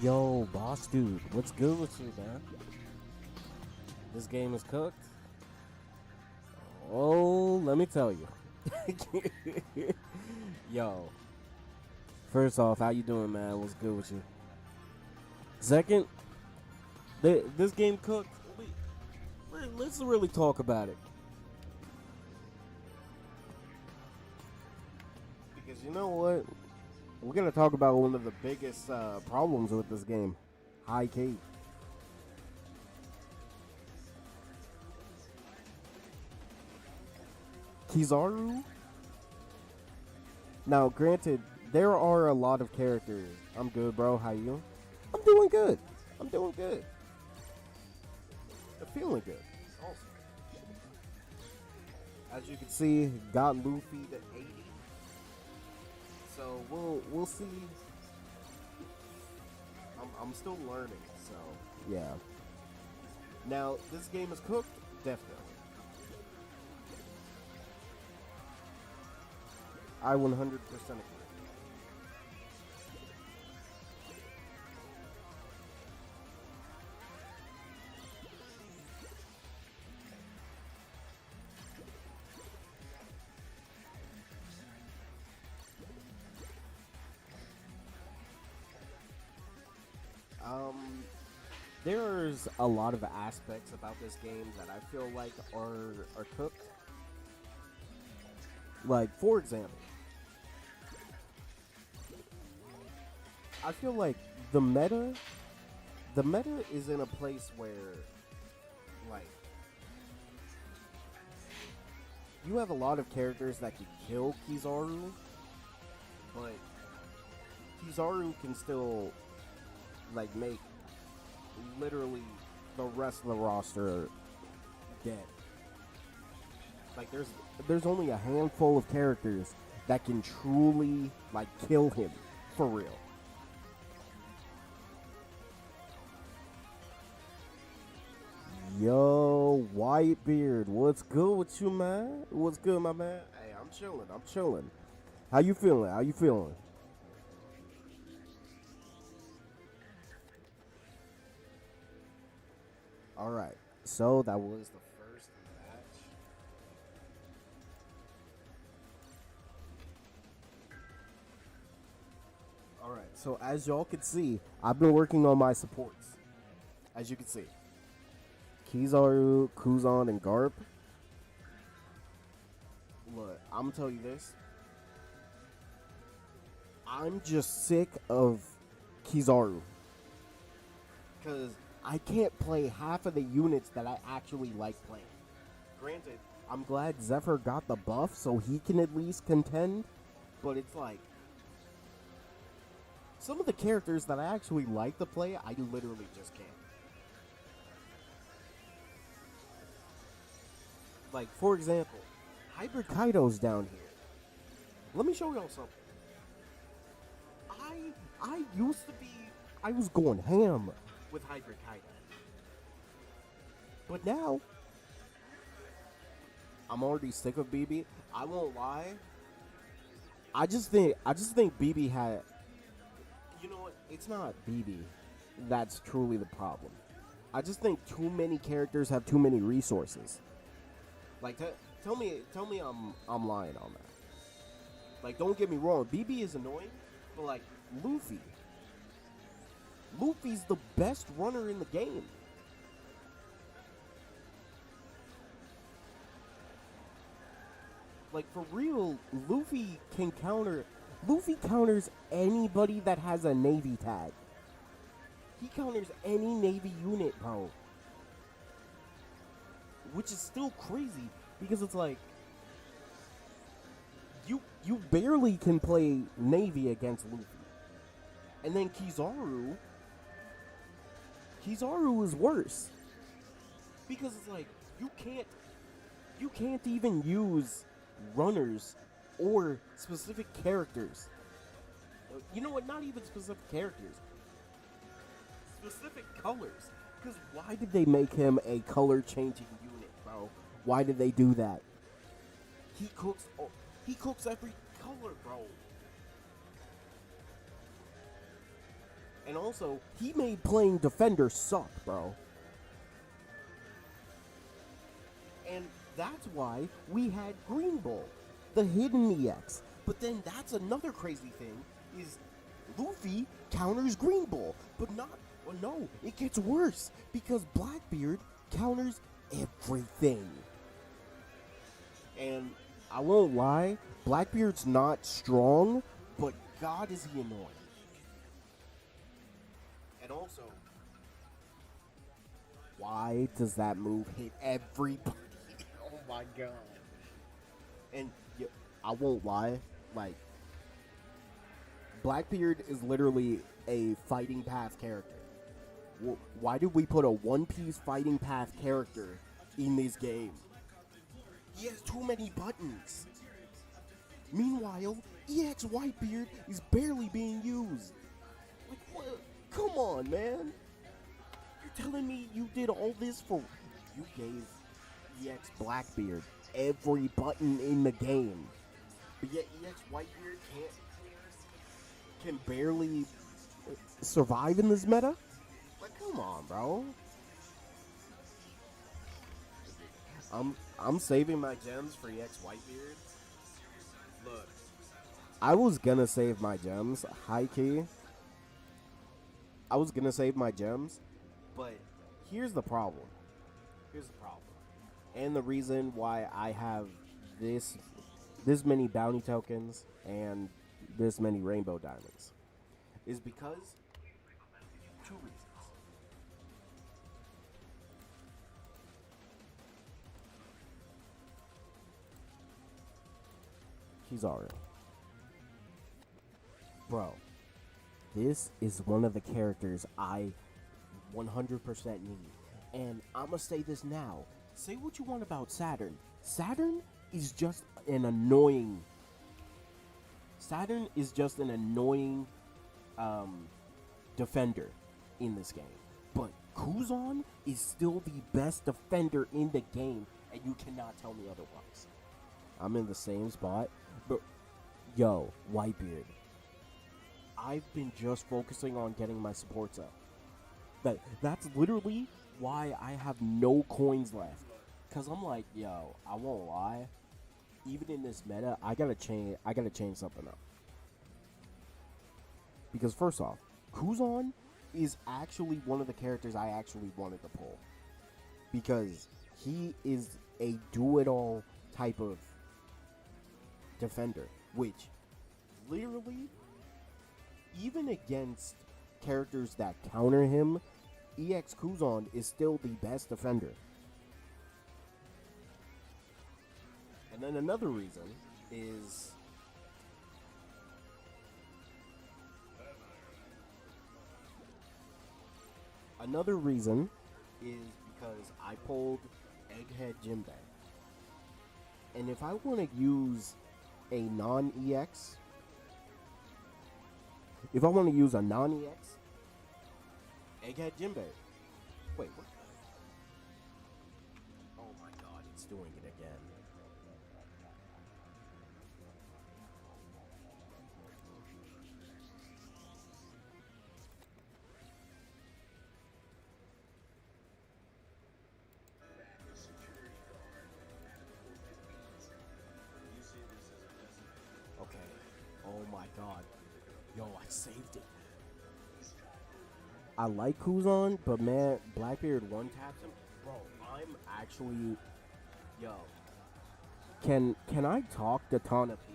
Yo, boss dude, what's good with you, man? This game is cooked? Oh, let me tell you. Yo, first off, how you doing, man? What's good with you? Second, this game cooked. Let's really talk about it. Because you know what? We're going to talk about one of the biggest problems with this game. High key. Kizaru. Now, granted, there are a lot of characters. I'm good, bro. How you? I'm doing good. I'm doing good. I'm feeling good. Also, as you can see, got Luffy to 80. So we'll see. I'm still learning. So yeah. Now this game is cooked. Definitely. I 100% agree. Um, there's a lot of aspects about this game that I feel like are cooked. Like, for example, I feel like the meta the meta is in a place where, like, you have a lot of characters that can kill Kizaru, but Kizaru can still, like, make literally the rest of the roster dead. Like, there's only a handful of characters that can truly, like, kill him for real. Yo, Whitebeard, what's good with you, man? What's good, my man? Hey, I'm chilling. I'm chilling. How you feeling? How you feeling? All right. So that was the first match. All right. So as y'all can see, I've been working on my supports. As you can see, Kizaru, Kuzan, and Garp. Look, I'm gonna tell you this. I'm just sick of Kizaru because I can't play half of the units that I actually like playing. Granted, I'm glad Zephyr got the buff so he can at least contend, but it's like some of the characters that I actually like to play, I literally just can't. Like, for example, Hybrid Kaido's down here. Let me show y'all something. I used to be, I was going ham with Hybrid Kaido. But now, I'm already sick of BB. I won't lie. I just think BB had, you know what? It's not BB that's truly the problem. I just think too many characters have too many resources. Like, tell me I'm lying on that. Like, don't get me wrong, BB is annoying, but like Luffy's the best runner in the game. Like, for real, Luffy counters anybody that has a Navy tag. He counters any Navy unit, bro. Which is still crazy because it's like you barely can play Navy against Luffy. And then Kizaru is worse. Because it's like you can't even use runners or specific characters. You know what? Not even specific characters. Specific colors. Because why did they make him a color changing unit, bro? Why did they do that? He cooks. He cooks every color, bro. And also, he made playing defender suck, bro. And that's why we had Green Bull, the hidden EX. But then that's another crazy thing, is Luffy counters Green Bull. But not, well, no, it gets worse, because Blackbeard counters everything. And I won't lie, Blackbeard's not strong, but God is he annoying. And also, why does that move hit everybody? Oh my god. And yeah, I won't lie, like, Blackbeard is literally a fighting path character. Why did we put a one-piece fighting path character in this game? He has too many buttons. Meanwhile, EX Whitebeard is barely being used. Like, what? Come on, man. You're telling me you did all this for... You gave EX Blackbeard every button in the game. But yet EX Whitebeard can barely survive in this meta? Like, come on, bro. I'm saving my gems for EX Whitebeard. Look, I was gonna save my gems, high key. I was gonna save my gems, but here's the problem. And the reason why I have this many bounty tokens and this many rainbow diamonds is because two reasons. Kizaru. Bro, this is one of the characters I 100% need. And I'm gonna say this now. Say what you want about Saturn. Saturn is just an annoying defender in this game. But Kuzan is still the best defender in the game, and you cannot tell me otherwise. I'm in the same spot, but yo, Whitebeard, I've been just focusing on getting my supports up. That's literally why I have no coins left. Cause I'm like, yo, I won't lie. Even in this meta, I gotta change something up. Because first off, Kuzan is actually one of the characters I actually wanted to pull. Because he is a do-it-all type of defender. Which, literally, even against characters that counter him, EX Kuzan is still the best defender. And then another reason is because I pulled Egghead Jinbei. And if I want to use a non-EX, Egghead Jinbei. Wait, what? Oh my god, it's doing it again. Okay. Oh my god. Yo, I saved it. I like Kuzan, but man, Blackbeard one taps him. Bro, I'm actually, yo. Can I talk to Tana P?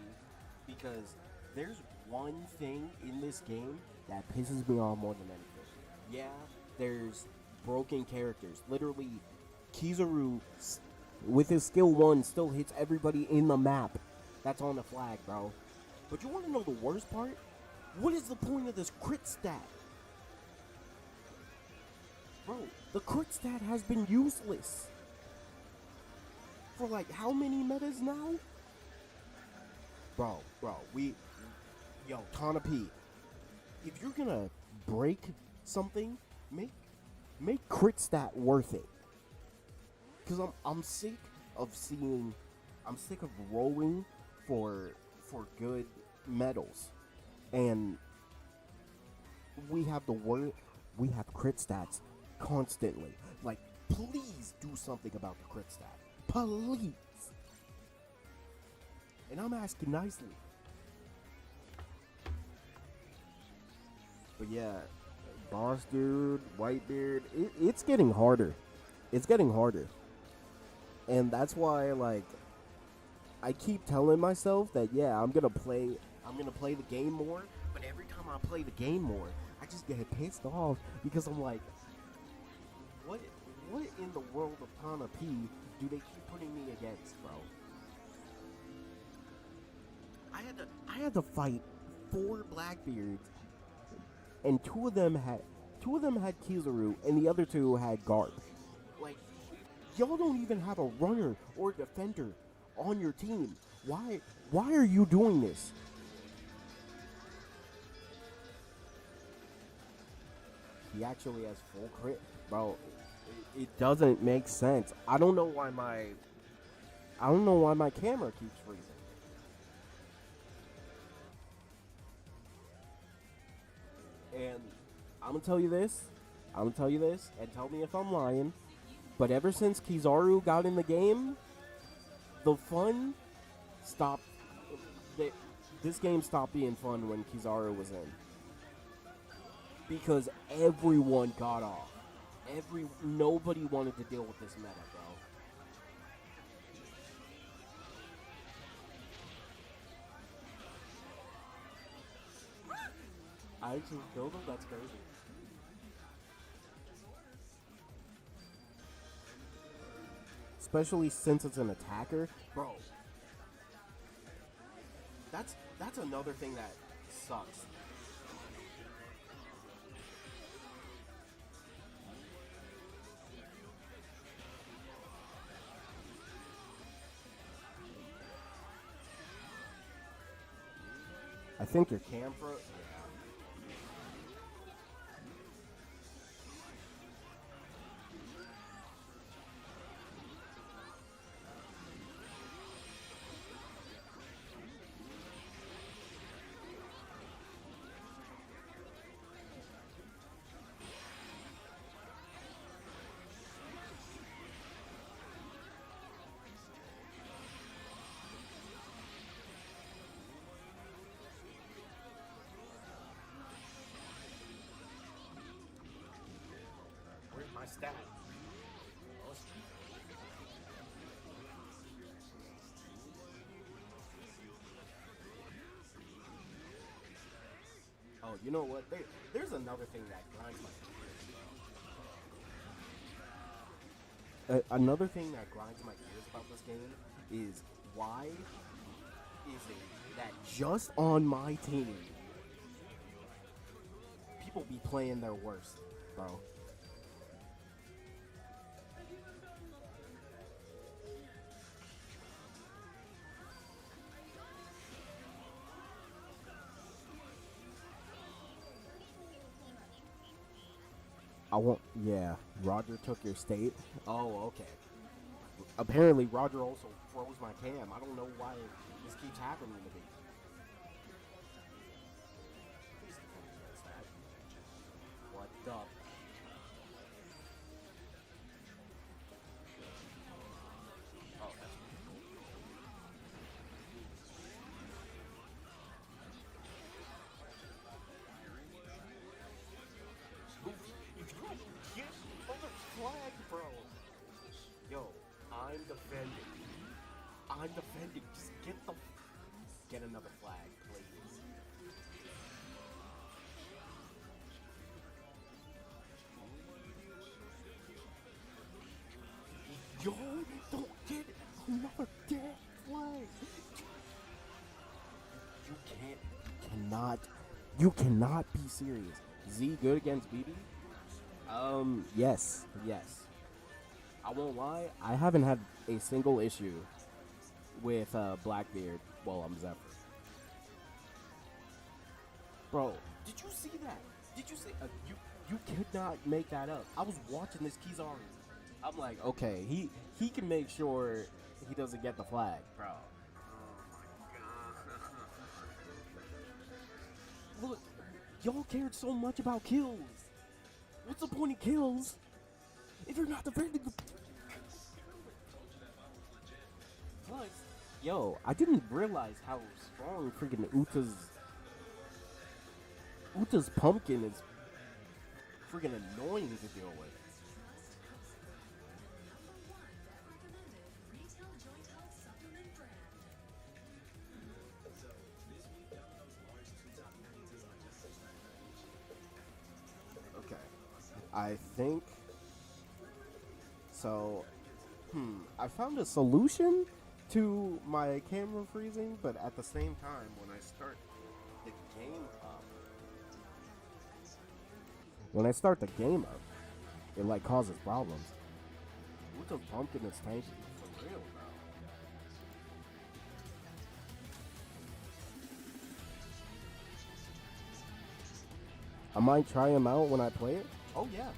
Because there's one thing in this game that pisses me off more than anything. Yeah, there's broken characters. Literally, Kizaru with his skill 1 still hits everybody in the map. That's on the flag, bro. But you want to know the worst part? What is the point of this crit stat? Bro, the crit stat has been useless. For like how many metas now? Bro, yo, Tana P, if you're gonna break something, make crit stat worth it. Cause I'm sick of rolling for good medals. And We have the word. We have crit stats constantly. Like, please do something about the crit stat. Please. And I'm asking nicely. But yeah, boss dude, Whitebeard, it's getting harder. It's getting harder. And that's why, like, I keep telling myself that, yeah, I'm gonna play the game more. But every time I play the game more, I just get pissed off because I'm like, what, what in the world of Tana P do they keep putting me against, bro? I had to fight 4 Blackbeards, and two of them had Kizaru, and the other 2 had Garp. Like, y'all don't even have a runner or a defender on your team. Why are you doing this? He actually has full crit, bro. It doesn't make sense. I don't know why my camera keeps freezing. And I'm gonna tell you this. I'm gonna tell you this, and tell me if I'm lying. But ever since Kizaru got in the game, the fun stopped. The, this game stopped being fun when Kizaru was in, because everyone got off. Nobody wanted to deal with this meta, bro. I actually killed him. That's crazy. Especially since it's an attacker, bro. That's another thing that sucks. I think your cam froze. Where's my stat? Oh, you know what? There's another thing that grinds my gears. Another thing that grinds my gears about this game is, why is it that just on my team, people be playing their worst, bro? I won't. Yeah, Roger took your state. Oh, okay. Apparently, Roger also froze my cam. I don't know why this keeps happening to me. Please defend against that. What the? Oh, that's get other flag, bro. Yo, I'm defending. I'm defending. Just get another flag, please. Yo, don't get another dead flag. You you cannot be serious. Z good against BB? Yes, yes. I won't lie, I haven't had a single issue with Blackbeard while I'm Zephyr. Bro, did you see that? Did you see? You could not make that up. I was watching this Kizaru. I'm like, okay, he can make sure he doesn't get the flag, bro. Look, Y'all cared so much about kills. What's the point of kills if you're not defending the... Plus, yo, I didn't realize how strong freaking Uta's pumpkin is freaking annoying to deal with. Okay, I think so. I found a solution to my camera freezing, but at the same time, when I start the game up, it like causes problems. Uta's pumpkin is tanky for real, bro. I might try him out when I play it. Oh yeah.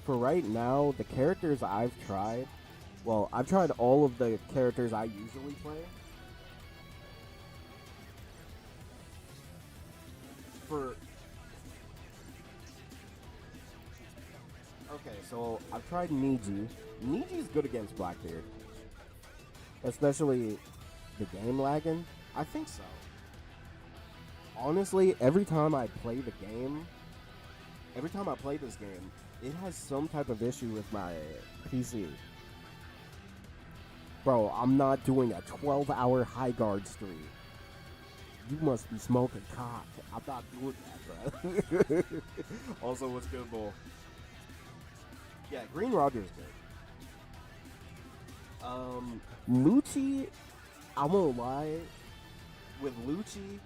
For right now, the characters I've tried, well, I've tried all of the characters I usually play. Okay, so I've tried Niji. Niji's good against Blackbeard, especially the game lagging. I think so. Honestly, every time I play this game, it has some type of issue with my PC. Bro, I'm not doing a 12-hour high guard stream. You must be smoking cock. I'm not doing that, bro. Also, what's good, Bull? Yeah, Green Roger's good. Lucci, I won't lie. With Lucci,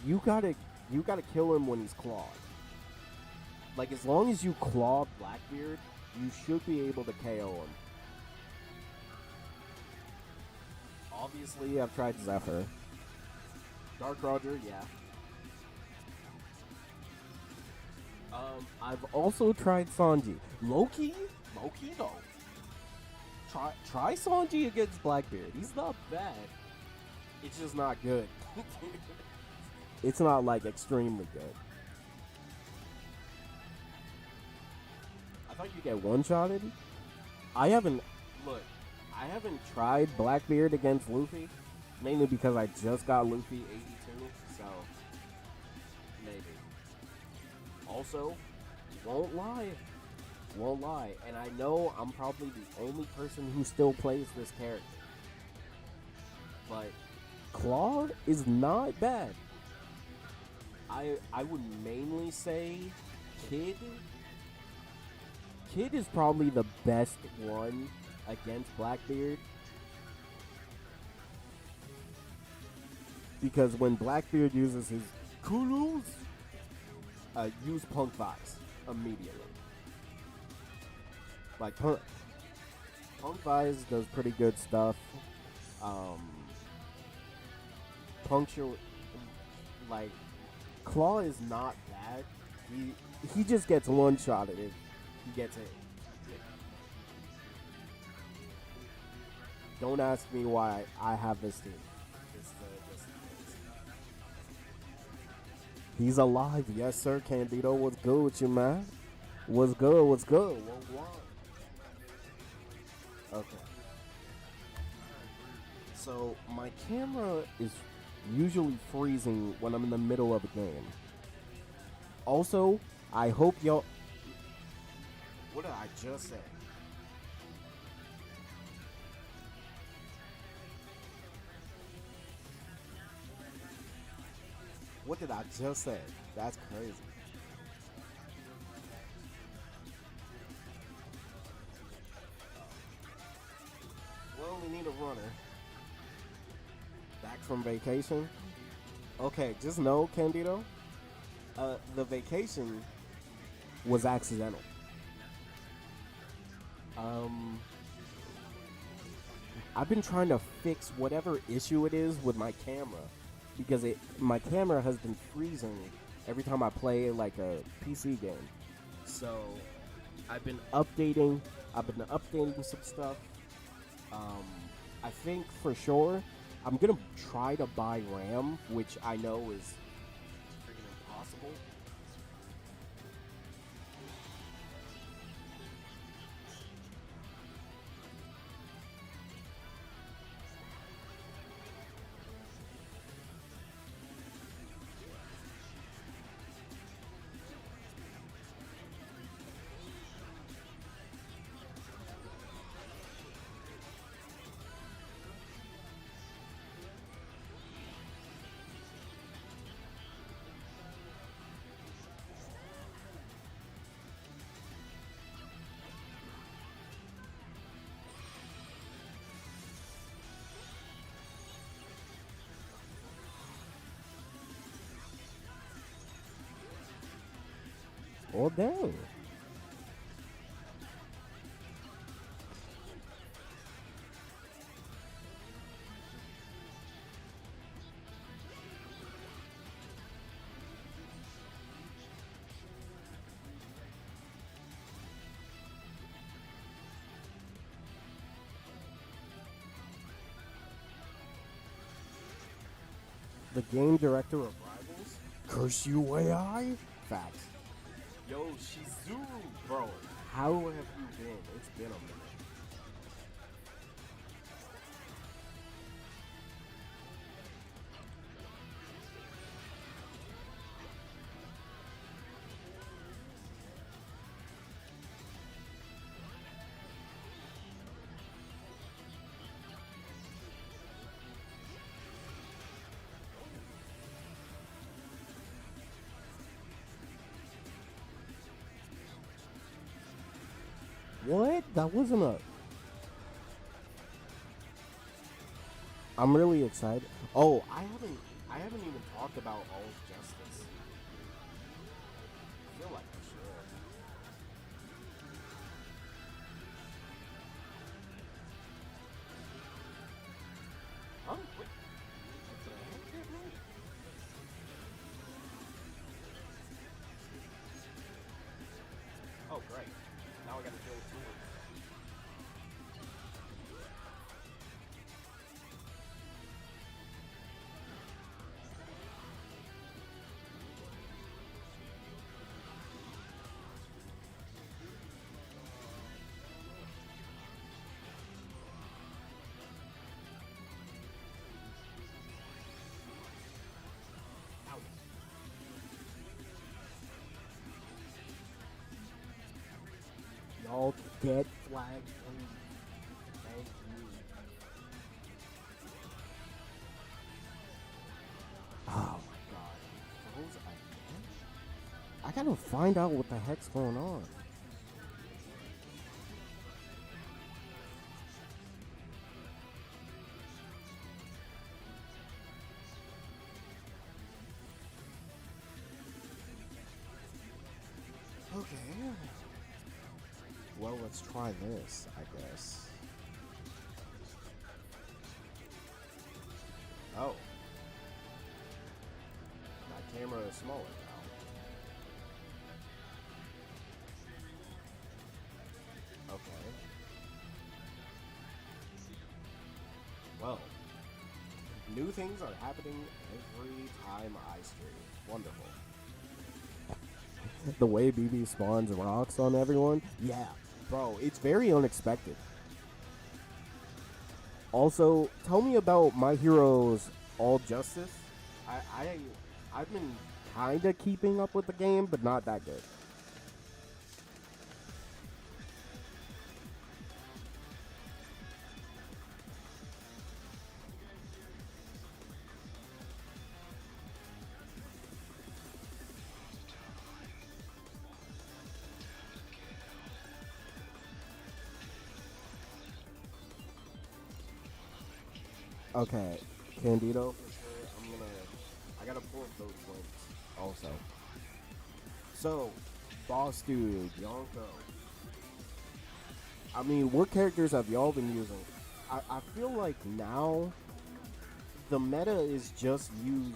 you gotta kill him when he's clawed. Like, as long as you claw Blackbeard, you should be able to KO him. Obviously, I've tried Zephyr. Dark Roger, yeah. I've also tried Sanji. Loki though. Try Sanji against Blackbeard. He's not bad. It's just not good. It's not like extremely good. I thought you get one-shotted. I haven't tried Blackbeard against Luffy, mainly because I just got Luffy 82, so maybe. Also, won't lie, and I know I'm probably the only person who still plays this character, but Claw is not bad. I would mainly say Kid is probably the best one against Blackbeard, because when Blackbeard uses his kudos, use Punk Vibes immediately. Like Punk Vibes does pretty good stuff. Puncture, like Claw is not bad. He just gets one shot at it. He gets it. Don't ask me why I have this team. He's alive, yes sir, Candido. What's good with you, man? What's good? What? Okay. So my camera is usually freezing when I'm in the middle of a game. Also, I hope y'all... What did I just say? What did I just say? That's crazy. Well, we need a runner. Back from vacation. Okay, just know, Candido, the vacation was accidental. I've been trying to fix whatever issue it is with my camera, because my camera has been freezing every time I play like a PC game. So I've been updating some stuff. Um, I think for sure I'm gonna try to buy RAM, which I know is freaking impossible. Well, dang. The game director of Rivals? Curse you, AI? Facts. Yo, Shizuru, bro. How have you been? It's been a minute. What? That wasn't a. I'm really excited. Oh, I haven't even talked about All's Justice. I feel like I should. Oh, wait. Did I have that right? Oh, great. Now I gotta deal with two. Ow. Y'all get flags, please. Thank you. Oh my god. Those again? I gotta find out what the heck's going on. Okay. Well, let's try this, I guess. Oh, my camera is smaller now. Okay. Well, new things are happening every time I stream. Wonderful. The way BB spawns rocks on everyone? Yeah, bro, it's very unexpected. Also, tell me about My Hero's All Justice. I, I I've been kinda keeping up with the game, but not that good. Okay, Candido for sure. I gotta pull up those links also. So, Boss Dude, Yonko. I mean, what characters have y'all been using? I feel like now the meta is just use.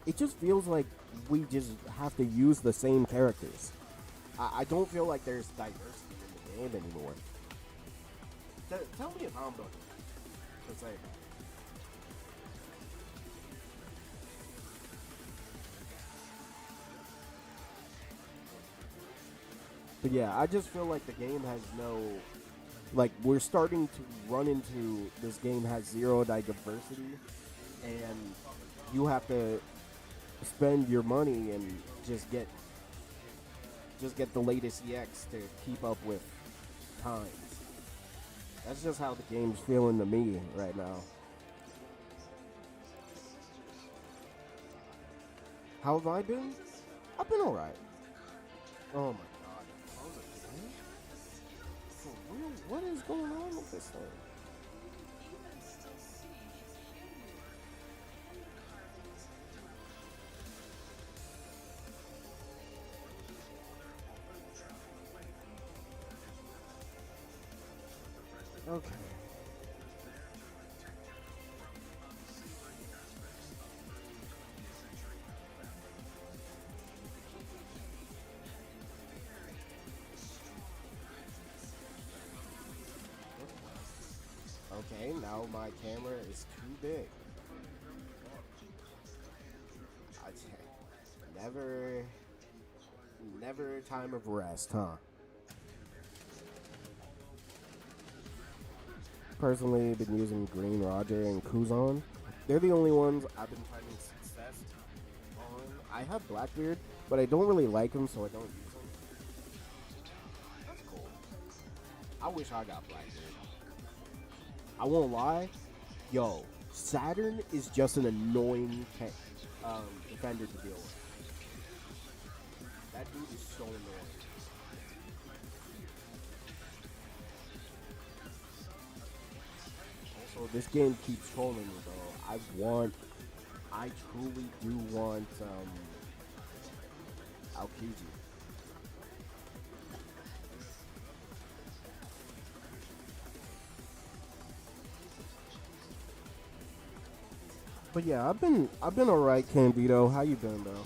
It just feels like we just have to use the same characters. I don't feel like there's diversity in the game anymore. Tell me if I'm bugging to say that. But yeah, I just feel like the game has no, like, we're starting to run into this game has zero diversity, and you have to spend your money and just get the latest EX to keep up with times. That's just how the game's feeling to me right now. How have I been? I've been alright. Oh my god. How's it going? For real? What is going on with this thing? Okay. Okay, now my camera is too big. I never, never a time of rest, huh? Personally, been using Green Roger and Kuzan. They're the only ones I've been finding success on. I have Blackbeard, but I don't really like him, so I don't use him. That's cool. I wish I got Blackbeard. I won't lie, yo, Saturn is just an annoying defender to deal with. That dude is so annoying. Also, this game keeps trolling me, though. I truly do want, Aokiji. But yeah, I've been alright, Candido. How you been, though?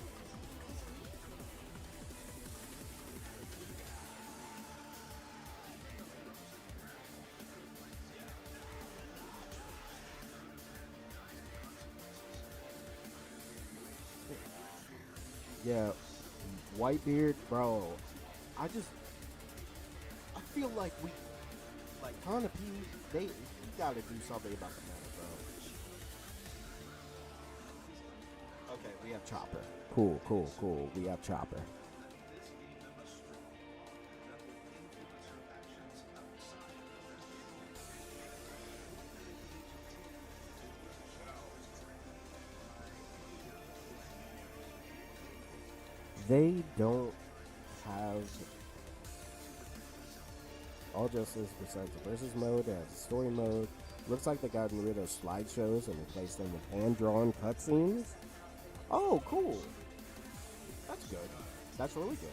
Yeah, Whitebeard, bro. I just I feel like Kana P, we gotta do something about the meta, bro. Okay, we have Chopper. Cool, cool, cool. We have Chopper. They don't have all justice besides the versus mode. They have the story mode. Looks like they gotten rid of slideshows and replaced them with hand-drawn cutscenes. Oh, cool. That's good. That's really good.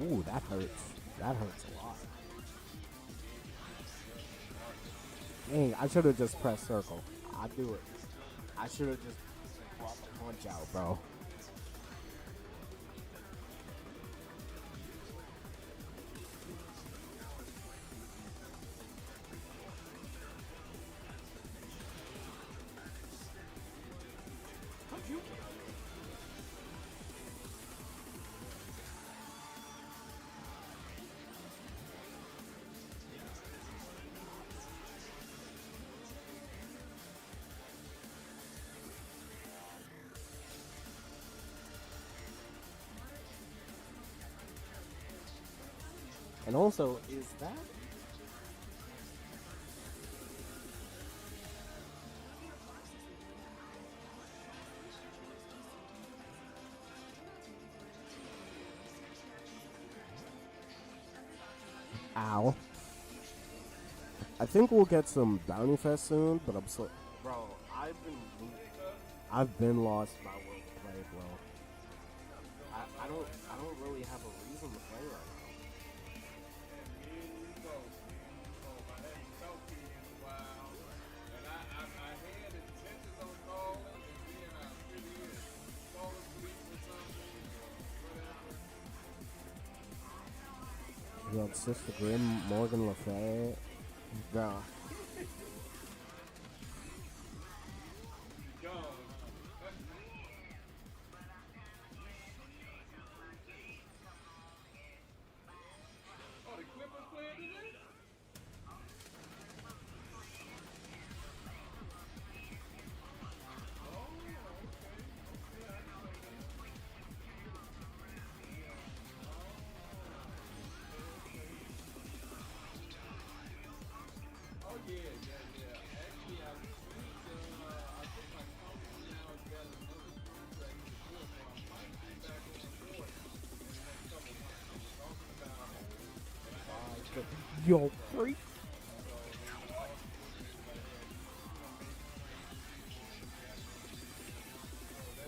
Ooh, that hurts. That hurts a lot. Dang, I should have just pressed circle. I'd do it. I should have just brought the punch out, bro. And also, is that? Ow. I think we'll get some Bounty Fest soon, but I'm so. Bro, I've been lost by will to play, bro. I don't really have a reason to play right now. You got Sister Grim, Morgan Le Fay. Bro. Yo, freak.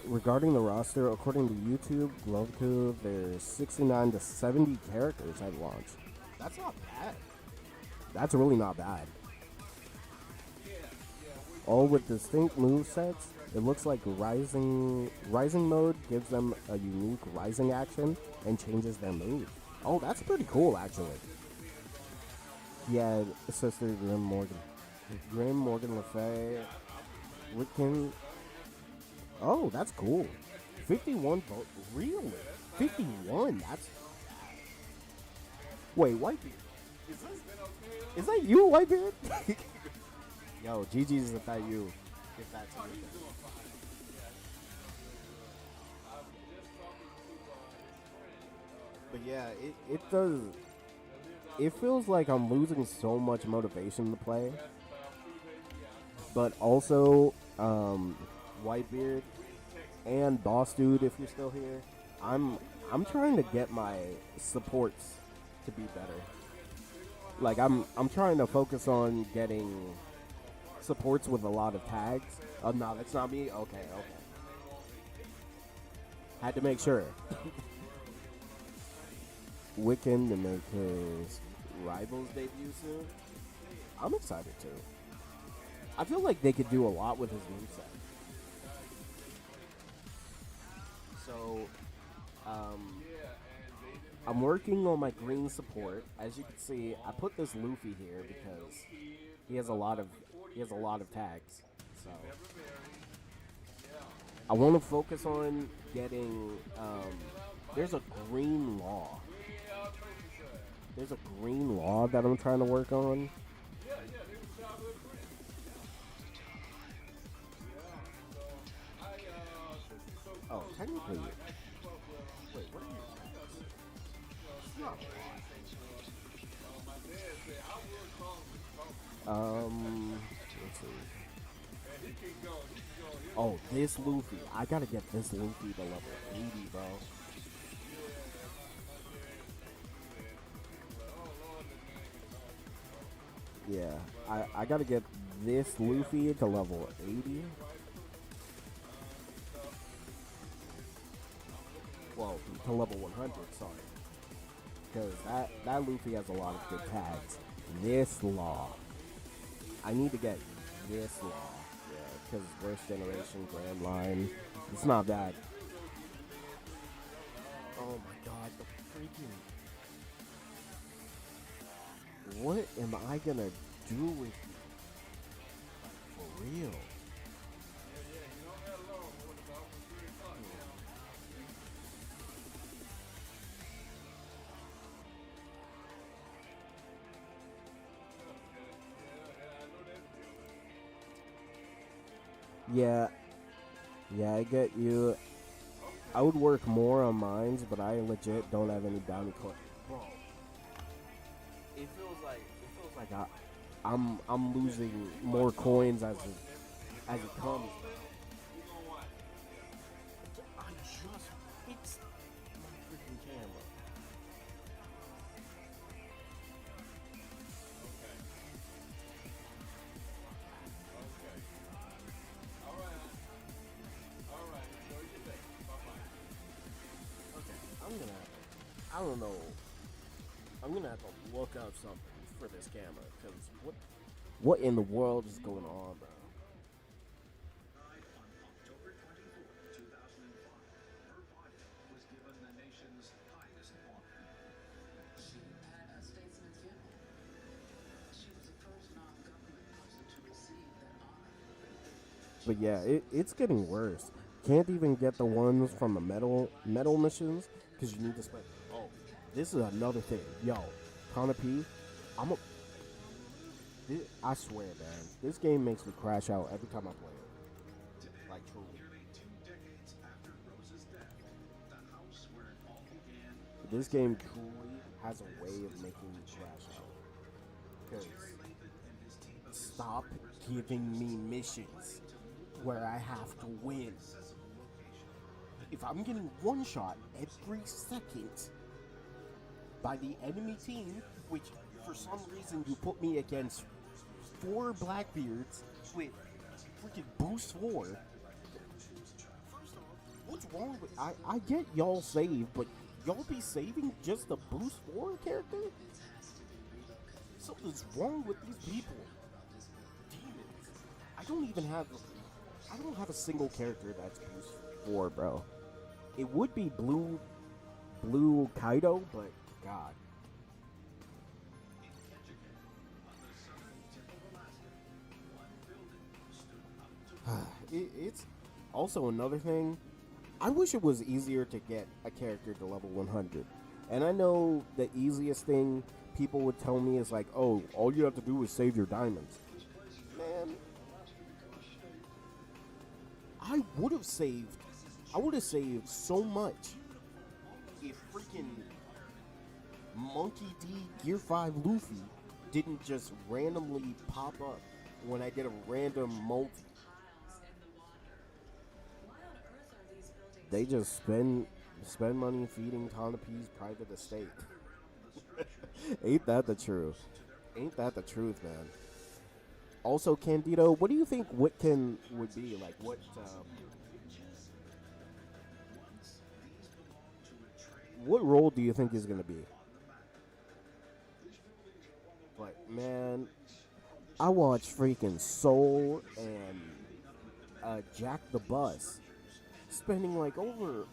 Regarding the roster, according to YouTube, Gloveku, there's 69 to 70 characters at launch. That's not bad. That's really not bad. All with distinct movesets. It looks like Rising mode gives them a unique Rising action and changes their move. Oh, that's pretty cool, actually. Yeah, Sister Grim Morgan Le Fay, Wiccan. Oh, that's cool. 51 vote. Really? 51? That's. Wait, Whitebeard. Is that you, Whitebeard? Yo, GG's if that you. If that's you. But yeah, it does. It feels like I'm losing so much motivation to play. But also, Whitebeard and Boss Dude, if you're still here, I'm trying to get my supports to be better. Like I'm trying to focus on getting supports with a lot of tags. Oh no, that's not me. Okay. Had to make sure. Wiccan to make his Rivals debut soon. I'm excited too. I feel like they could do a lot with his moveset. So, I'm working on my green support. As you can see, I put this Luffy here because he has a lot of tags. So, I want to focus on getting. There's a green law. There's a green law that I'm trying to work on. Oh, technically. Wait, what are you? It's not let's see. Oh, this Luffy. I gotta get this Luffy to level 80, bro. Yeah, I gotta get this Luffy to level 80. Well, to level 100, sorry. Because that Luffy has a lot of good tags. This law. I need to get this law. Yeah, because Worst Generation, Grand Line. It's not bad. Oh my god, the freaking... What am I gonna do with you? For real? Yeah, I get you. I would work more on mines, but I legit don't have any bounty coin. Bro, I'm losing more coins as it comes. I just fixed my freaking camera. Okay, I don't know. I'm gonna have to look up something for this camera because what in the world is going on, bro? But yeah, it's getting worse. Can't even get the ones from the metal missions because you need to spend. Oh, this is another thing, yo. P, I'm a. I swear, man, this game makes me crash out every time I play it. Like truly, this game truly has a way of making me crash out. Because stop giving me missions where I have to win. If I'm getting one shot every second by the enemy team, which for some reason you put me against 4 Blackbeards with freaking boost 4. What's wrong with I get y'all save, but y'all be saving just the boost 4 character? Something's wrong with these people. Demons. I don't have a single character that's boost 4, bro. It would be blue Kaido, but God. It's also another thing. I wish it was easier to get a character to level 100. And I know the easiest thing people would tell me is like, oh, all you have to do is save your diamonds. Man, I would have saved so much if freaking Monkey D Gear 5 Luffy didn't just randomly pop up when I did a random multi. They just spend money feeding Tanape's private estate. Ain't that the truth? Ain't that the truth, man? Also, Candido, what do you think Witkin would be like? What role do you think is gonna be? But man, I watched freaking Soul and Jack the Bus spending like over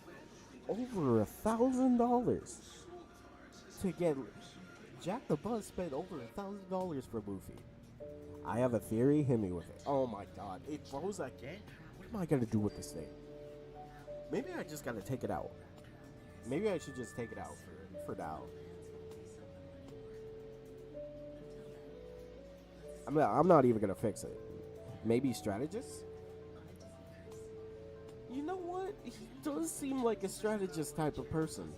$1,000 to get Jack the Bus spent over $1,000 for Luffy. I have a theory. Hit me with it. Oh my god, it froze again. What am I gonna do with this thing? Maybe I just gotta take it out. Maybe I should just take it out for now. I'm not even gonna fix it. Maybe strategist. You know what? He does seem like a strategist type of person.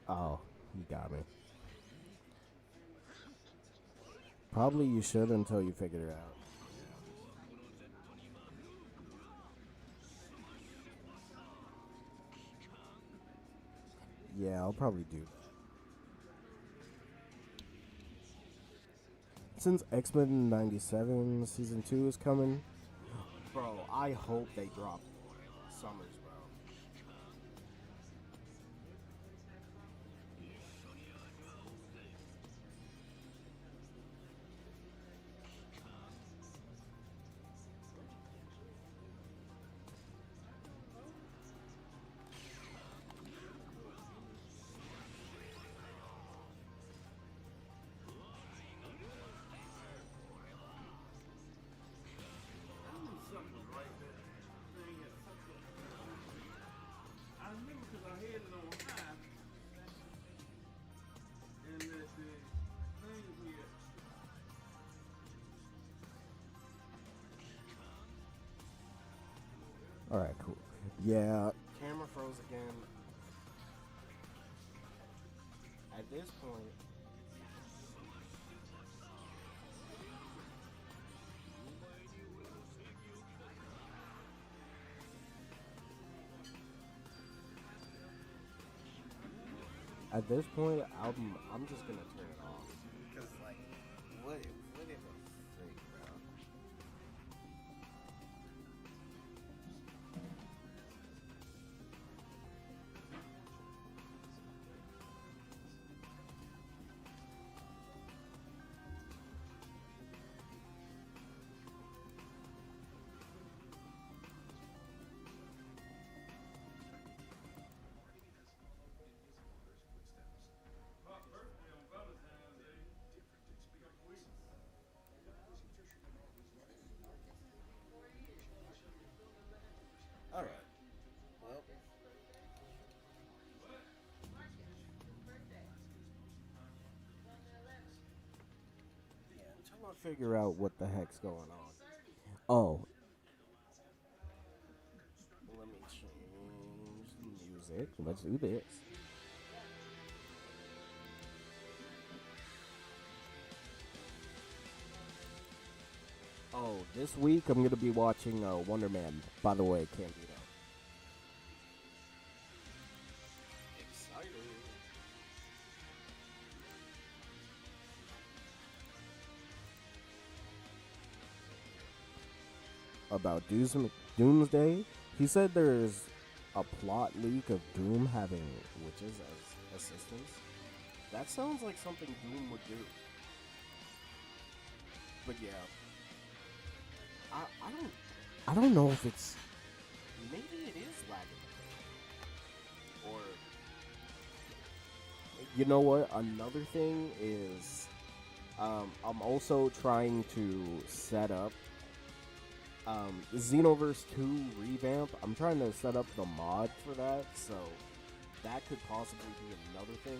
Oh, you got me. Probably you should until you figure it out. Yeah, I'll probably do that. Since X Men '97 season 2 is coming, bro, I hope they drop Summers, bro. All right, cool. Yeah, camera froze again. At this point, I'm just gonna turn it off because like, what in the freak, bro? All right. Well, yeah. Until I figure out what the heck's going on. Oh, let me change the music. Let's do this. Oh, this week I'm gonna be watching Wonder Man. By the way, Candido. Excited about Doomsday. He said there's a plot leak of Doom having witches as assistants. That sounds like something Doom would do. But yeah, I don't I don't know if it's maybe it is lagging or you know what? Another thing is I'm also trying to set up Xenoverse 2 revamp. I'm trying to set up the mod for that, so that could possibly be another thing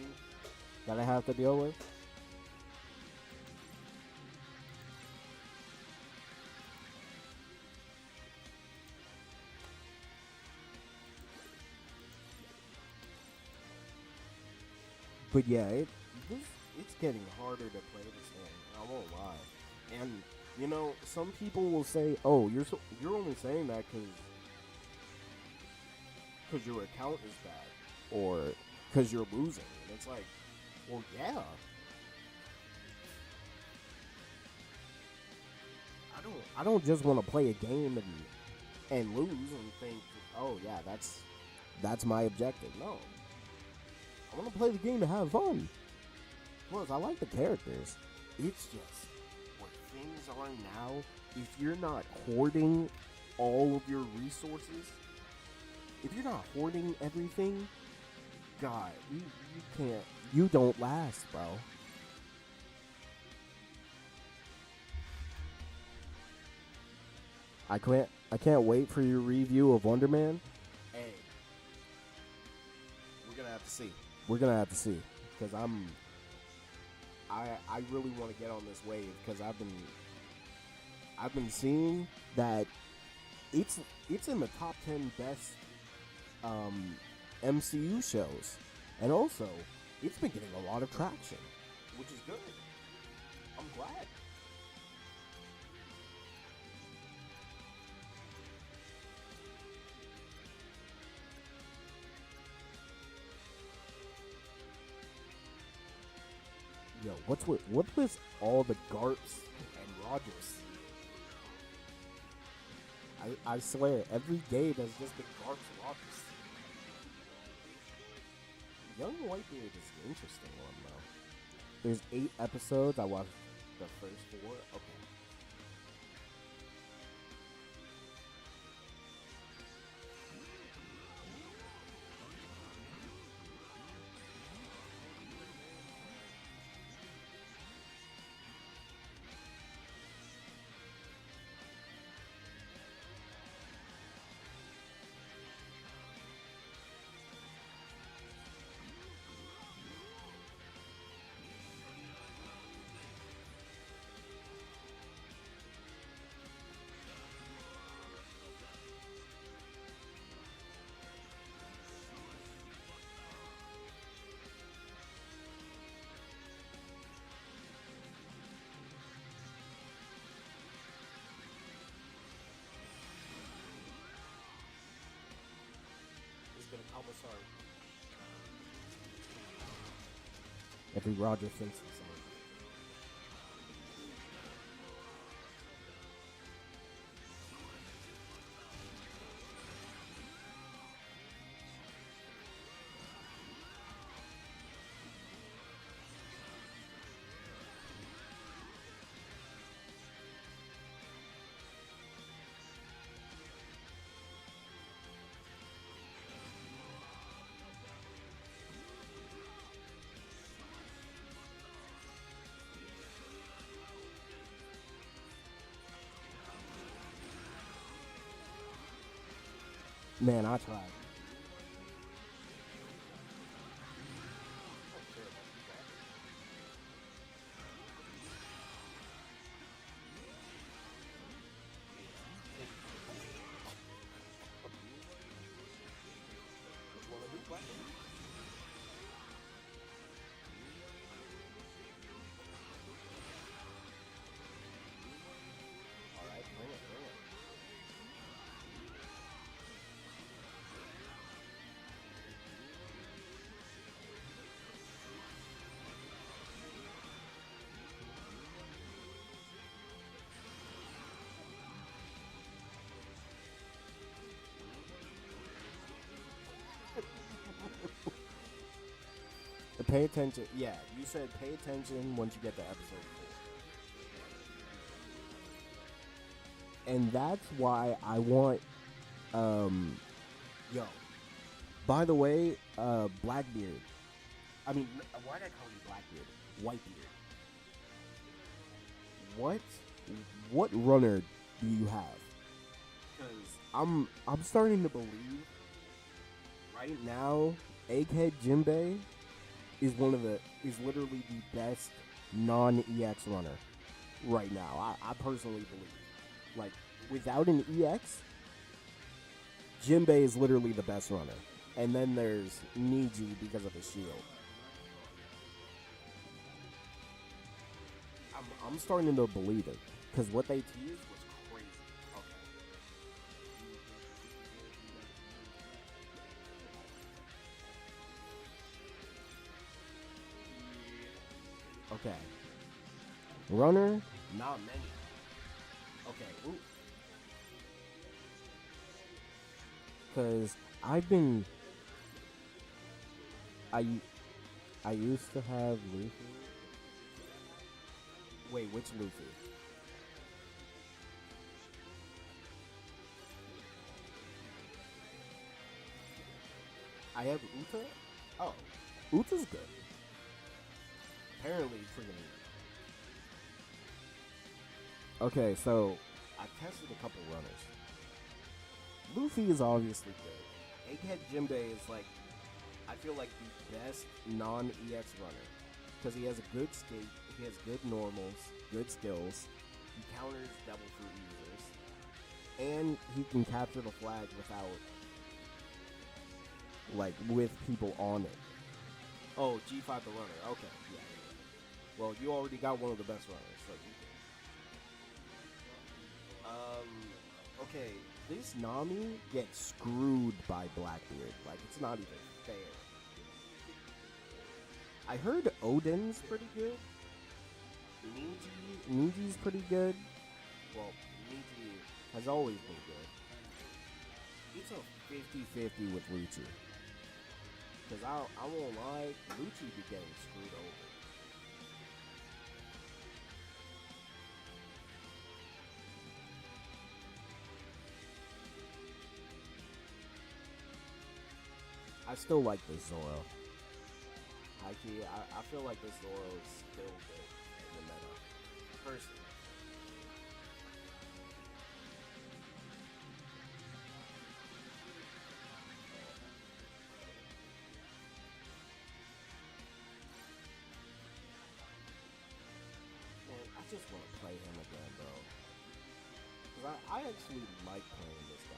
that I have to deal with. But yeah, this, it's getting harder to play this game. I won't lie. And you know, some people will say, "Oh, you're only saying that because your account is bad or because you're losing." And it's like, well, yeah. I don't just want to play a game and lose and think, "Oh yeah, that's my objective." No, I want to play the game to have fun. Plus, I like the characters. It's just where things are now. If you're not hoarding all of your resources, if you're not hoarding everything, God, you can't. You don't last, bro. I can't wait for your review of Wonder Man. Hey, we're gonna have to see. We're gonna have to see because I really want to get on this wave because I've been seeing that it's in the top 10 best um, MCU shows. And also, it's been getting a lot of traction, which is good. I'm glad. Yo, what was all the Garps and Rogers? I swear, every game has just been Garps and Rogers. Young Whitebeard is an interesting one though. There's 8 episodes. I watched the first 4. Okay. It's gonna commissar. Every Roger thinks the same. Man, I tried. Alright, bring it, bring it. Pay attention. Yeah, you said pay attention once you get to episode 4. And that's why I want, yo. By the way, Blackbeard. I mean, why did I call you Blackbeard? Whitebeard. What, what runner do you have? Because I'm starting to believe right now, Egghead Jinbei is literally the best non-EX runner right now. I personally believe. Like, without an EX, Jinbei is literally the best runner. And then there's Niji because of his shield. I'm starting to believe it. Because what they teased was crazy. Okay. Okay. Runner? Not many. Okay. Ooh. Because I used to have Luffy. Wait, which Luffy? I have Uta? Oh. Uta's good. Apparently freaking. Okay, so I tested a couple runners. Luffy is obviously good. Egghead Jinbei is like, I feel like the best non-EX runner. Because he has a good skate, he has good normals, good skills, he counters double fruit users, and he can capture the flag without, like, with people on it. Oh, G5 the runner. Okay, yeah. Well, you already got one of the best runners, so you can. Okay. This Nami gets screwed by Blackbeard. Like, it's not even fair. I heard Odin's pretty good. Niji's pretty good. Well, Niji has always been good. It's a 50-50 with Lucci. Because I won't lie, Lucci be getting screwed over. I still like this Zoro. Hikey, I feel like this Zoro is still good in the meta. Personally. Man, I just want to play him again, bro. Because I actually like playing this guy.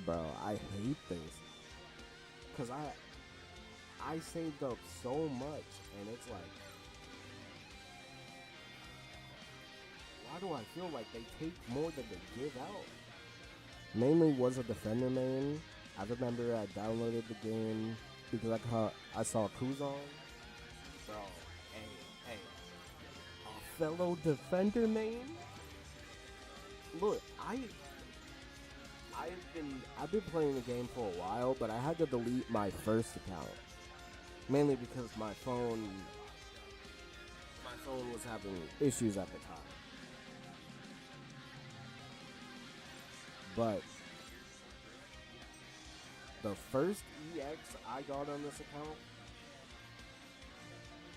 Bro, I hate this. Because I saved up so much, and it's like, why do I feel like they take more than they give out? Mainly was a defender main. I remember I downloaded the game because I saw Kuzan. Bro, hey, a fellow defender main? Look, I've been playing the game for a while, but I had to delete my first account. Mainly because my phone was having issues at the time. But the first EX I got on this account,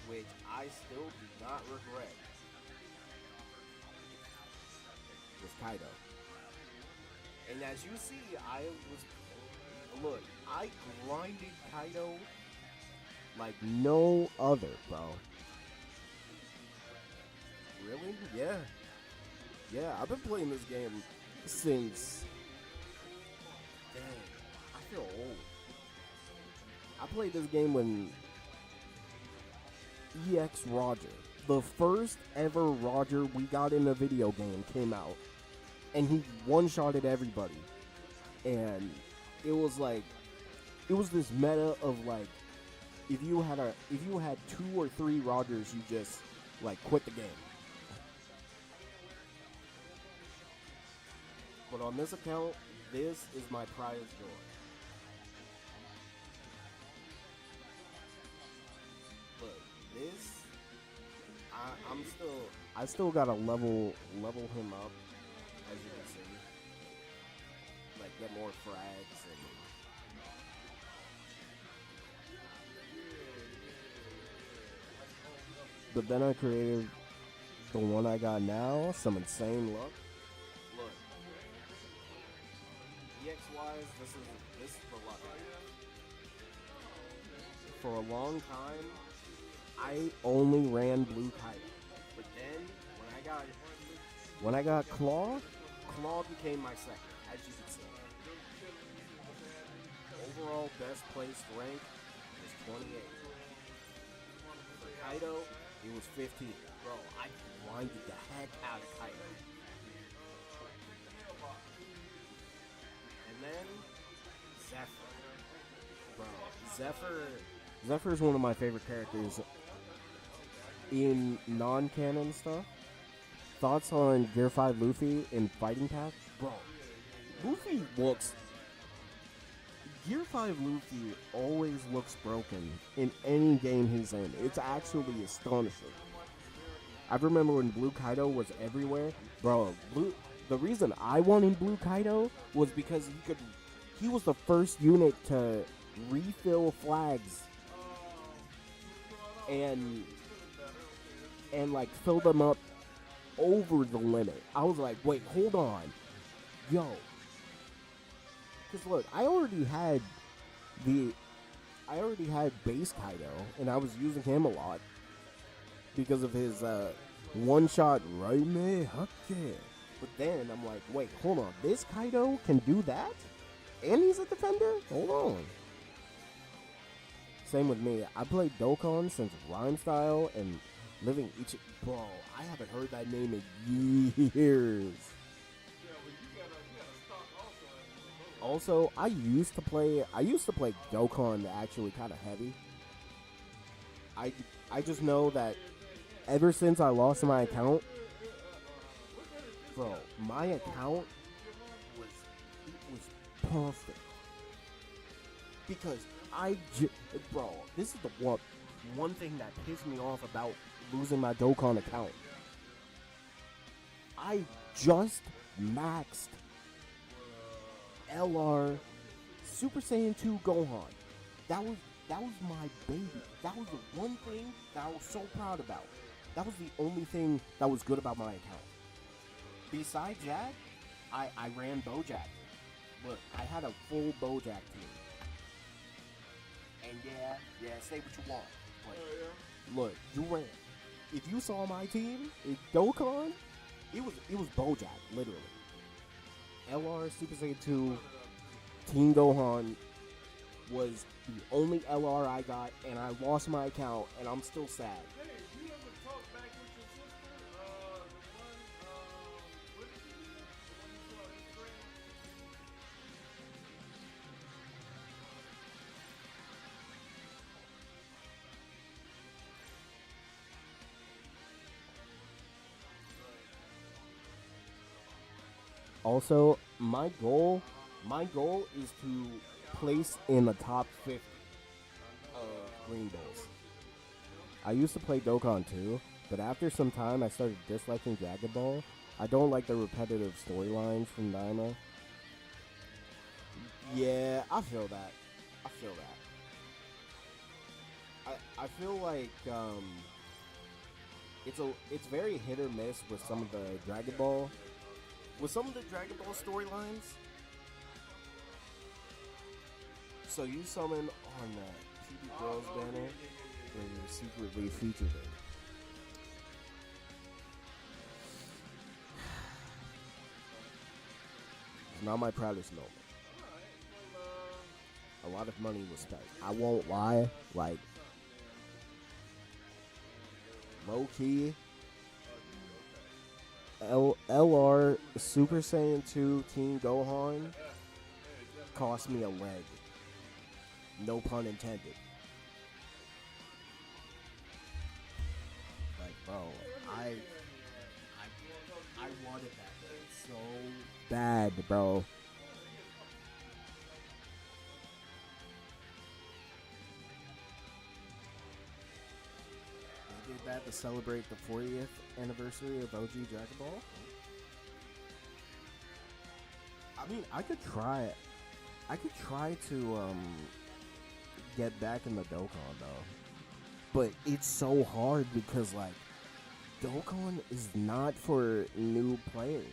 which I still do not regret, was Kaido. And as you see, I grinded Kaido like no other, bro. Really? Yeah. Yeah, I've been playing this game since... Dang, I feel old. I played this game when EX Roger, the first ever Roger we got in a video game, came out. And he one-shotted everybody. And it was like... It was this meta of like... If you had 2 or 3 Rogers, you just like quit the game. But on this account, this is my prize joy. Look, this, I still gotta level him up, as you can see. Like get more frags and. But then I created the one I got now, some insane luck. Look, EX-wise, this is the luck. For a long time, I only ran blue kite. But then when I got Claw became my second, as you can see. Overall best placed rank is 28. For Kaido, it was 15. Bro, I grinded the heck out of Kaido. And then Zephyr. Bro, Zephyr is one of my favorite characters in non-canon stuff. thoughts on Gear 5 Luffy in Fighting Path? Bro, Luffy looks. Gear 5 Luffy always looks broken in any game he's in. It's actually astonishing. I remember when Blue Kaido was everywhere. Bro, the reason I wanted Blue Kaido was because he was the first unit to refill flags and like fill them up over the limit. I was like, wait, hold on. Yo. Because look, I already had base Kaido, and I was using him a lot because of his one-shot Raime Hake. But then I'm like, wait, hold on. This Kaido can do that? And he's a defender? Hold on. Same with me. I played Dokkan since Rhyme Style and Living Ichi. Bro, I haven't heard that name in years. Also, I used to play Dokkan actually kind of heavy. I just know that ever since I lost my account, bro, my account was perfect. Because bro, this is the one thing that pissed me off about losing my Dokkan account. I just maxed LR Super Saiyan 2 Gohan. That was my baby. That was the one thing that I was so proud about. That was the only thing that was good about my account. Besides that, I ran Bojack. Look, I had a full Bojack team. And yeah, say what you want. But look, you ran. If you saw my team in Dokkan, it was Bojack, literally. LR Super Saiyan 2 Team Gohan was the only LR I got, and I lost my account, and I'm still sad. Hey, you ever talk back with your sister? What did you do? The one you saw on Instagram? Also, my goal is to place in the top 50 of Green Bulls. I used to play Dokkan too, but after some time I started disliking Dragon Ball. I don't like the repetitive storylines from Daima. Yeah, I feel that. I feel like it's very hit or miss with some of the Dragon Ball. With some of the Dragon Ball storylines. So you summon on the PB Girls banner, and you're secretly featured in. It's not my proudest moment. A lot of money was spent. I won't lie, like, low key, LR Super Saiyan 2 Team Gohan cost me a leg. No pun intended. Like, bro, I wanted that thing so bad, bro. They did that to celebrate the 40th anniversary of OG Dragon Ball. I mean, I could try it. I could try to get back in the Dokkan though, but it's so hard because like Dokkan is not for new players.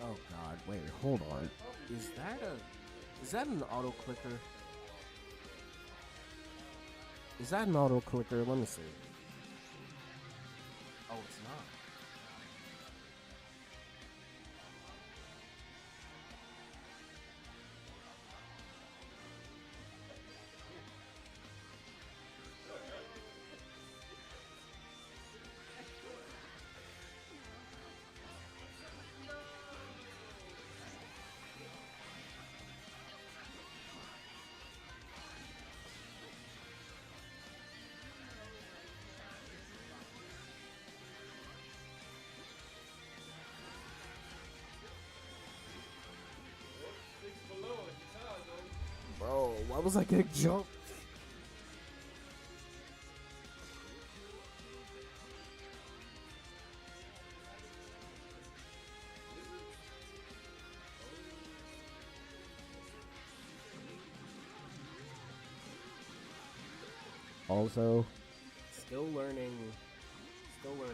Oh God! Wait, hold on. Is that a? Is that an auto clicker? Is that an auto clicker? Let me see. Oh, it's not. Six below it. It's hard though. Bro, why was I getting jumped? Also, still learning this character.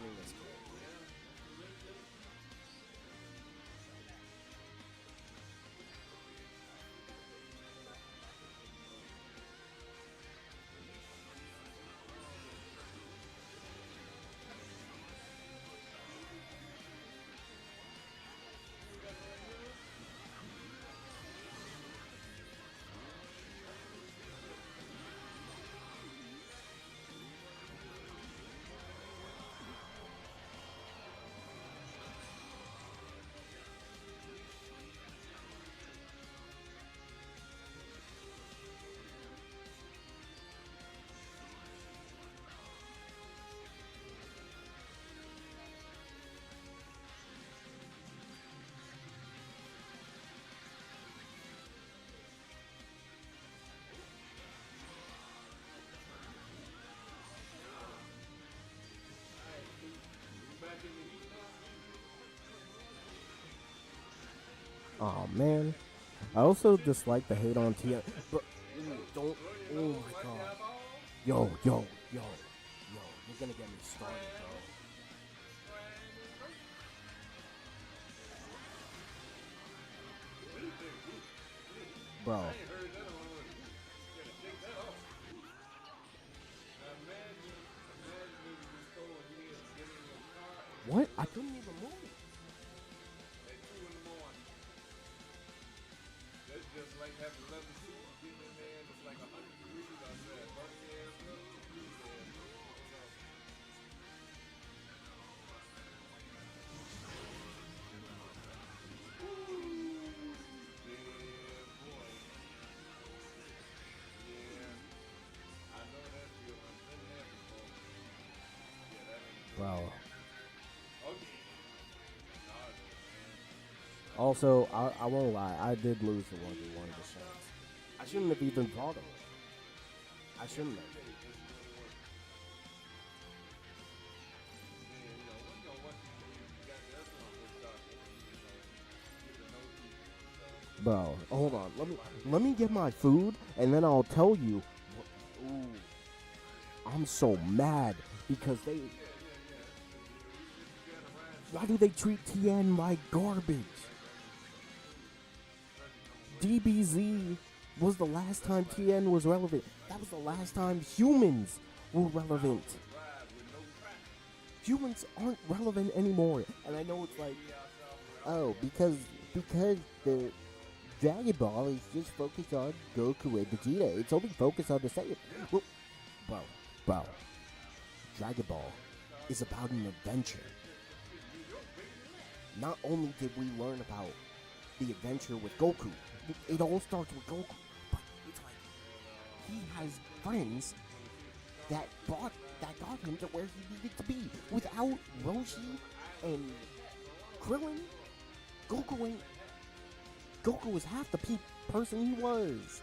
Back in the heat now. Oh man. I also dislike the hate on TN. But don't. Oh my god. Yo. You're gonna get me started, bro. Bro. I ain't heard that one. You gotta take that off. Imagine if you stole and you had to get in your car and What? I couldn't even move. at 2 in the morning. That's just like having leather suit, getting in there and it's like 100 degrees outside. Burning your ass up. Bro. Also, I won't lie. I did lose the 1v1 of the shots. I shouldn't have even thought of it. I shouldn't have. Bro, hold on. Let me get my food, and then I'll tell you. Ooh, I'm so mad because they. Why do they treat TN like garbage? DBZ was the last time TN was relevant. That was the last time humans were relevant. Humans aren't relevant anymore. And I know it's like, oh, because the Dragon Ball is just focused on Goku and Vegeta. It's only focused on the Saiyan. Well, bro, Dragon Ball is about an adventure. Not only did we learn about the adventure with Goku, it all starts with Goku, but it's like he has friends that got him to where he needed to be. Without Roshi and Krillin, Goku was half the person he was.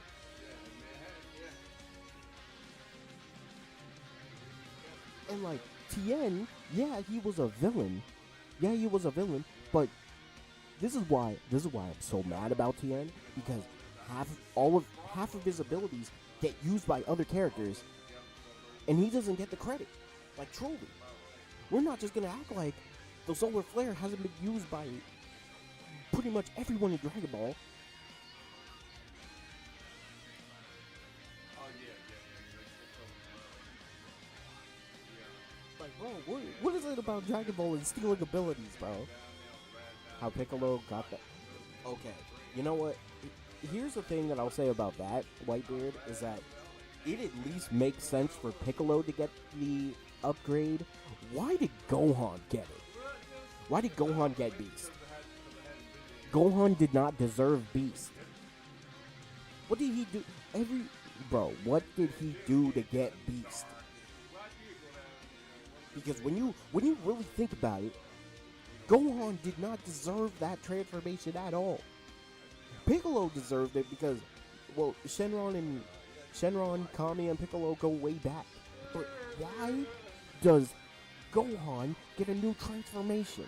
And like Tien, yeah, he was a villain. But this is why I'm so mad about Tien, because half of his abilities get used by other characters, and he doesn't get the credit. Like truly, we're not just gonna act like the Solar Flare hasn't been used by pretty much everyone in Dragon Ball. Like, bro, what is it about Dragon Ball and stealing abilities, bro? How Piccolo got that? Okay, you know what? Here's the thing that I'll say about that, Whitebeard, is that it at least makes sense for Piccolo to get the upgrade. Why did Gohan get it? Why did Gohan get Beast? Gohan did not deserve Beast. What did he do? What did he do to get Beast? Because when you really think about it, Gohan did not deserve that transformation at all. Piccolo deserved it because, well, Shenron, Kami, and Piccolo go way back. But why does Gohan get a new transformation?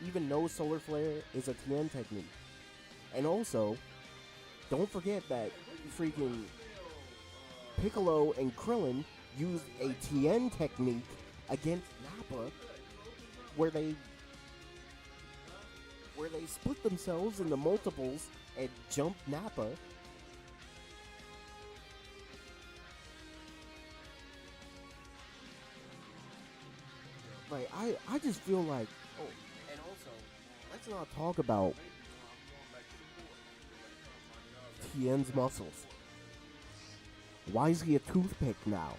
Even though Solar Flare is a Tien technique. And also, don't forget that freaking Piccolo and Krillin used a Tien technique against Nappa where they split themselves into multiples and jumped Nappa. Like, I just feel like, oh, and also, let's not talk about Tien's muscles. Why is he a toothpick now?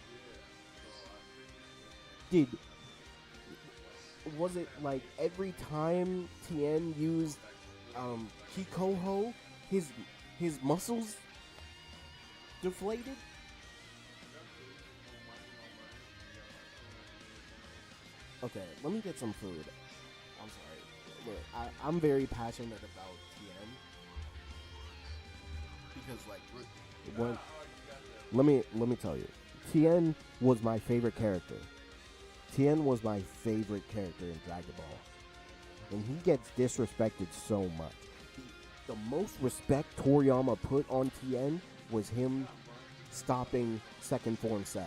Was it like every time Tien used Kikoho, his muscles deflated? Okay, let me get some food. I'm sorry. Look, I'm very passionate about Tien because, like, let me tell you, Tien was my favorite character. Tien was my favorite character in Dragon Ball, and he gets disrespected so much. The most respect Toriyama put on Tien was him stopping Second Form Cell.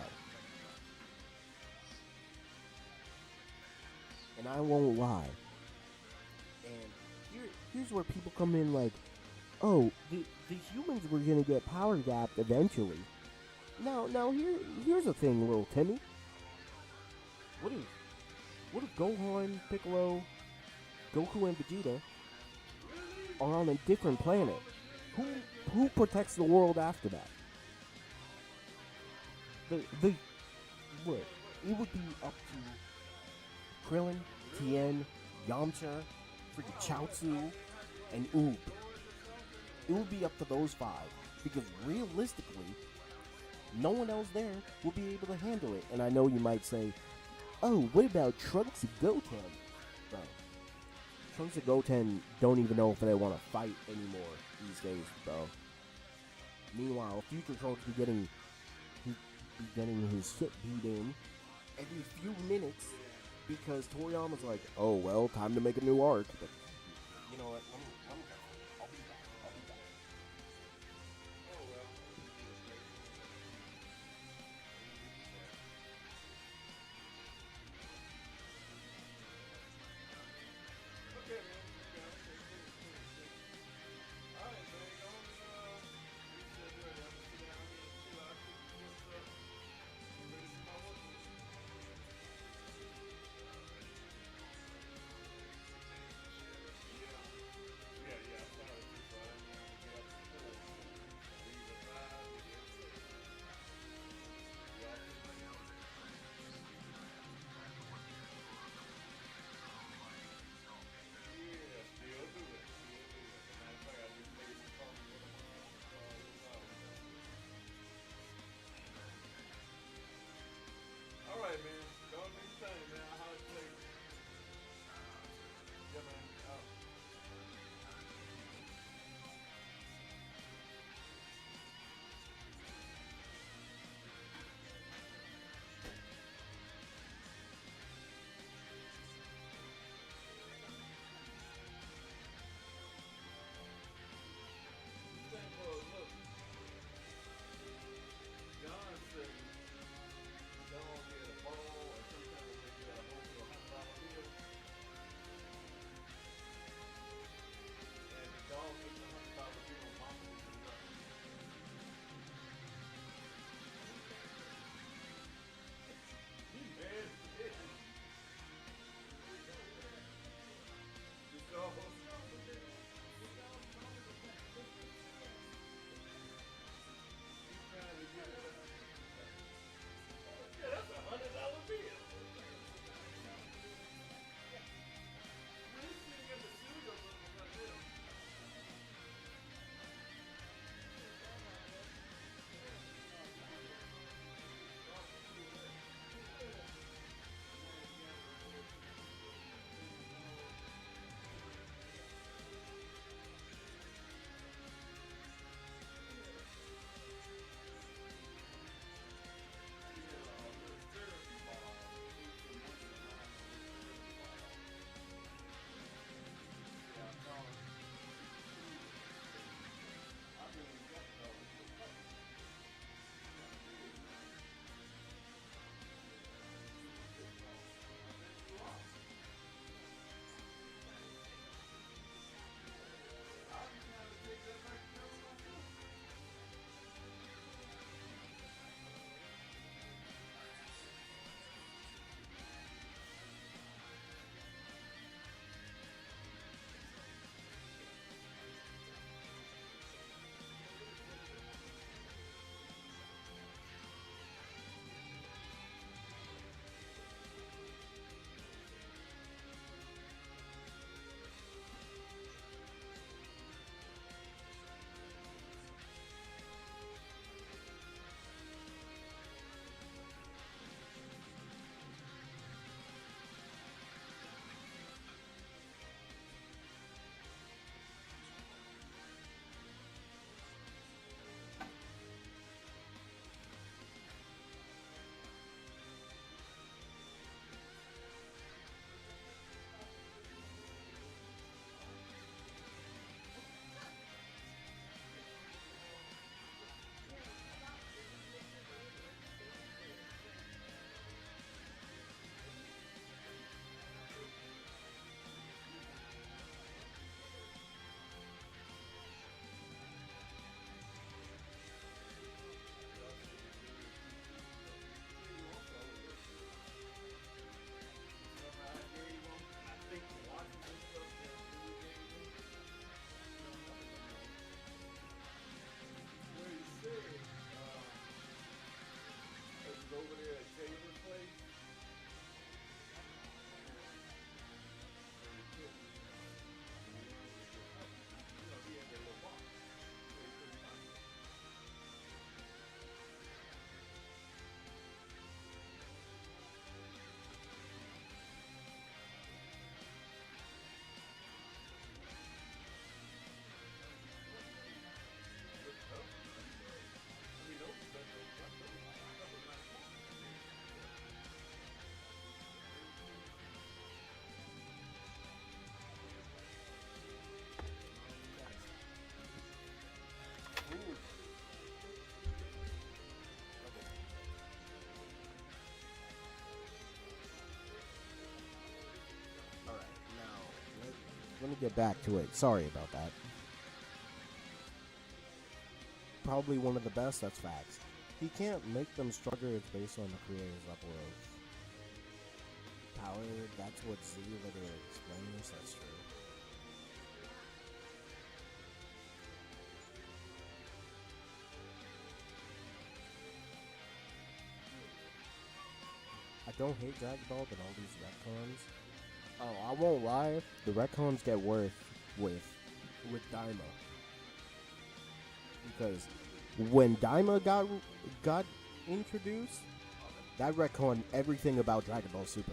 And I won't lie. And here's where people come in like, oh, the humans were gonna get power gapped eventually. Now here's the thing, little Timmy. What if Gohan, Piccolo, Goku, and Vegeta are on a different planet? Who protects the world after that? Look, it would be up to Krillin, Tien, Yamcha, freaking Chaozu, and Oob. It would be up to those five because realistically, no one else there will be able to handle it. And I know you might say, oh, what about Trunks and Goten? Bro, Trunks and Goten don't even know if they want to fight anymore these days, bro. Meanwhile, Future Trunks be getting his shit beat in every few minutes because Toriyama's like, oh, well, time to make a new arc. But you know what? I'll be back. get back to it. Sorry about that. Probably one of the best, that's facts. He can't make them stronger, it's based on the creator's level of power. That's what Z literally explains, that's true. I don't hate Dragon Ball, but all these retcons. Oh, I won't lie. The retcons get worse with Daima, because when Daima got introduced, that retconned everything about Dragon Ball Super.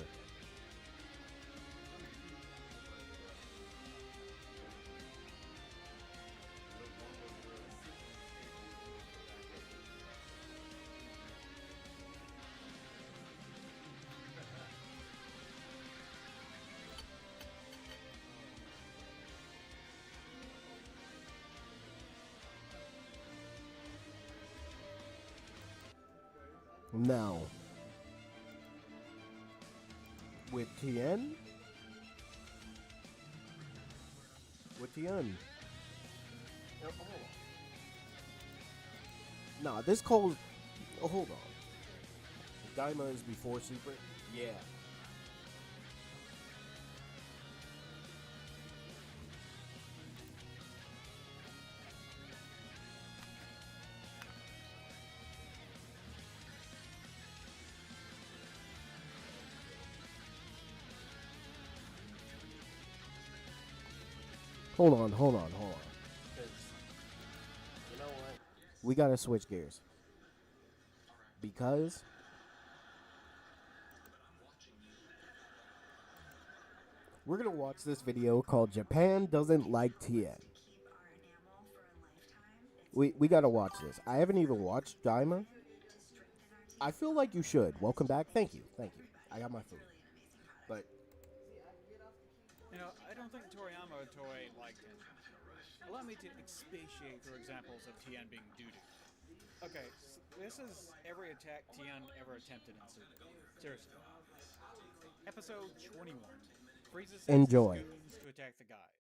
Now, with Tien, nah, this calls. Oh, hold on. Daima is before Super. Yeah. Hold on. 'Cause you know what? We gotta switch gears. Because we're gonna watch this video called Japan Doesn't Like Tien. We gotta watch this. I haven't even watched Daima. I feel like you should. Welcome back. Thank you. I got my food. But You know, I don't think Toriyama or Toei like tension. Allow me to expatiate through examples of Tien being doo-doo. Okay, so this is every attack Tien ever attempted in Super. Seriously. Episode 21. Frieza sends enjoy. his goons to attack the guys.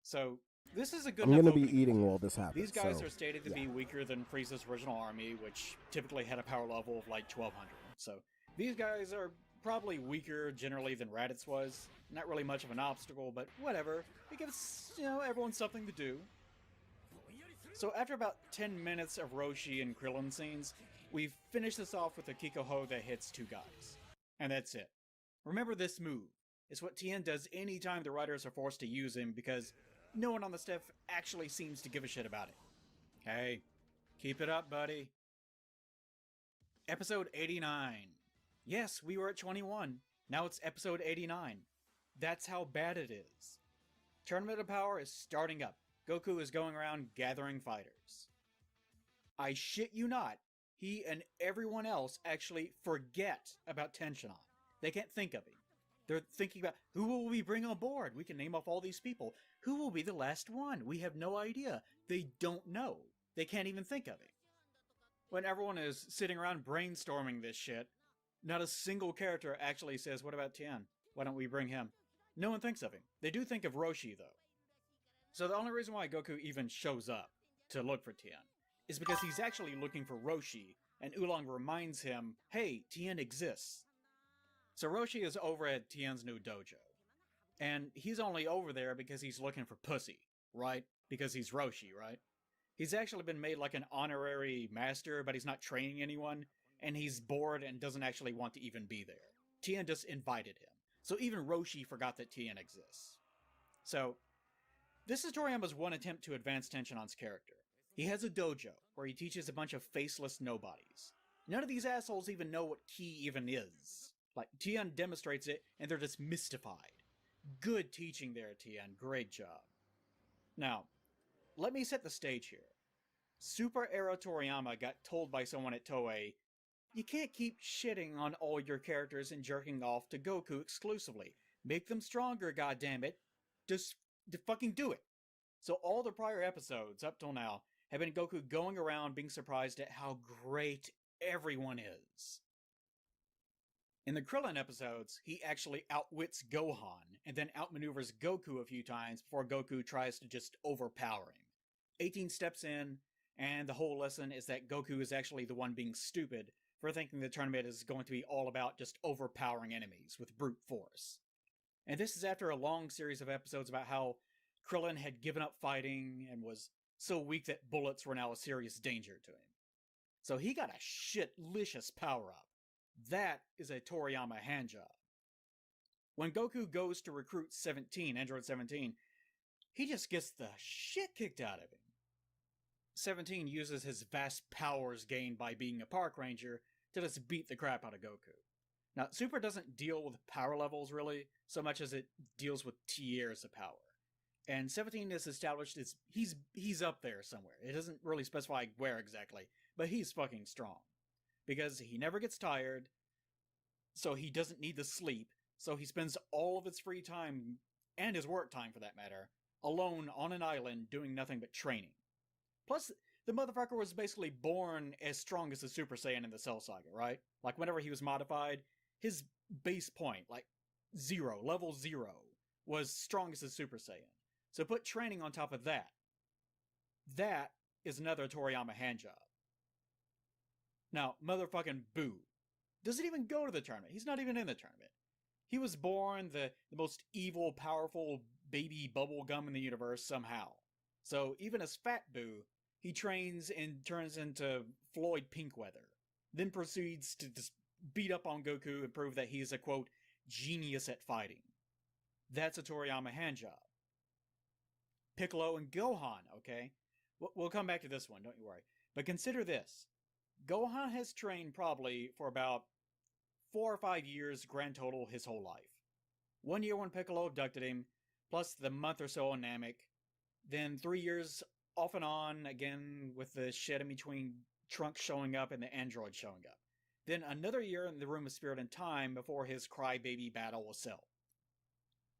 So, this is a good I'm enough gonna be opening. eating while this happens. These guys so, are stated to be weaker than Frieza's original army, which typically had a power level of like 1200. So, these guys are probably weaker generally than Raditz was. Not really much of an obstacle, but whatever. It gives, everyone something to do. So after about 10 minutes of Roshi and Krillin scenes, we finish this off with a Kikoho that hits two guys. And that's it. Remember this move. It's what Tien does anytime the writers are forced to use him because no one on the staff actually seems to give a shit about it. Hey, keep it up, buddy. Episode 89. Yes, we were at 21. Now it's episode 89. That's how bad it is. Tournament of Power is starting up. Goku is going around gathering fighters. I shit you not, he and everyone else actually forget about Tenshinhan. They can't think of him. They're thinking about, who will we bring on board? We can name off all these people. Who will be the last one? We have no idea. They don't know. They can't even think of him. When everyone is sitting around brainstorming this shit, not a single character actually says, what about Tien? Why don't we bring him? No one thinks of him. They do think of Roshi, though. So the only reason why Goku even shows up to look for Tien is because he's actually looking for Roshi, and Oolong reminds him, hey, Tien exists. So Roshi is over at Tien's new dojo. And he's only over there because he's looking for pussy, right? Because he's Roshi, right? He's actually been made like an honorary master, but he's not training anyone, and he's bored and doesn't actually want to even be there. Tien just invited him. So even Roshi forgot that Tien exists. So, this is Toriyama's one attempt to advance Tenshinhan's character. He has a dojo, where he teaches a bunch of faceless nobodies. None of these assholes even know what ki even is. Like, Tien demonstrates it, and they're just mystified. Good teaching there, Tien. Great job. Now, let me set the stage here. Super Era Toriyama got told by someone at Toei, you can't keep shitting on all your characters and jerking off to Goku exclusively. Make them stronger, goddammit. Just fucking do it. So all the prior episodes, up till now, have been Goku going around being surprised at how great everyone is. In the Krillin episodes, he actually outwits Gohan and then outmaneuvers Goku a few times before Goku tries to just overpower him. 18 steps in, and the whole lesson is that Goku is actually the one being stupid for thinking the tournament is going to be all about just overpowering enemies with brute force. And this is after a long series of episodes about how Krillin had given up fighting and was so weak that bullets were now a serious danger to him. So he got a shitlicious power-up. That is a Toriyama handjob. When Goku goes to recruit 17, Android 17, he just gets the shit kicked out of him. 17 uses his vast powers gained by being a park ranger to just beat the crap out of Goku. Now, Super doesn't deal with power levels really, so much as it deals with tiers of power. And 17 is established as he's up there somewhere. It doesn't really specify where exactly, but he's fucking strong. Because he never gets tired, so he doesn't need to sleep, so he spends all of his free time, and his work time for that matter, alone on an island doing nothing but training. Plus, the motherfucker was basically born as strong as the Super Saiyan in the Cell Saga, right? Like, whenever he was modified, his base point, like level 0, was strong as the Super Saiyan. So put training on top of that. That is another Toriyama handjob. Now, motherfucking Boo doesn't even go to the tournament. He's not even in the tournament. He was born the most evil, powerful baby bubblegum in the universe somehow. So even as Fat Boo, he trains and turns into Floyd Pinkweather, then proceeds to just beat up on Goku and prove that he's a, quote, genius at fighting. That's a Toriyama handjob. Piccolo and Gohan, okay? We'll come back to this one, don't you worry. But consider this. Gohan has trained probably for about 4 or 5 years grand total his whole life. 1 year when Piccolo abducted him, plus the month or so on Namek. Then 3 years off and on, again with the shit in between Trunks showing up and the android showing up. Then another year in the Room of Spirit and Time before his crybaby battle with Cell.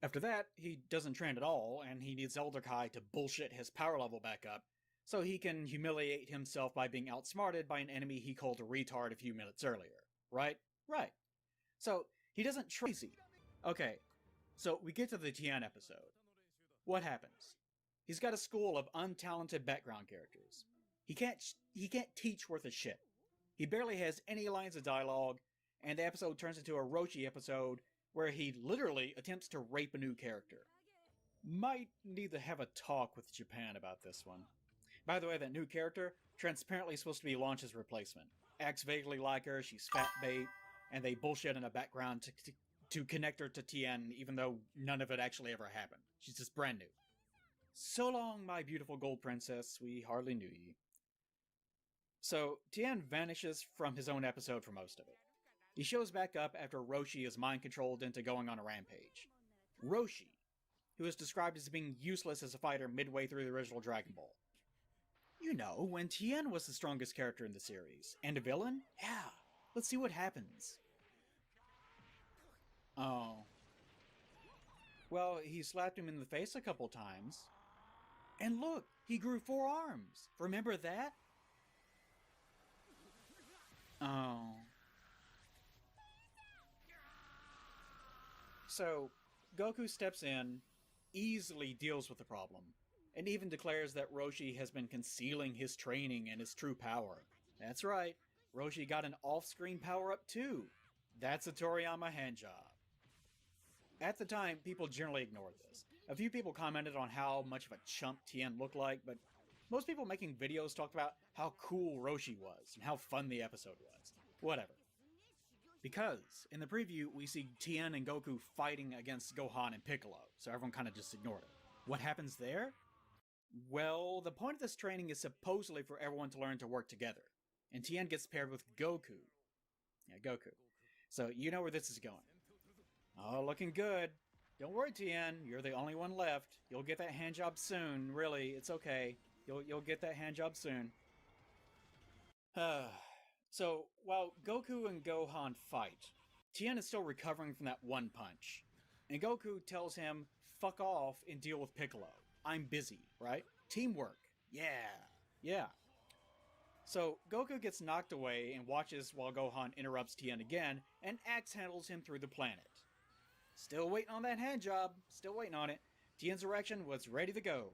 After that, he doesn't train at all, and he needs Elder Kai to bullshit his power level back up, so he can humiliate himself by being outsmarted by an enemy he called a retard a few minutes earlier. Right? Right. So, he doesn't crazy. Okay, so we get to the Tien episode. What happens? He's got a school of untalented background characters. He can't teach worth a shit. He barely has any lines of dialogue, and the episode turns into a Roshi episode where he literally attempts to rape a new character. Might need to have a talk with Japan about this one. By the way, that new character, transparently supposed to be Launch's replacement. Acts vaguely like her, she's fat bait, and they bullshit in the background to connect her to Tien, even though none of it actually ever happened. She's just brand new. So long, my beautiful gold princess, we hardly knew ye. So, Tien vanishes from his own episode for most of it. He shows back up after Roshi is mind-controlled into going on a rampage. Roshi, who is described as being useless as a fighter midway through the original Dragon Ball. You know, when Tien was the strongest character in the series. And a villain? Yeah. Let's see what happens. Oh. Well, he slapped him in the face a couple times. And look, he grew 4 arms. Remember that? Oh. So, Goku steps in, easily deals with the problem, and even declares that Roshi has been concealing his training and his true power. That's right, Roshi got an off-screen power-up too. That's a Toriyama handjob. At the time, people generally ignored this. A few people commented on how much of a chump Tien looked like, but most people making videos talked about how cool Roshi was and how fun the episode was. Whatever. Because, in the preview, we see Tien and Goku fighting against Gohan and Piccolo, so everyone kind of just ignored it. What happens there? Well, the point of this training is supposedly for everyone to learn to work together, and Tien gets paired with Goku. Yeah, Goku. So, you know where this is going. Oh, looking good. Don't worry, Tien, you're the only one left. You'll get that handjob soon, really, it's okay. You'll get that handjob soon. So, while Goku and Gohan fight, Tien is still recovering from that one punch. And Goku tells him, fuck off and deal with Piccolo. I'm busy, right? Teamwork. Yeah. So Goku gets knocked away and watches while Gohan interrupts Tien again and axe handles him through the planet. Still waiting on that hand job, still waiting on it. Tien's erection was ready to go.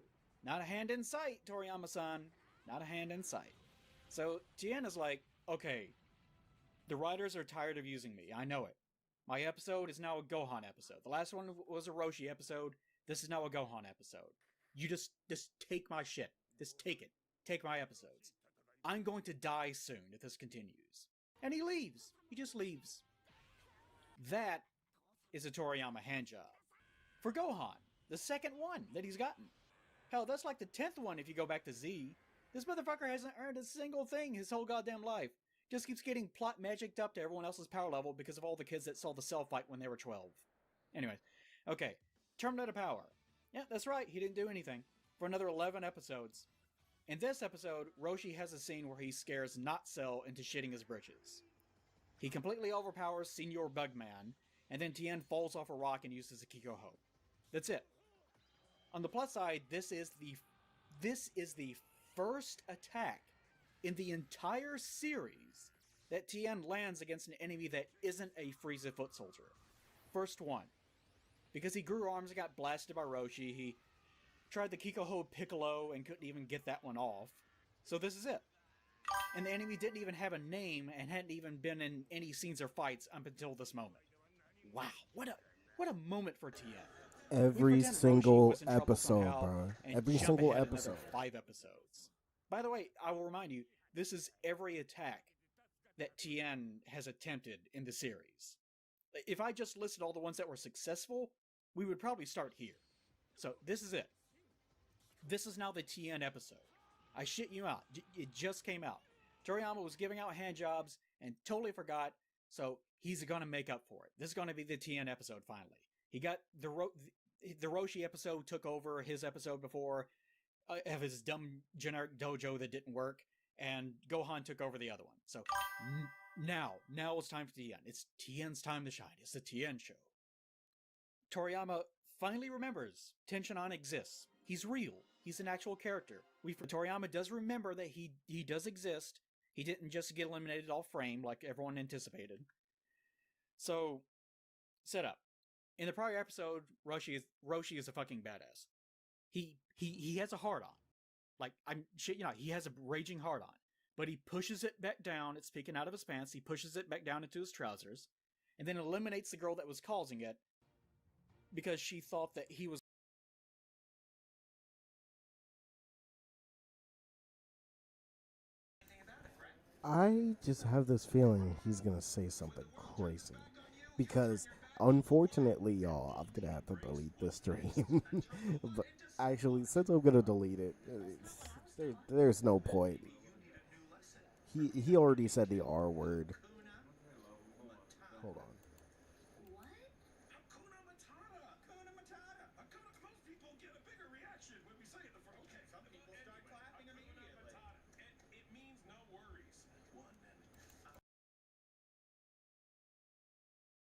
Not a hand in sight, Toriyama-san. Not a hand in sight. So Tien is like, okay, the writers are tired of using me, I know it. My episode is now a Gohan episode. The last one was a Roshi episode. This is now a Gohan episode. You just take my shit. Just take it. Take my episodes. I'm going to die soon if this continues. And he leaves. He just leaves. That is a Toriyama handjob. For Gohan, the second one that he's gotten. Hell, that's like the 10th one if you go back to Z. This motherfucker hasn't earned a single thing his whole goddamn life. Just keeps getting plot magicked up to everyone else's power level because of all the kids that saw the Cell fight when they were 12. Anyways, okay. Terminator Power. Yeah, that's right, he didn't do anything. For another 11 episodes. In this episode, Roshi has a scene where he scares Not Cell into shitting his britches. He completely overpowers Senor Bugman, and then Tien falls off a rock and uses a Kikoho. That's it. On the plus side, this is the first attack in the entire series that Tien lands against an enemy that isn't a Frieza foot soldier. First one. Because he grew arms and got blasted by Roshi, he tried the Kikoho Piccolo and couldn't even get that one off. So this is it. And the enemy didn't even have a name and hadn't even been in any scenes or fights up until this moment. Wow, what a moment for Tien. Every single episode, bro. Every single episode. 5 episodes. By the way, I will remind you, this is every attack that Tien has attempted in the series. If I just listed all the ones that were successful, we would probably start here. So this is it. This is now the Tien episode. I shit you out. It just came out. Toriyama was giving out hand jobs and totally forgot, so he's gonna make up for it. This is gonna be the Tien episode finally. He got the Roshi episode took over his episode before of his dumb generic dojo that didn't work, and Gohan took over the other one. So now it's time for Tien. It's Tien's time to shine. It's the Tien show. Toriyama finally remembers Tenshinhan exists. He's real. He's an actual character. Toriyama does remember that he does exist. He didn't just get eliminated off frame like everyone anticipated. So, set up. In the prior episode, Roshi is a fucking badass. He has a hard on. Like, he has a raging hard on. But he pushes it back down. It's peeking out of his pants. He pushes it back down into his trousers. And then eliminates the girl that was causing it. Because she thought that he was... I just have this feeling he's gonna say something crazy. Because, unfortunately, y'all, I'm gonna have to delete this stream. But actually, since I'm gonna delete it, there's no point. He already said the R word. Hold on.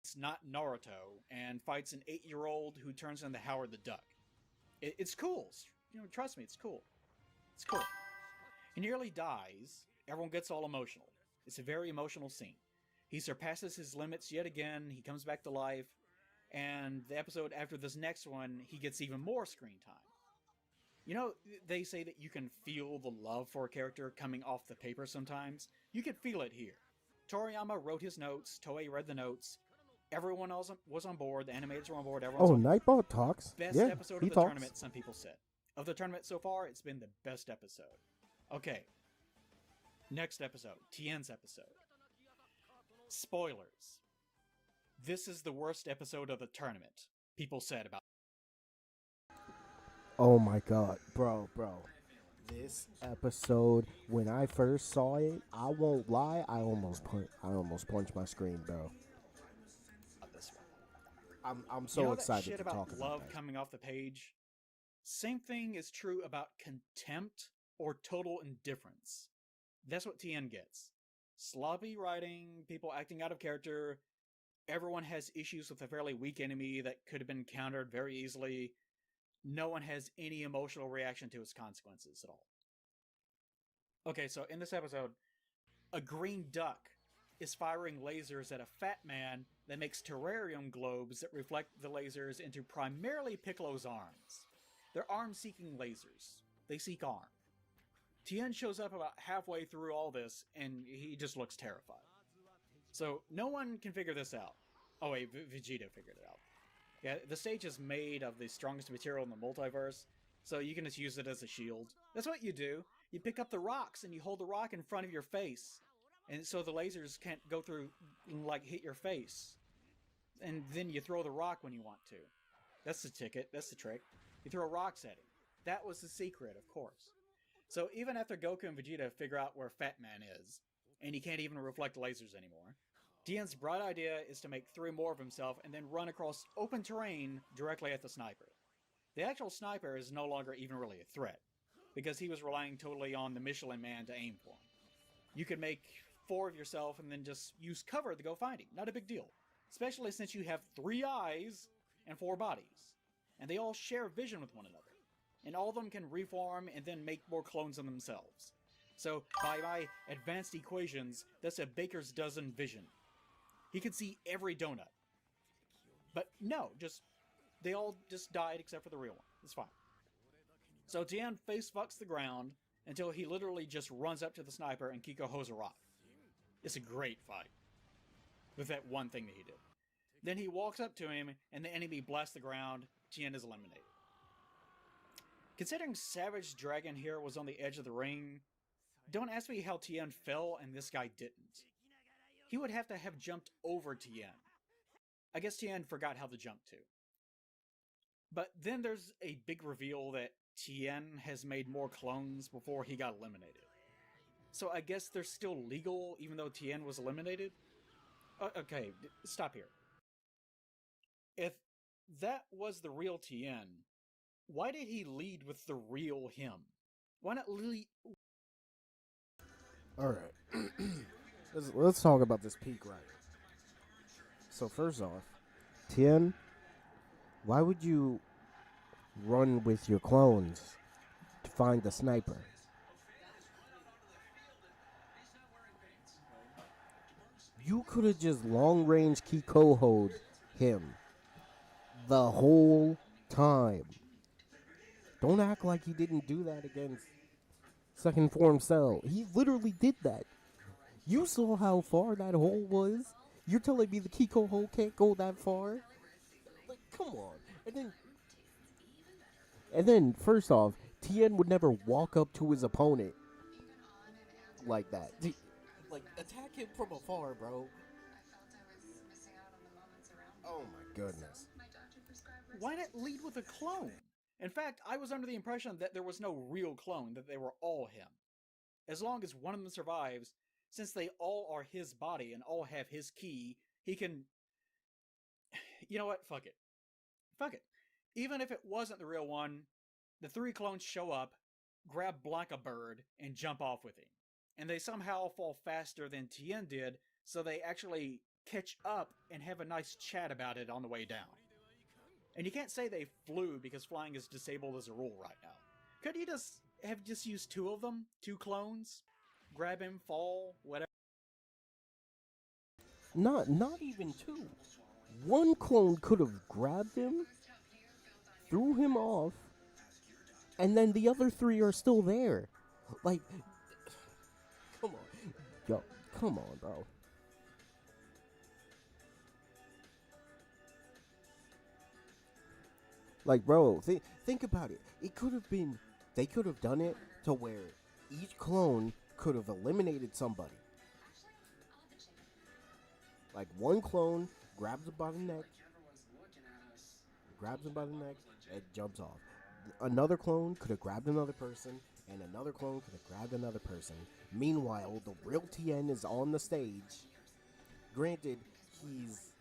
It's not Naruto and fights an 8-year-old who turns into Howard the Duck. It's cool. Trust me, it's cool. It's cool. He nearly dies. Everyone gets all emotional. It's a very emotional scene. He surpasses his limits yet again. He comes back to life. And the episode after this next one, he gets even more screen time. You know, they say that you can feel the love for a character coming off the paper sometimes. You can feel it here. Toriyama wrote his notes. Toei read the notes. Everyone else was on board. The animators were on board. Nightbot talks. Best episode of the tournament, some people said. Of the tournament so far, it's been the best episode. Okay. Next episode. Tien's episode. Spoilers. This is the worst episode of the tournament. People said about. Oh my god, bro. This episode, when I first saw it, I won't lie, I almost punched my screen, bro. I'm so excited to talk about love coming off the page. Same thing is true about contempt or total indifference. That's what Tien gets. Sloppy writing, people acting out of character. Everyone has issues with a fairly weak enemy that could have been countered very easily. No one has any emotional reaction to its consequences at all. Okay, so in this episode, a green duck is firing lasers at a fat man that makes terrarium globes that reflect the lasers into primarily Piccolo's arms. They're arm-seeking lasers. They seek arm. Tien shows up about halfway through all this, and he just looks terrified. So no one can figure this out. Oh wait, Vegeta figured it out. Yeah, the stage is made of the strongest material in the multiverse, so you can just use it as a shield. That's what you do. You pick up the rocks and you hold the rock in front of your face, and so the lasers can't go through and like hit your face. And then you throw the rock when you want to. That's the ticket. That's the trick. You throw rocks at him. That was the secret, of course. So even after Goku and Vegeta figure out where Fat Man is, and he can't even reflect lasers anymore, Tien's bright idea is to make 3 more of himself and then run across open terrain directly at the sniper. The actual sniper is no longer even really a threat, because he was relying totally on the Michelin Man to aim for him. You could make 4 of yourself and then just use cover to go find him. Not a big deal. Especially since you have 3 eyes and 4 bodies. And they all share vision with one another. And all of them can reform and then make more clones of themselves. So, by my advanced equations, that's a baker's dozen vision. He could see every donut. But no, they all just died except for the real one. It's fine. So Tien face fucks the ground until he literally just runs up to the sniper and Kiko hoes a rock. It's a great fight. With that one thing that he did. Then he walks up to him and the enemy blasts the ground. Tien is eliminated. Considering Savage Dragon here was on the edge of the ring, don't ask me how Tien fell and this guy didn't. He would have to have jumped over Tien. I guess Tien forgot how to jump too. But then there's a big reveal that Tien has made more clones before he got eliminated. So I guess they're still legal even though Tien was eliminated? Okay, stop here. If that was the real Tien, why did he lead with the real him? Why not lead... Alright. let's talk about this peak right. So first off, Tien, why would you run with your clones to find the sniper? You could have just long-range Kikoho'd him the whole time. Don't act like he didn't do that against Second Form Cell. He literally did that. You saw how far that hole was? You're telling me the Kiko hole can't go that far? Like, come on. And then, first off, Tien would never walk up to his opponent like that. Like, attack him from afar, bro. Oh my goodness. Why not lead with a clone? In fact, I was under the impression that there was no real clone, that they were all him. As long as one of them survives, since they all are his body and all have his key, he can... You know what? Fuck it. Fuck it. Even if it wasn't the real one, the 3 clones show up, grab Blanca Bird, and jump off with him. And they somehow fall faster than Tien did, so they actually catch up and have a nice chat about it on the way down. And you can't say they flew because flying is disabled as a rule right now. Could you just used 2 of them? 2 clones? Grab him, fall, whatever? Not even 2. One clone could have grabbed him, threw him off, and then the other 3 are still there. Like, come on. Yo, come on, bro. Like, bro, think about it. It could have been, they could have done it to where each clone could have eliminated somebody. Like, one clone grabs him by the neck, and jumps off. Another clone could have grabbed another person, and another clone could have grabbed another person. Meanwhile, the real Tien is on the stage. Granted, he's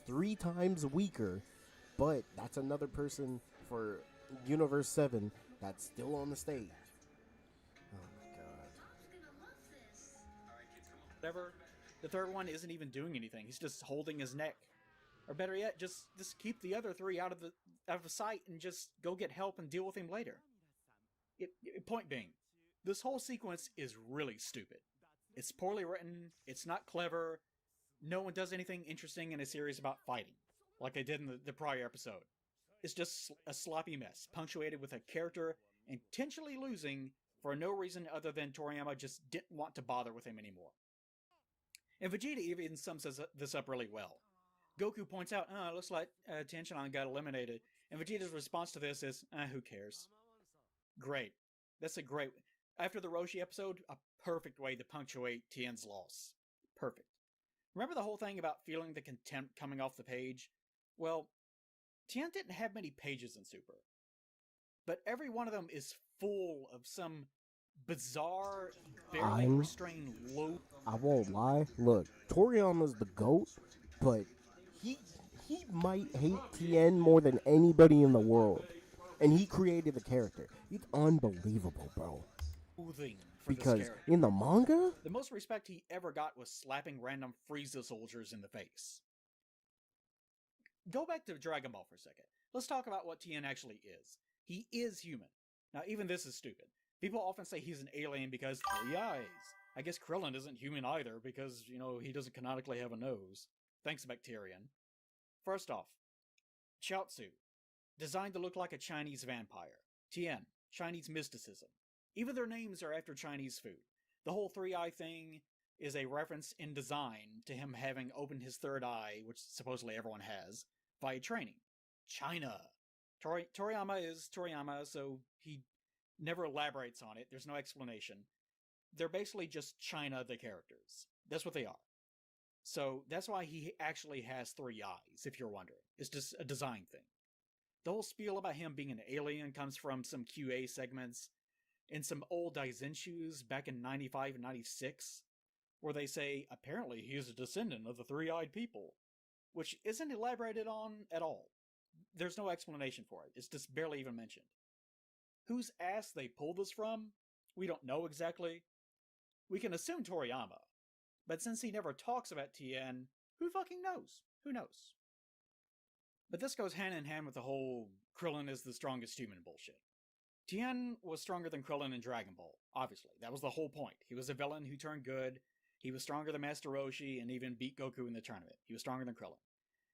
3 times weaker, but that's another person for Universe 7 that's still on the stage. Oh my god. Whatever. The 3rd one isn't even doing anything. He's just holding his neck. Or better yet, just keep the other 3 out of sight and just go get help and deal with him later. Point being, This whole sequence is really stupid. It's poorly written, it's not clever, no one does anything interesting in a series about fighting, like they did in the prior episode. It's just a sloppy mess, punctuated with a character intentionally losing for no reason other than Toriyama just didn't want to bother with him anymore. And Vegeta even sums this up really well. Goku points out, looks like Tenshinhan got eliminated, and Vegeta's response to this is, who cares? Great. That's a great... After the Roshi episode, a perfect way to punctuate Tien's loss. Perfect. Remember the whole thing about feeling the contempt coming off the page? Well, Tien didn't have many pages in Super. But every one of them is full of some bizarre, barely restrained low... I won't lie. Look, Toriyama's the GOAT, but he might hate Tien more than anybody in the world. And he created the character. It's unbelievable, bro. Because in the manga, the most respect he ever got was slapping random Frieza soldiers in the face. Go back to Dragon Ball for a second. Let's talk about what Tien actually is. He is human. Now, even this is stupid. People often say he's an alien because 3 eyes. I guess Krillin isn't human either because, he doesn't canonically have a nose. Thanks, Bacterian. First off, Chaozu, designed to look like a Chinese vampire. Tien, Chinese mysticism. Even their names are after Chinese food. The whole 3-eye thing is a reference in design to him having opened his third eye, which supposedly everyone has, via training. China. Toriyama is Toriyama, so he never elaborates on it. There's no explanation. They're basically just China, the characters. That's what they are. So that's why he actually has 3 eyes, if you're wondering. It's just a design thing. The whole spiel about him being an alien comes from some QA segments in some old Daizenshu's back in 95 and 96, where they say, apparently he is a descendant of the 3-eyed people, which isn't elaborated on at all. There's no explanation for it. It's just barely even mentioned. Whose ass they pulled this from? We don't know exactly. We can assume Toriyama, but since he never talks about Tien, who fucking knows? Who knows? But this goes hand in hand with the whole Krillin is the strongest human bullshit. Tien was stronger than Krillin in Dragon Ball, obviously. That was the whole point. He was a villain who turned good, he was stronger than Master Roshi, and even beat Goku in the tournament. He was stronger than Krillin.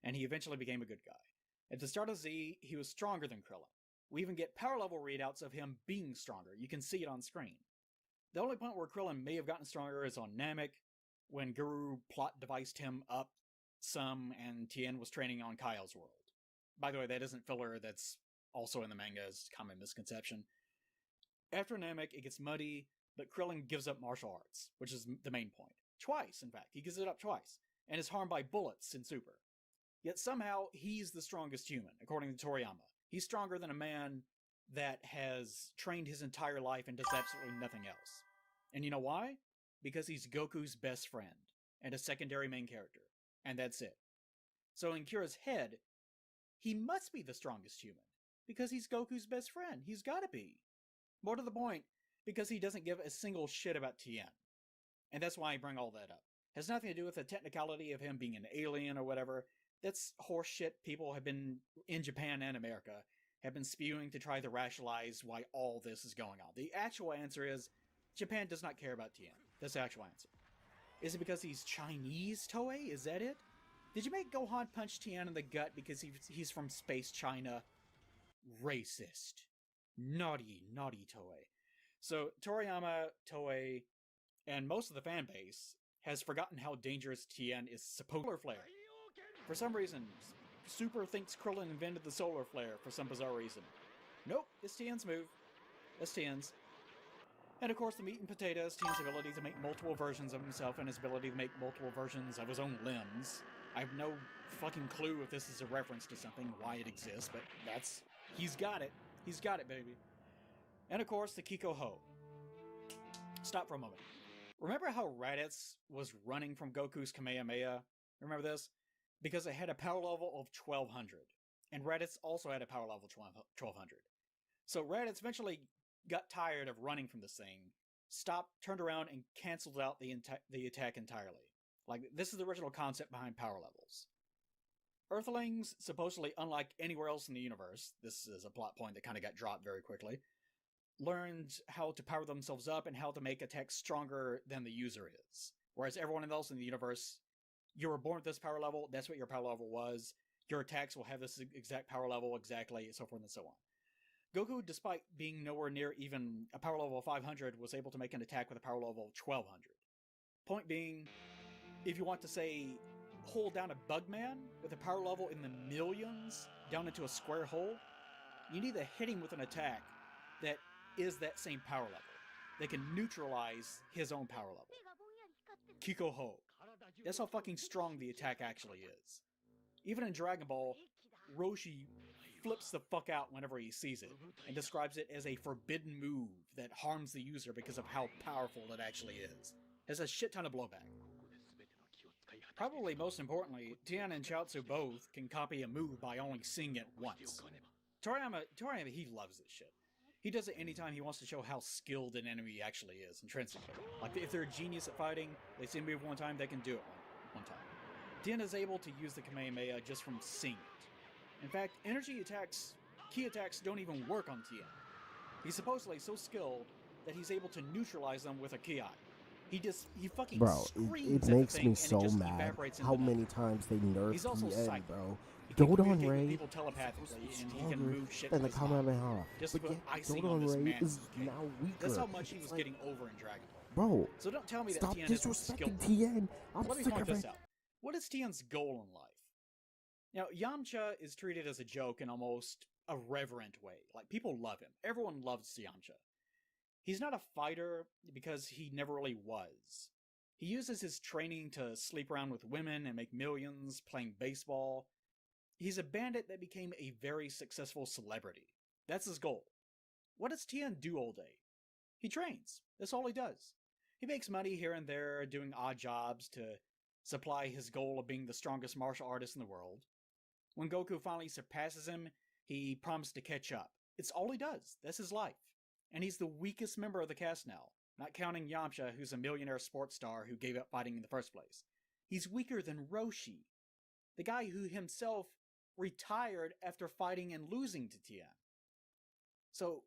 And he eventually became a good guy. At the start of Z, he was stronger than Krillin. We even get power level readouts of him being stronger. You can see it on screen. The only point where Krillin may have gotten stronger is on Namek, when Guru plot deviced him up some and Tien was training on Kyle's world. By the way, that isn't filler, that's also in the manga as common misconception. After Namek, it gets muddy, but Krillin gives up martial arts, which is the main point. Twice, in fact. He gives it up twice, and is harmed by bullets in Super. Yet somehow, he's the strongest human, according to Toriyama. He's stronger than a man that has trained his entire life and does absolutely nothing else. And you know why? Because he's Goku's best friend, and a secondary main character. And that's it. So in Kira's head, he must be the strongest human, because he's Goku's best friend. He's gotta be. More to the point, because he doesn't give a single shit about Tien. And that's why I bring all that up. It has nothing to do with the technicality of him being an alien or whatever. That's horse shit people have been, in Japan and America, have been spewing to try to rationalize why all this is going on. The actual answer is, Japan does not care about Tien. That's the actual answer. Is it because he's Chinese, Toei? Is that it? Did you make Gohan punch Tien in the gut because he's from Space China? Racist. Naughty, naughty Toei. So, Toriyama, Toei, and most of the fan base has forgotten how dangerous Tien is supposed to flare. For some reason, Super thinks Krillin invented the solar flare for some bizarre reason. Nope, it's Tien's move. That's Tien's. And of course, the meat and potatoes, Tien's ability to make multiple versions of himself and his ability to make multiple versions of his own limbs. I have no fucking clue if this is a reference to something, why it exists, but that's... He's got it. He's got it, baby. And of course, the Kiko Ho. Stop for a moment. Remember how Raditz was running from Goku's Kamehameha? Remember this? Because it had a power level of 1200. And Raditz also had a power level of 1200. So Raditz eventually got tired of running from this thing, stopped, turned around, and canceled out the attack entirely. Like, this is the original concept behind power levels. Earthlings, supposedly unlike anywhere else in the universe, this is a plot point that kind of got dropped very quickly, learned how to power themselves up and how to make attacks stronger than the user is. Whereas everyone else in the universe, you were born at this power level, that's what your power level was. Your attacks will have this exact power level exactly, so forth and so on. Goku, despite being nowhere near even a power level of 500, was able to make an attack with a power level of 1200. Point being, if you want to say hold down a Bugman with a power level in the millions down into a square hole, you need to hit him with an attack that is that same power level. They can neutralize his own power level. Kiko Ho. That's how fucking strong the attack actually is. Even in Dragon Ball, Roshi flips the fuck out whenever he sees it, and describes it as a forbidden move that harms the user because of how powerful it actually is. It has a shit ton of blowback. Probably most importantly, Tien and Chiaotzu both can copy a move by only seeing it once. Toriyama, he loves this shit. He does it anytime he wants to show how skilled an enemy actually is, intrinsically. Like, if they're a genius at fighting, they see a move one time, they can do it one time. Tien is able to use the Kamehameha just from seeing it. In fact, energy attacks, ki attacks don't even work on Tien. He's supposedly so skilled that he's able to neutralize them with a ki. He fucking screams it at makes the thing me so and it just mad evaporates into how nothing. many times they nerfed He's also Tien, psychic. bro. He can Dodon communicate with Ray people telepathically, and he can move shit than with the his mind. Kamehameha. Just But to put yet, icing on this Dodon Ray man's is cake. now weaker. That's how much he It's was like, getting over in Dragon Ball. bro, So don't tell me that stop Tien isn't disrespecting skilled. Tien. I'm Let me sick point of this it. out. What is Tien's goal in life? Now, Yamcha is treated as a joke in almost a reverent way. Like, people love him. Everyone loves Yamcha. He's not a fighter because he never really was. He uses his training to sleep around with women and make millions playing baseball. He's a bandit that became a very successful celebrity. That's his goal. What does Tien do all day? He trains. That's all he does. He makes money here and there doing odd jobs to supply his goal of being the strongest martial artist in the world. When Goku finally surpasses him, he promised to catch up. It's all he does. That's his life. And he's the weakest member of the cast now, not counting Yamcha, who's a millionaire sports star who gave up fighting in the first place. He's weaker than Roshi, the guy who himself retired after fighting and losing to Tien. So,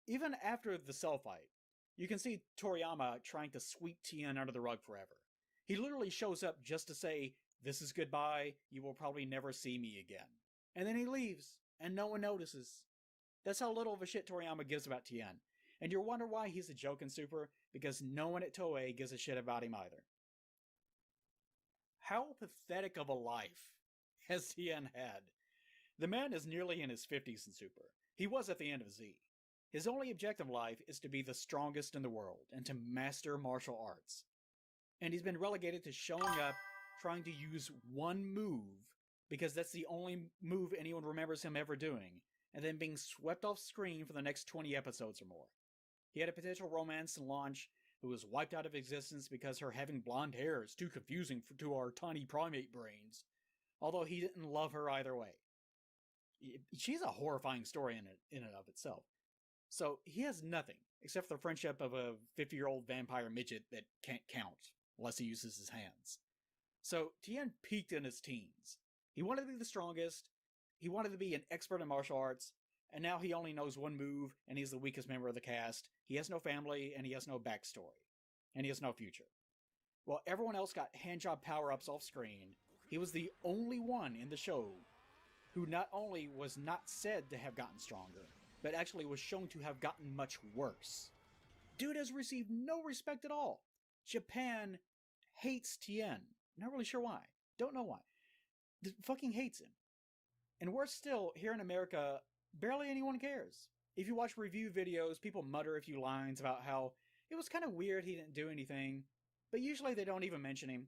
even after the Cell fight, you can see Toriyama trying to sweep Tien under the rug forever. He literally shows up just to say, "This is goodbye, you will probably never see me again." And then he leaves, and no one notices. That's how little of a shit Toriyama gives about Tien. And you wonder why he's a joke in Super, because no one at Toei gives a shit about him either. How pathetic of a life has Tien had? The man is nearly in his 50s in Super. He was at the end of Z. His only objective in life is to be the strongest in the world and to master martial arts. And he's been relegated to showing up, trying to use one move, because that's the only move anyone remembers him ever doing, and then being swept off screen for the next 20 episodes or more. He had a potential romance in Launch who was wiped out of existence because her having blonde hair is too confusing to our tiny primate brains, although he didn't love her either way. She's a horrifying story in and of itself. So he has nothing, except for the friendship of a 50-year-old vampire midget that can't count, unless he uses his hands. So Tien peaked in his teens. He wanted to be the strongest, he wanted to be an expert in martial arts, and now he only knows one move, and he's the weakest member of the cast. He has no family, and he has no backstory. And he has no future. While everyone else got handjob power-ups off screen, he was the only one in the show who not only was not said to have gotten stronger, but actually was shown to have gotten much worse. Dude has received no respect at all. Japan hates Tien. Not really sure why. Don't know why. Fucking hates him. And worse still, here in America, barely anyone cares. If you watch review videos, people mutter a few lines about how it was kind of weird he didn't do anything, but usually they don't even mention him.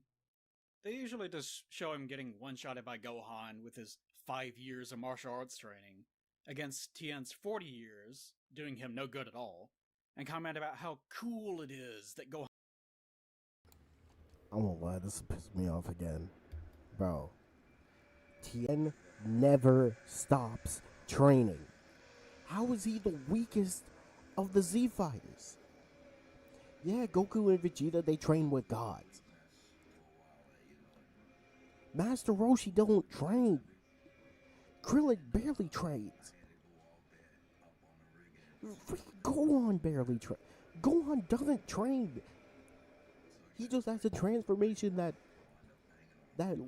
They usually just show him getting one-shotted by Gohan with his 5 years of martial arts training, against Tien's 40 years, doing him no good at all, and comment about how cool it is that Gohan... I won't lie, this pissed me off again. Bro, Tien never stops training. How is he the weakest of the Z fighters? Yeah, Goku and Vegeta, they train with gods. Master Roshi don't train. Krillin barely trains. Gohan barely train. Gohan doesn't train. He just has a transformation that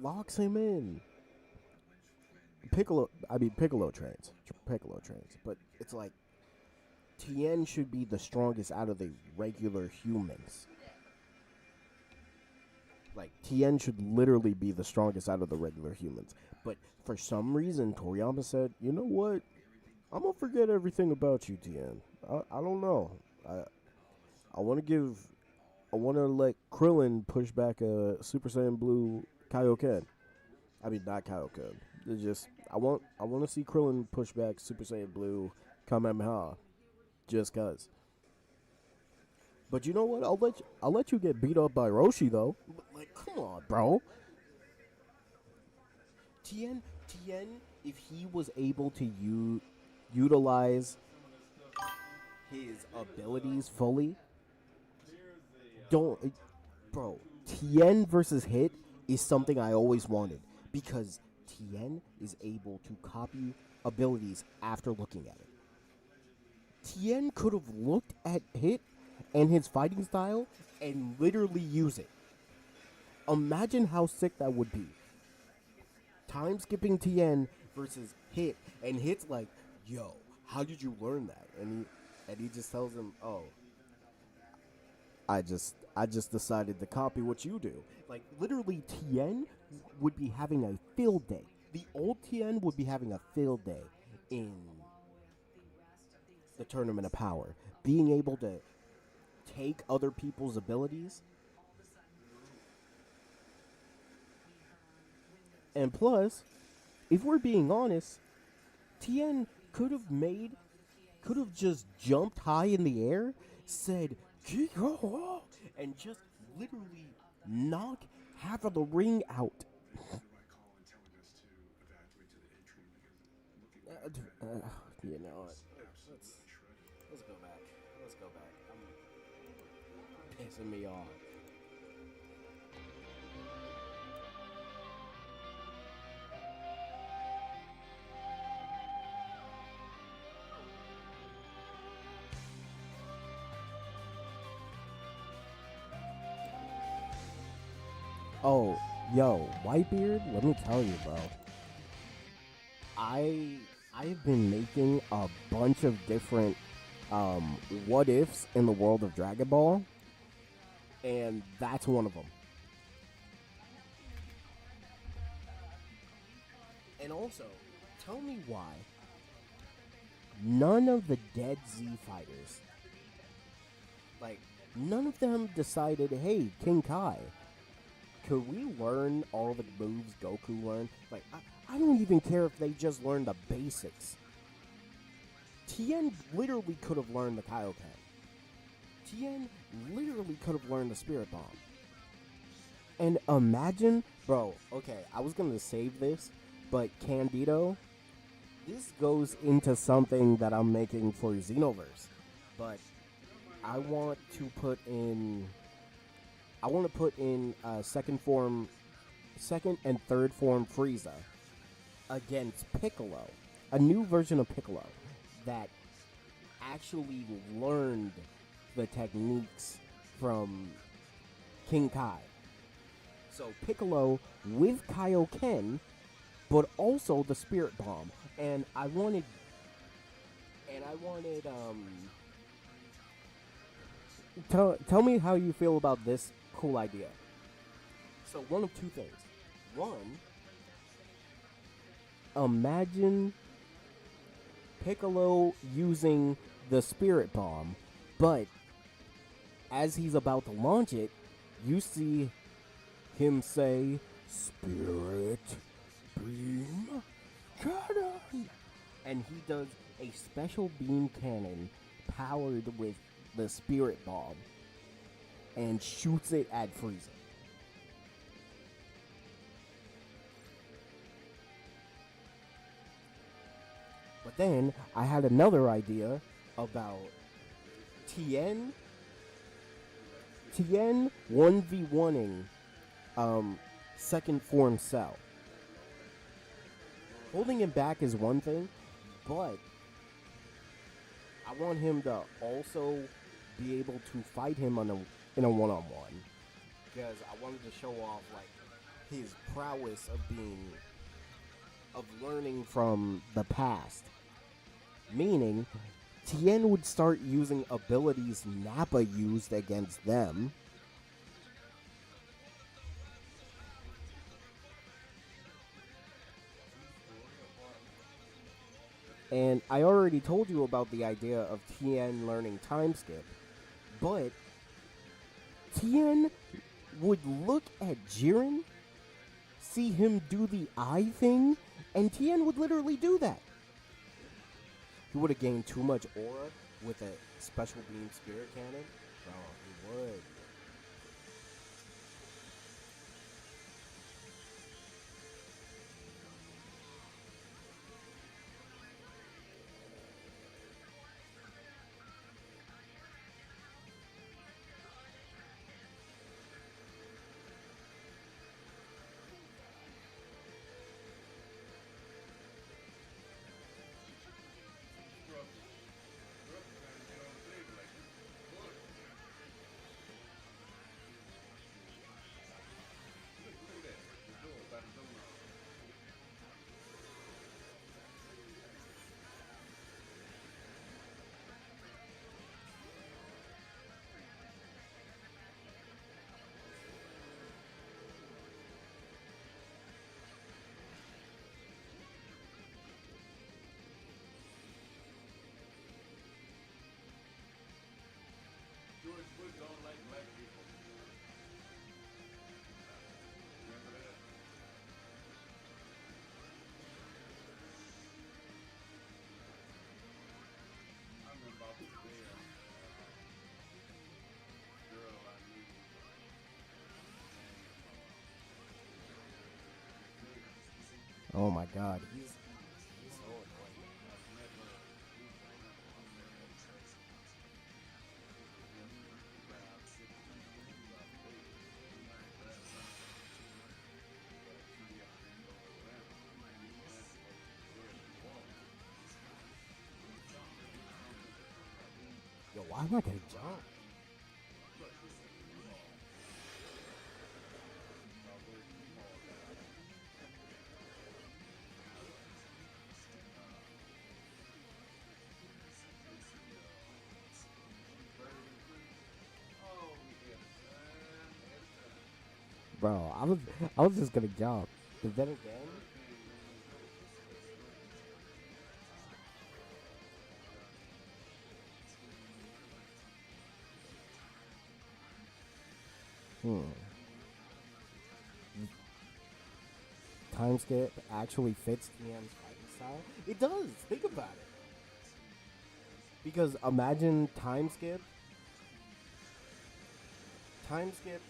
locks him in. Piccolo trains. Piccolo trains. But it's like, Tien should be the strongest out of the regular humans. Like, Tien should literally be the strongest out of the regular humans. But for some reason, Toriyama said, you know what? I'm going to forget everything about you, Tien. I don't know. I want to let Krillin push back a Super Saiyan Blue Kaioken. I mean, not Kaioken. It's just, I want to see Krillin push back Super Saiyan Blue Kamehameha. Just cause. But you know what? I'll let you get beat up by Roshi though. But, like, come on, bro. Tien, if he was able to utilize his abilities fully, bro. Tien versus Hit is something I always wanted because Tien is able to copy abilities after looking at it. Tien could have looked at Hit and his fighting style and literally use it. Imagine how sick that would be. Time skipping Tien versus Hit, and Hit's like, "Yo, how did you learn that?" And he just tells him, "Oh, I just decided to copy what you do." Like, literally, Tien would be having a field day. The old Tien would be having a field day in the Tournament of Power, being able to take other people's abilities. And plus, if we're being honest, Tien could have just jumped high in the air, said, "Kiko," and just literally knock half of the ring out. You know what? Let's go back. Let's go back. I'm pissing me off. Oh, yo, Whitebeard, let me tell you, bro. I've been making a bunch of different what ifs in the world of Dragon Ball, and that's one of them. And also, tell me why none of the dead Z fighters, like, none of them decided, hey, King Kai, could we learn all the moves Goku learned? Like, I don't even care if they just learned the basics. Tien literally could have learned the Kaioken. Tien literally could have learned the Spirit Bomb. And imagine, bro, okay, I was going to save this, but Candido, this goes into something that I'm making for Xenoverse. But I want to put in second and third form Frieza against Piccolo, a new version of Piccolo that actually learned the techniques from King Kai. So Piccolo with Kaioken, but also the Spirit Bomb, and I wanted, tell me how you feel about this cool idea. So one of two things. One, imagine Piccolo using the Spirit Bomb, but as he's about to launch it, you see him say, "Spirit Beam Cannon!" And he does a special beam cannon powered with the Spirit Bomb and shoots it at Frieza. But then I had another idea about Tien 1v1ing second form Cell. Holding him back is one thing, but I want him to also be able to fight him in a one-on-one, because I wanted to show off like his prowess of learning from the past. Meaning, Tien would start using abilities Nappa used against them. And I already told you about the idea of Tien learning time skip, but Tien would look at Jiren, see him do the eye thing, and Tien would literally do that. He would have gained too much aura with a special beam spirit cannon. Bro, he would. George Bush don't like black people. Remember that? I remember I was there. Girl I knew. Oh my god, he's so annoying. Yo, why am I gonna jump? Bro, I was just gonna jump. But then again, hmm. Time skip actually fits Tien's fighting style. It does. Think about it. Because imagine time skip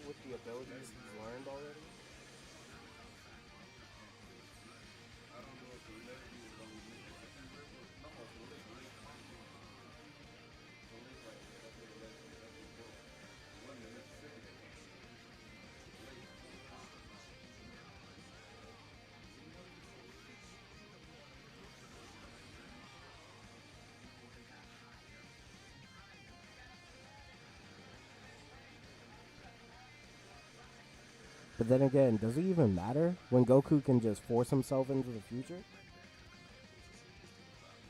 with the abilities he's learned already. I don't know if the left was gonna be no, the left right. The left right. That's what the left is. That's what both. One the Mississippi that came. But then again, does it even matter when Goku can just force himself into the future?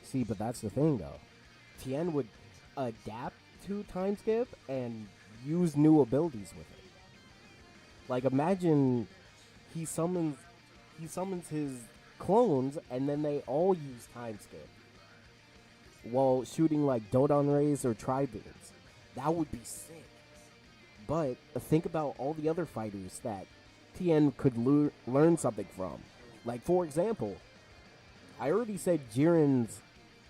See, but that's the thing though. Tien would adapt to time skip and use new abilities with it. Like imagine he summons his clones and then they all use time skip while shooting like Dodon rays or tri beams. That would be sick. But think about all the other fighters that Tien could learn something from. Like for example, I already said Jiren's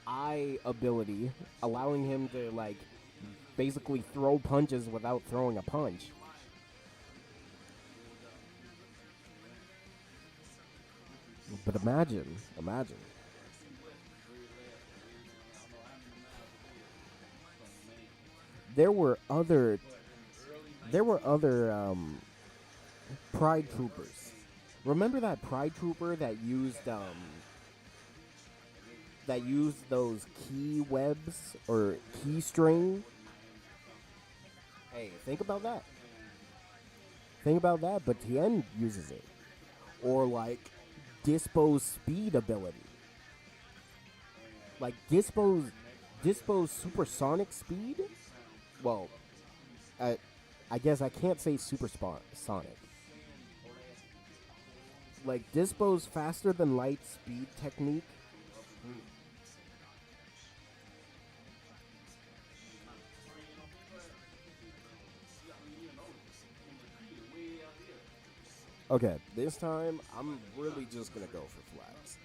eye ability, allowing him to like basically throw punches without throwing a punch. But imagine. There were other Pride Troopers. Remember that Pride Trooper that used that use those key webs or key string. Hey, think about that. Think about that, but Tien uses it. Or like Dispo's speed ability. Like Dispo's supersonic speed? Well, I guess I can't say sonic. Like Dispo's faster than light speed technique. Okay, this time I'm really just gonna go for flags.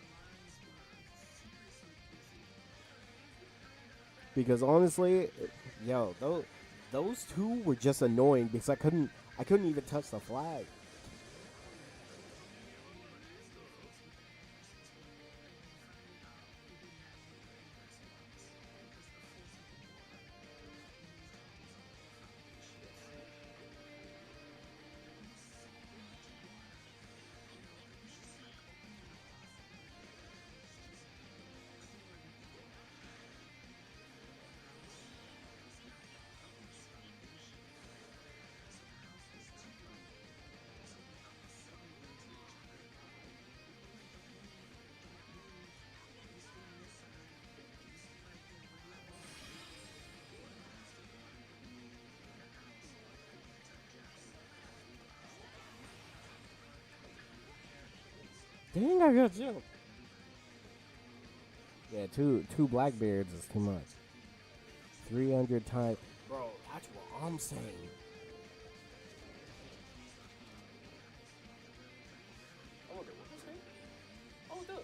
Because honestly, yo, those two were just annoying because I couldn't even touch the flag. Dang, I got jumped. Yeah, two Blackbeards is too much. 300 times. Bro, that's what I'm saying. I wonder what this thing? Oh, it does.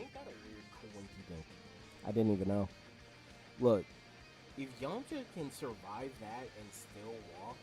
Ain't that a weird coinky dink? I didn't even know. Look, if Yamcha can survive that and still walk,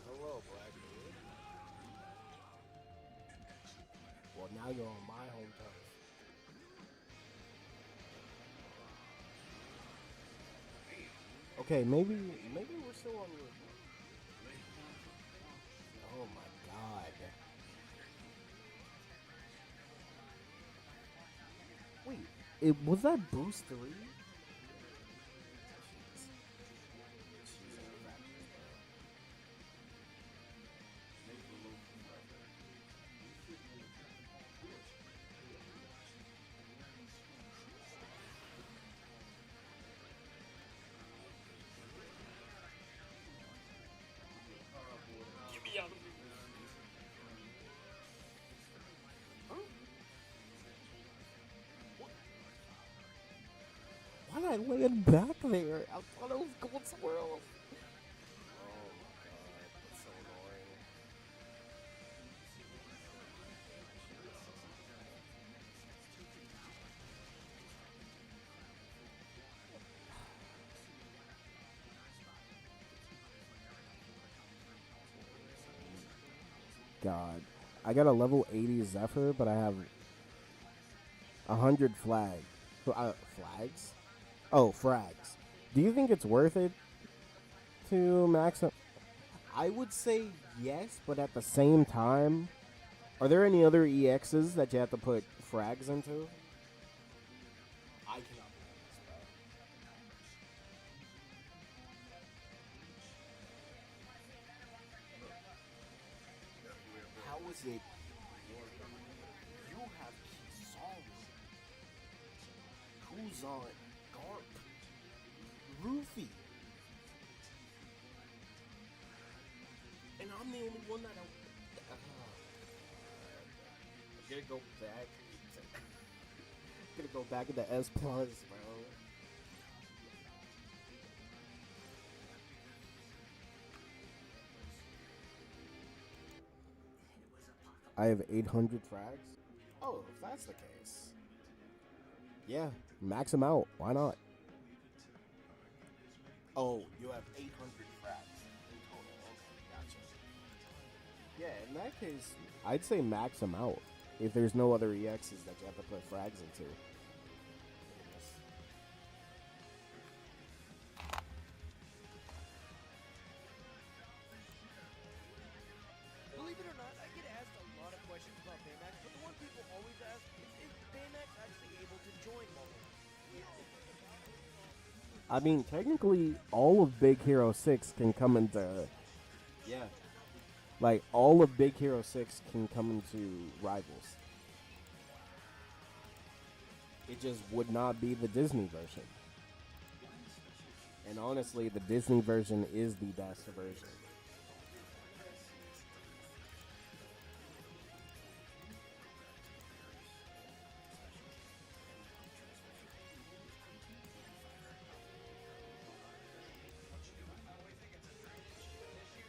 hello, Blackbeard. Well, now you're on my home turf. Okay, maybe we're still on your. Oh my god. Wait, was that Boost 3? Get me out of here. Huh? What? Why did I land back there? I thought I was going somewhere else. Oh my god, that's so annoying. God. I got a level 80 Zephyr, but I have 100 flags? Oh, frags. Do you think it's worth it to max up? I would say yes, but at the same time, are there any other EXs that you have to put frags into? I cannot believe this, bro. How is it? You have Kizaru, Kuzan, Garp, Rufy, and I'm the only one that. Gonna go back. Gonna go back into S plus, bro. I have 800 frags. Oh, if that's the case, yeah, max them out. Why not? Oh, you have 800 frags in total. Okay, gotcha. Yeah, in that case, I'd say max them out. If there's no other EXs that you have to put frags into. Believe it or not, I get asked a lot of questions about Baymax, but the one people always ask is Baymax actually able to join mobile? I mean, technically, all of Big Hero 6 can come into. Yeah. Like, all of Big Hero 6 can come into Rivals. It just would not be the Disney version. And honestly, the Disney version is the best version.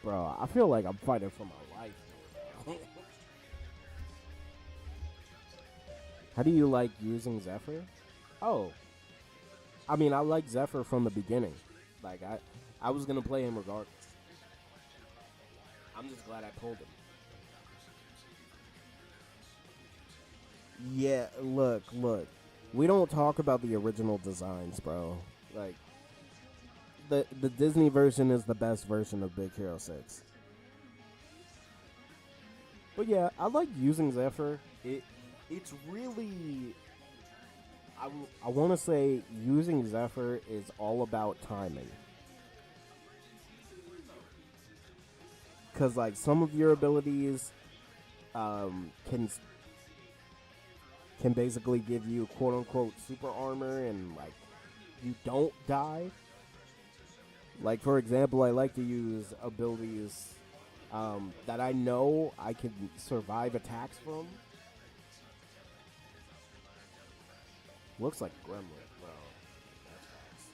Bro, I feel like I'm fighting for my life. How do you like using Zephyr? Oh, I mean, I like Zephyr from the beginning. Like, I was going to play him regardless. I'm just glad I pulled him. Yeah, look. We don't talk about the original designs, bro. Like, the Disney version is the best version of Big Hero 6. But yeah, I like using Zephyr. It's really... I want to say using Zephyr is all about timing. Because, like, some of your abilities can basically give you quote-unquote super armor and, like, you don't die. Like, for example, I like to use abilities that I know I can survive attacks from. Looks like Gremlin, bro. That's fast.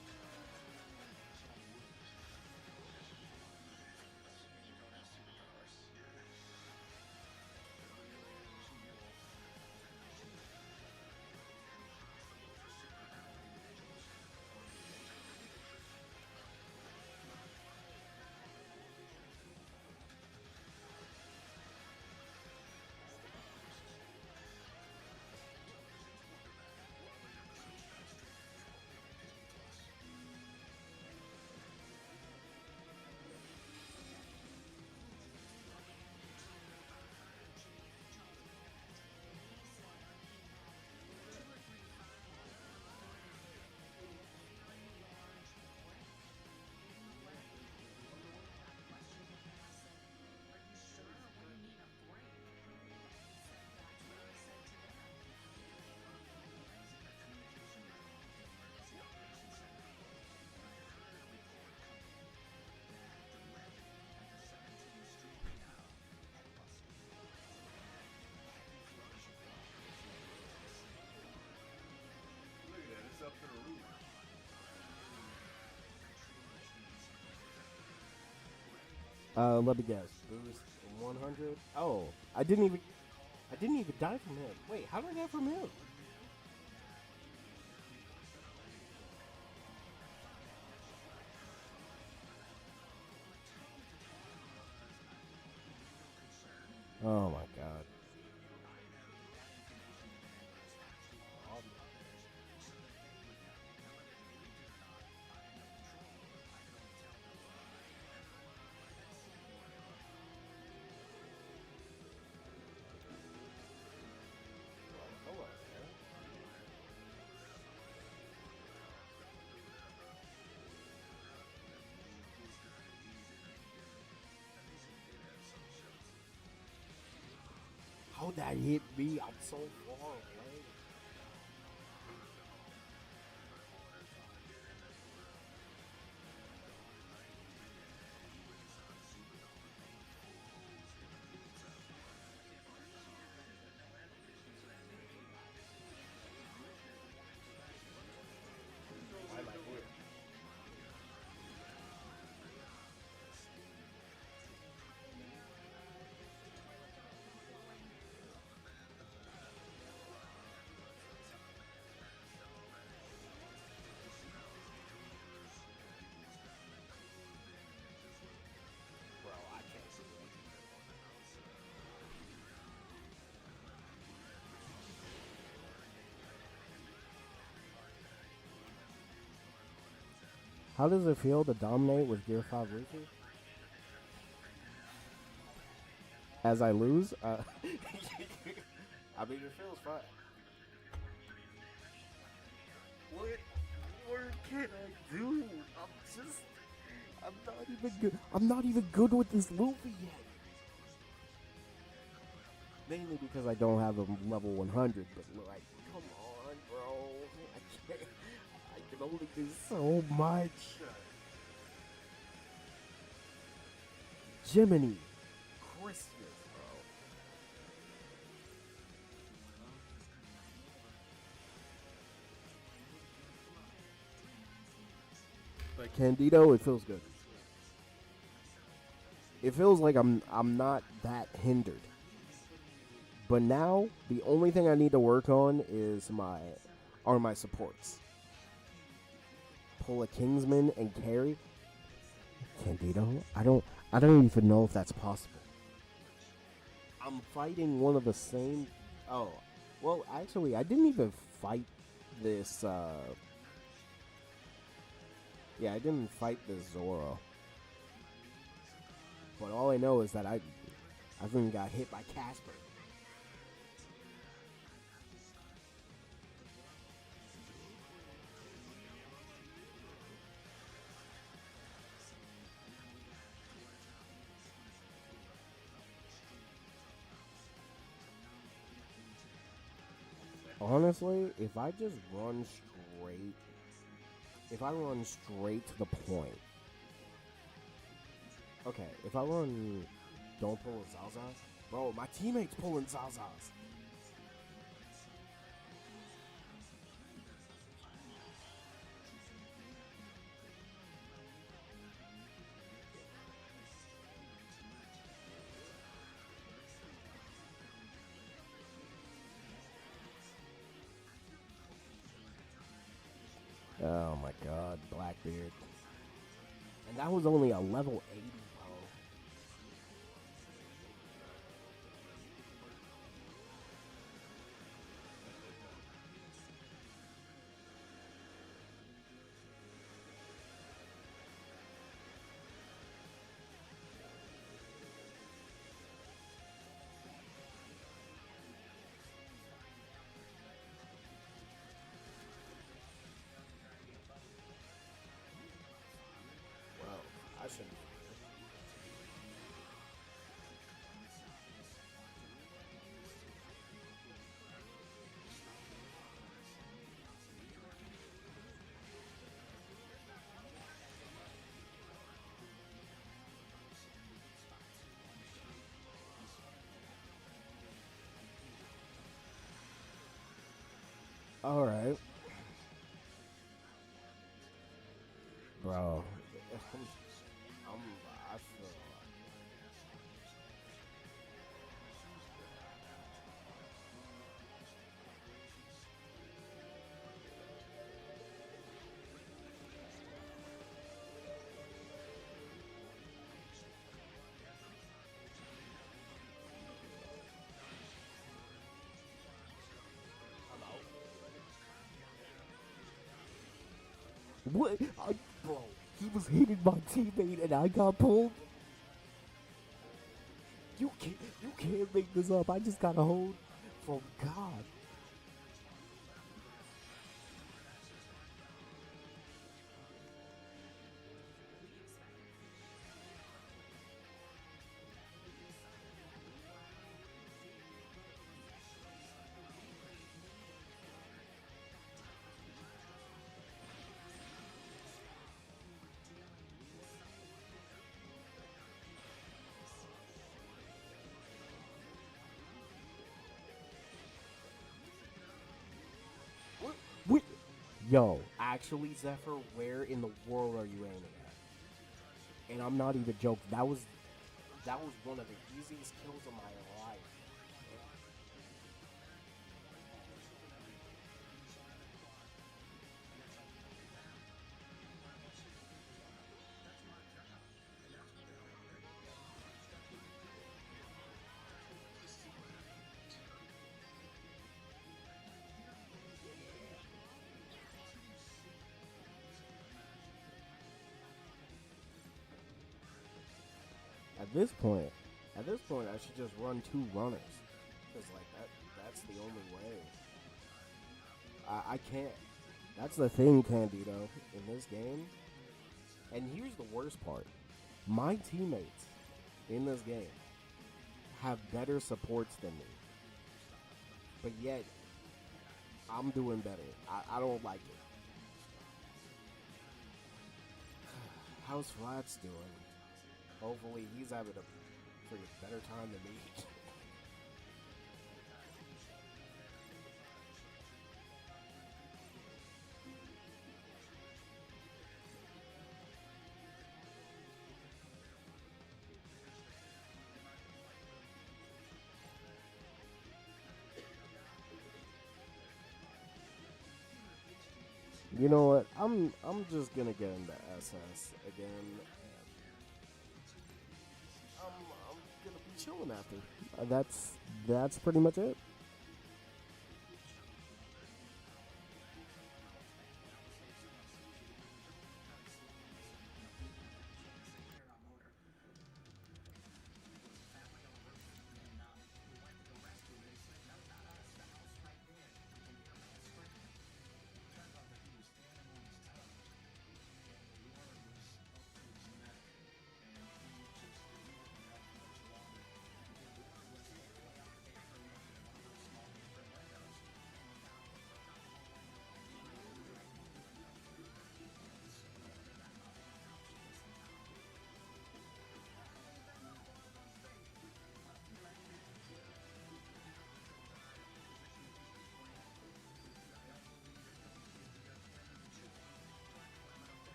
Look at that. It's up to the roof. Let me guess. Boost 100. Oh, I didn't even die from him. Wait, how did I die from him? Oh my god. How that hit me? I'm so far away. How does it feel to dominate with Gear 5 Luffy? As I lose? I mean, it feels fine. What can I do? I'm not even good. I'm not even good with this Luffy yet. Mainly because I don't have a level 100, but like, come on, bro. I can only do so much. Jiminy Christmas, bro. But Candido, it feels good. It feels like I'm not that hindered. But now the only thing I need to work on is my supports. Pull a Kingsman and carry Candido. I don't even know if that's possible. I'm fighting one of the same. Oh, well, actually, I didn't even fight this. Yeah, I didn't fight this Zoro. But all I know is that I even got hit by Casper. Honestly, if I just run straight, if I run straight to the point, okay, if I run, don't pull a Zaza, bro, my teammate's pulling Zazas. Oh my god, Blackbeard. And that was only a level 80, bro. Well, I shouldn't. Alright. Bro. I feel what? Bro, he was hitting my teammate and I got pulled. You can't make this up. I just got a hold from God. What? Yo, actually, Zephyr, where in the world are you aiming at? And I'm not even joking. That was one of the easiest kills of my life. at this point, I should just run 2 runners, cause like that's the only way. I can't. That's the thing, Candido, in this game. And here's the worst part: my teammates in this game have better supports than me, but yet I'm doing better. I don't like it. How's Flats doing? Hopefully he's having a freaking better time than me. You know what? I'm just gonna get into SS again. And I'm gonna be chilling after. That's pretty much it.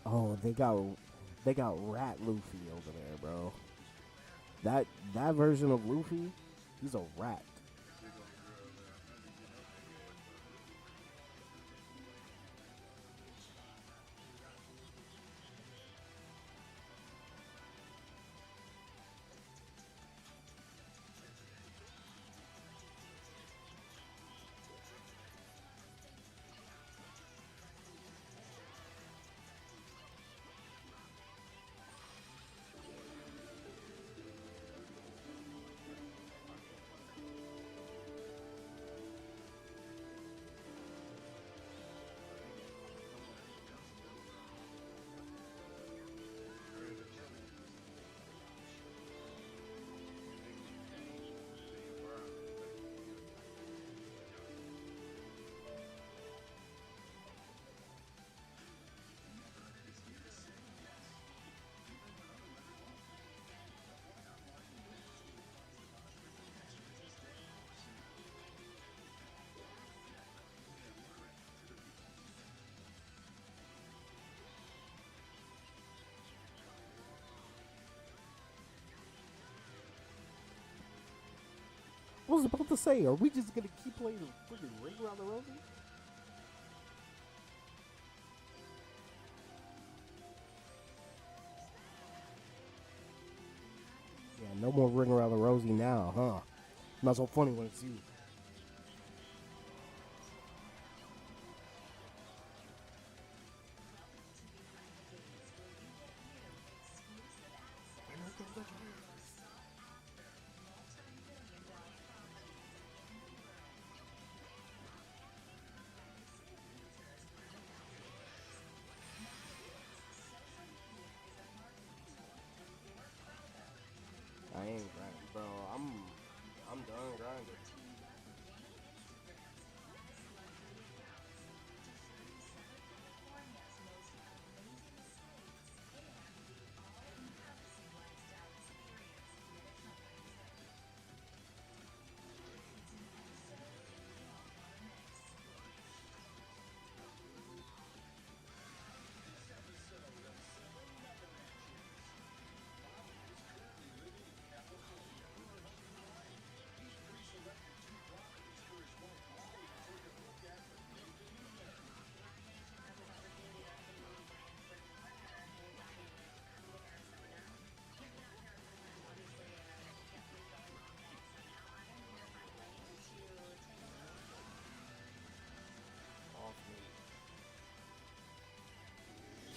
Oh, they got Rat Luffy over there, bro. That version of Luffy, he's a rat. I was about to say, are we just gonna keep playing the freaking ring around the rosy? Yeah, no more ring around the rosy now, huh? Not so funny when it's you. I ain't grinding, bro. I'm done grinding.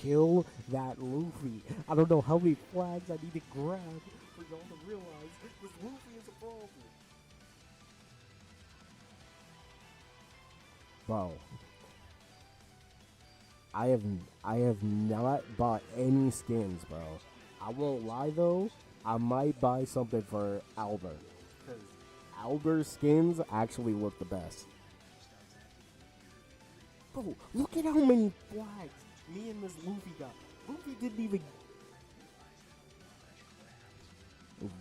kill that Luffy. I don't know how many flags I need to grab for y'all to realize this Luffy is a problem. Bro, I have not bought any skins, bro. I won't lie though, I might buy something for Albert. Because Albert's skins actually look the best. Bro, look at how many flags me and this Luffy got.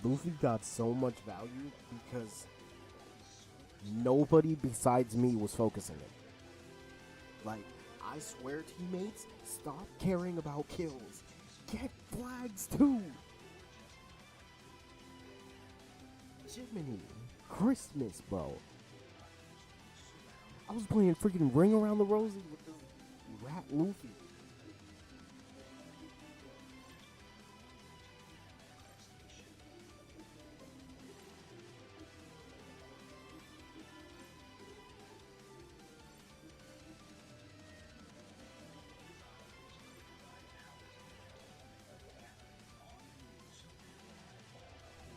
Luffy got so much value because nobody besides me was focusing it. Like, I swear, teammates, stop caring about kills. Get flags too. Jiminy Christmas, bro. I was playing freaking Ring Around the Rosie with this rat Luffy.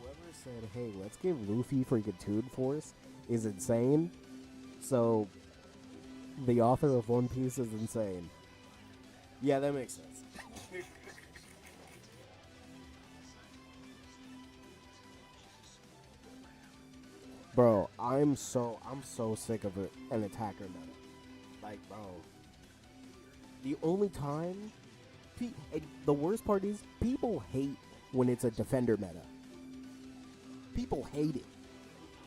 Whoever said, hey, let's give Luffy freaking Toon Force is insane. So, the author of One Piece is insane. Yeah, that makes sense. Bro, I'm so sick of an attacker meta. Like, bro, the only time, and the worst part is, people hate when it's a defender meta. People hate it.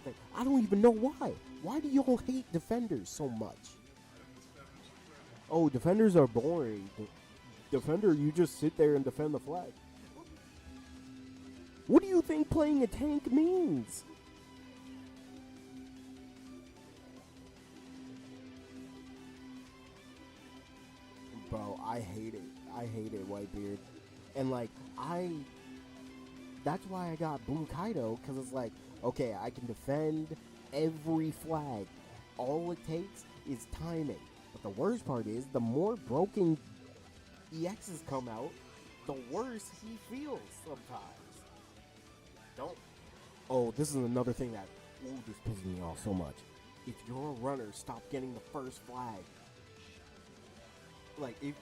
Like, I don't even know why. Why do y'all hate defenders so much? Oh, defenders are boring. Defender, you just sit there and defend the flag. What do you think playing a tank means? Bro, I hate it. I hate it, Whitebeard. And like, that's why I got Blue Kaido, because it's like, okay, I can defend every flag. All it takes is timing. But the worst part is, the more broken EXs come out, the worse he feels sometimes. Don't. Oh, this is another thing that, this pisses me off so much. If you're a runner, stop getting the first flag. Like, if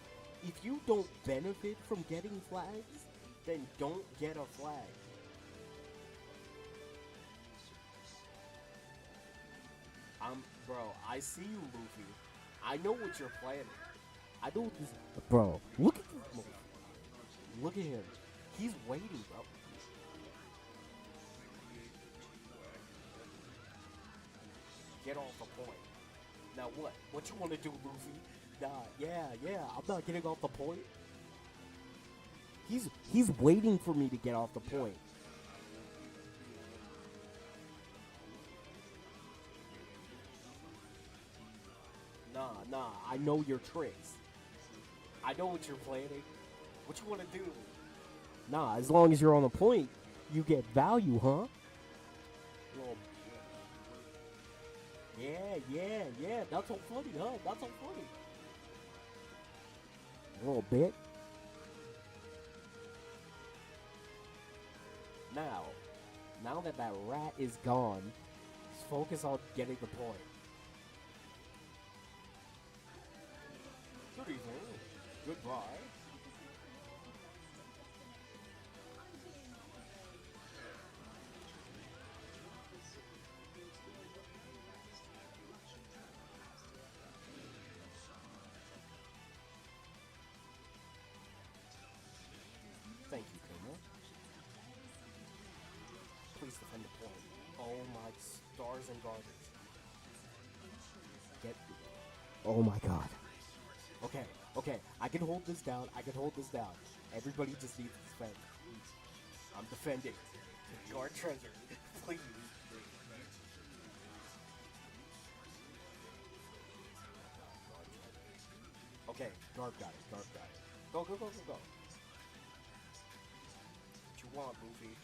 you don't benefit from getting flags, then don't get a flag. Bro, I see you, Luffy. I know what you're planning. I know this. Bro, look at this move. Look at him. He's waiting, bro. Get off the point. Now what? What you want to do, Luffy? Nah, yeah, I'm not getting off the point. He's waiting for me to get off the point. Nah, I know your tricks. I know what you're planning. What you want to do? Nah, as long as you're on the point, you get value, huh? Well, yeah, not so funny, huh? Not so funny. A little bit. Now that rat is gone, let's focus on getting the point. Good evening. Goodbye. Thank you, Colonel. Please defend the point. Oh my stars and garters. Oh my god. Okay, I can hold this down. Everybody just needs to defend. I'm defending. Guard treasure. Please. Okay, guard got it. Go. What you want, Luffy?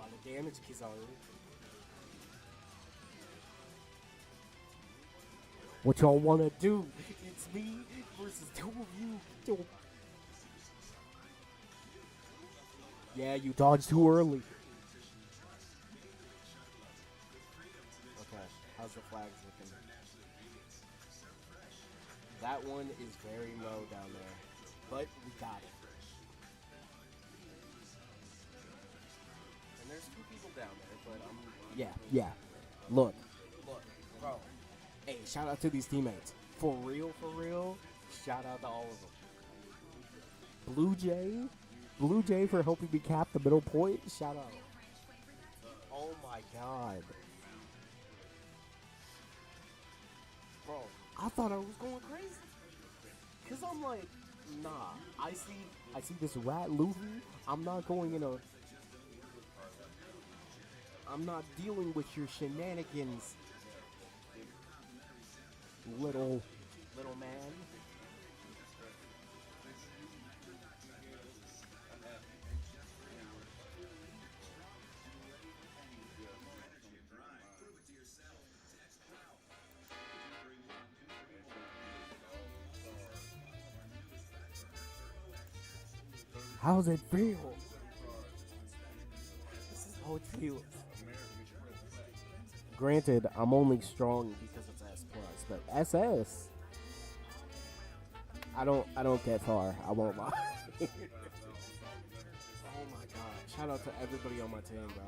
lot of damage, Kizaru. What y'all wanna do? It's me versus two of you. Yeah, you dodged too early. Okay, how's the flags looking? That one is very low down there, but we got it. And there's two people down there, but yeah. Look, bro. Hey, shout out to these teammates. For real. Shout out to all of them. Blue Jay for helping me cap the middle point. Shout out. Oh my god. Bro, I thought I was going crazy. Cause I'm like, nah. I see this rat Luffy. I'm not dealing with your shenanigans, little man. How's it feel? This is how it feels. Granted, I'm only strong because it's S plus, but SS, I don't get far. I won't lie. Oh my god! Shout out to everybody on my team, bro.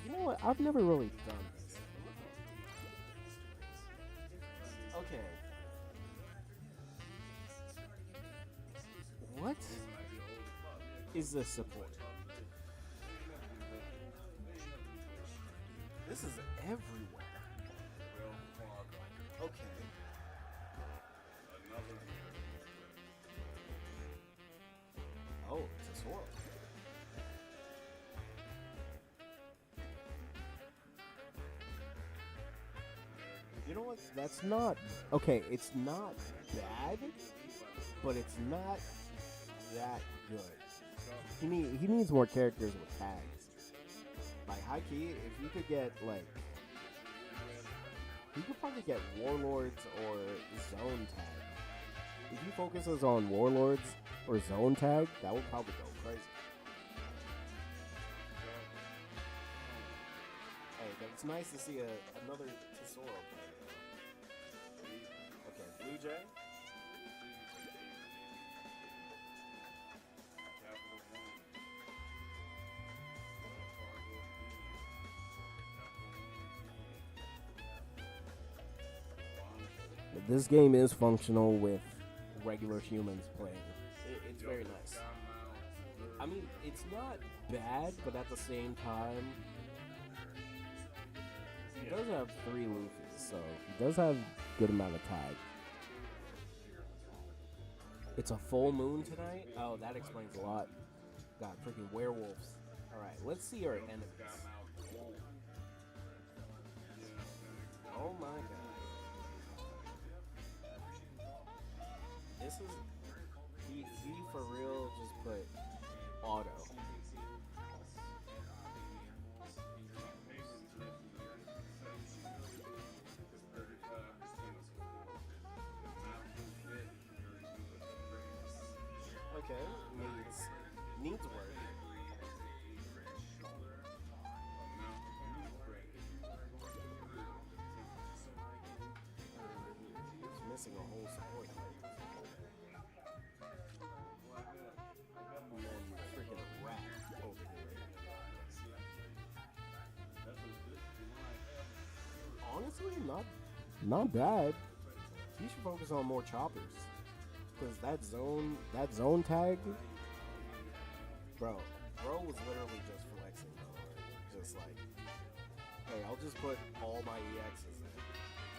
You know what? I've never really done this. Okay. What is this support? This is everywhere. Okay. Oh, it's a sword. You know what? That's not... Okay, it's not bad, but it's not that good. He needs more characters with tags. Like, high key, if you could get, like... You could probably get Warlords or Zone Tag. If he focuses on Warlords or Zone Tag, that would probably go crazy. Hey, but it's nice to see another Tesoro player. Okay, Blue Jay. This game is functional with regular humans playing. It's very nice. I mean, it's not bad, but at the same time, he does have 3 Luffys, so he does have good amount of tag. It's a full moon tonight? Oh, that explains a lot. God, freaking werewolves. Alright, let's see our enemies. Oh my god. This is... He for real just put auto. Okay, needs work. He's missing a whole support. And then freaking rat over here. Honestly, not bad. He should focus on more choppers. Because that zone tag, bro was literally just flexing, bro. Just like, hey, I'll just put all my EXs in.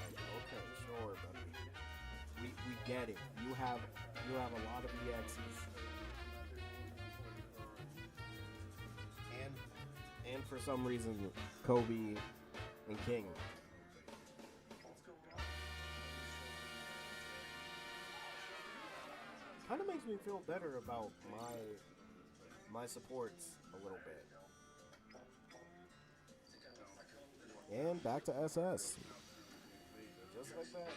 Like, okay, sure, buddy. We get it. You have a lot of EXs. And for some reason, Kobe and King. Kind of makes me feel better about my supports a little bit. And back to SS. Just like that.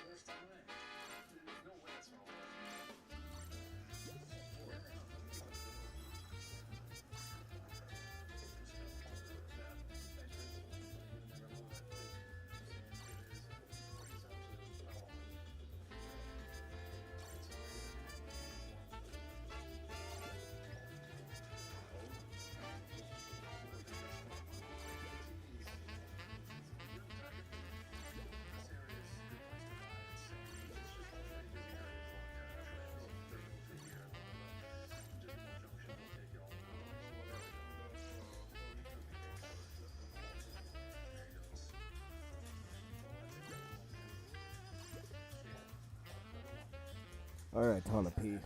Alright, Tana P.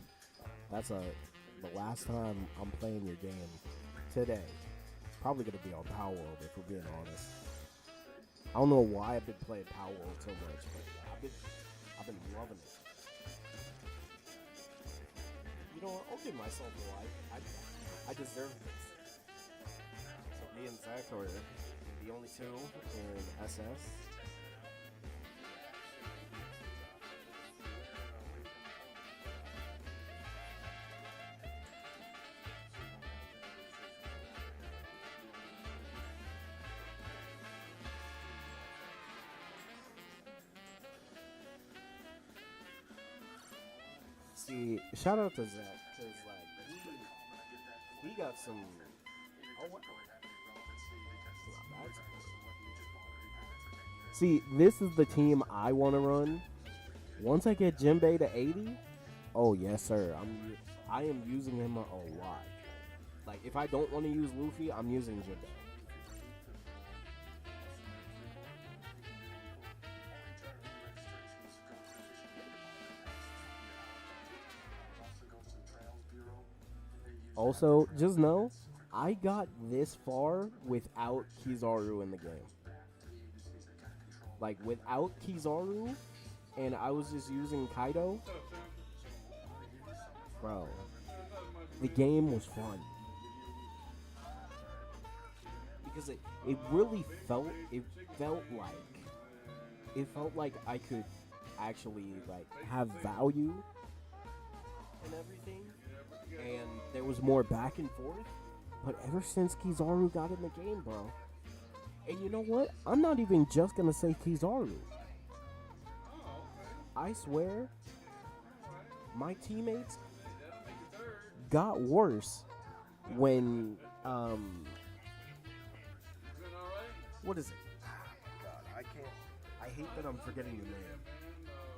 That's the last time I'm playing your game today. Probably gonna be on Power World if we're being honest. I don't know why I've been playing Power World so much, but I've been loving it. You know what? I'll give myself a like. I deserve this. So me and Zach are the only two in SS. See, shout out to Zach, because, like, he got some... Oh, wow. See, this is the team I want to run. Once I get Jinbei to 80, oh, yes, sir. I am using him a lot. Like, if I don't want to use Luffy, I'm using Jinbei. Also, just know, I got this far without Kizaru in the game. Like, without Kizaru, and I was just using Kaido. Bro, the game was fun. Because it really felt like I could actually, like, have value and everything. And there was more back and forth. But ever since Kizaru got in the game, bro. And you know what? I'm not even just going to say Kizaru. I swear, my teammates got worse when, what is it? God, I hate that I'm forgetting the name.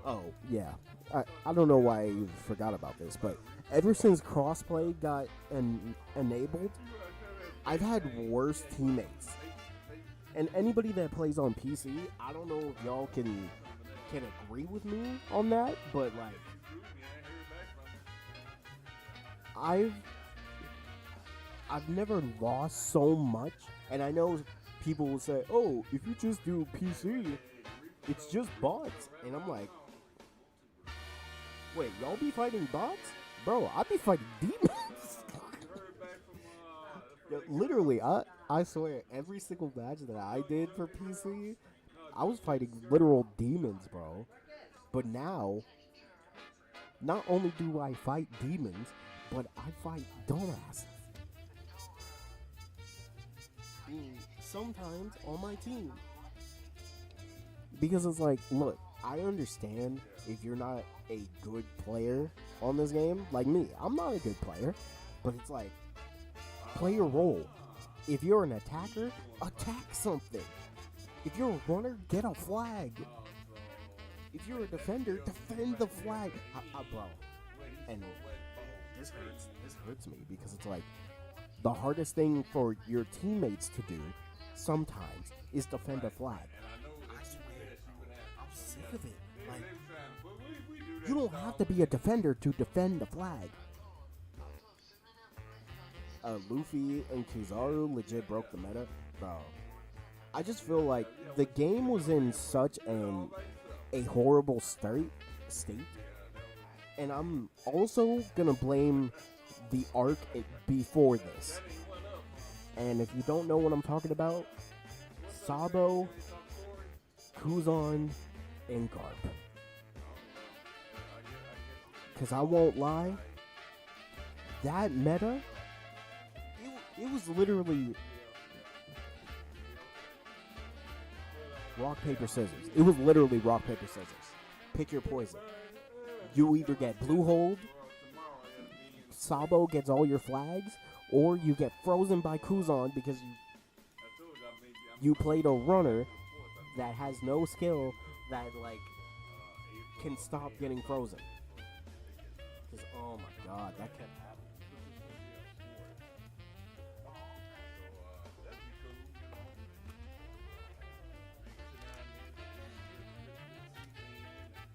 Oh, yeah. I don't know why I even forgot about this, but ever since crossplay got enabled, I've had worse teammates. And anybody that plays on PC, I don't know if y'all can agree with me on that, but like I've never lost so much. And I know people will say, "Oh, if you just do PC, it's just bots." And I'm like, wait, y'all be fighting bots? Bro, I be fighting demons. Yo, literally, I swear, every single match that I did for PC, I was fighting literal demons, bro. But now, not only do I fight demons, but I fight dumbasses. Being sometimes on my team. Because it's like, look, I understand if you're not a good player on this game, like me, I'm not a good player, but it's like, play your role. If you're an attacker, attack something. If you're a runner, get a flag. If you're a defender, defend the flag. Bro, and this hurts me because it's like, the hardest thing for your teammates to do sometimes is defend a flag. I swear, I'm sick of it. Like, you don't have to be a defender to defend the flag. Luffy and Kizaru legit broke the meta. Bro, I just feel like the game was in such a horrible state. And I'm also gonna blame the arc before this. And if you don't know what I'm talking about, Sabo Kuzan and Garp. Because I won't lie, that meta, it was literally rock, paper, scissors. It was literally rock, paper, scissors. Pick your poison. You either get blue hold, Sabo gets all your flags, or you get frozen by Kuzan because you played a runner that has no skill that like can stop getting frozen. Because oh my god, that kept happening.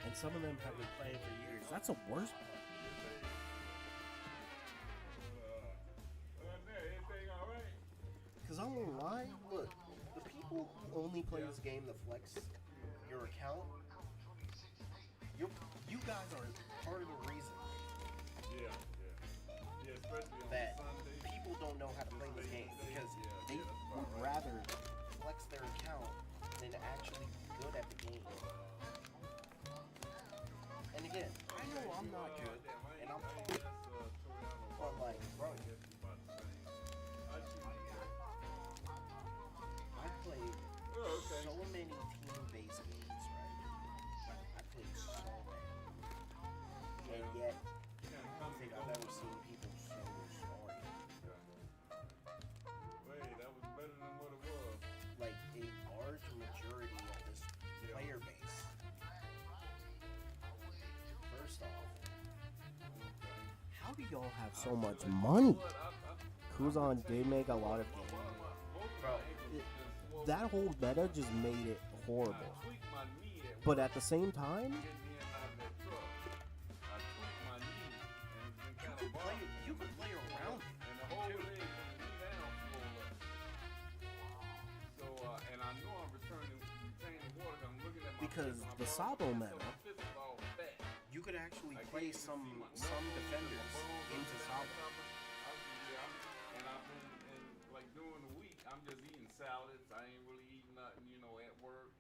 And some of them have been playing for years. That's the worst. Because I won't lie, look, the people who only play this game to flex your account, you guys are part of the reason that people don't know how to play this game. Because they would rather flex their account than actually be good at the game. And again, I know I'm not good, and I'm told, but like, bro, I played so many team-based games, right? I played so many, and yet I don't think I've ever seen people so sorry. Wait, that was better than what it was. Like a large majority of this player base. First off, how do y'all have so much money? Kuzan did make a lot of games. Bro, that whole meta just made it horrible. But at the same time, you could play around it. Because the Sabo meta, you could actually play some defenders into Sabo. And I've been, like, during the week, I'm just eating salads. I ain't really eating nothing, at work.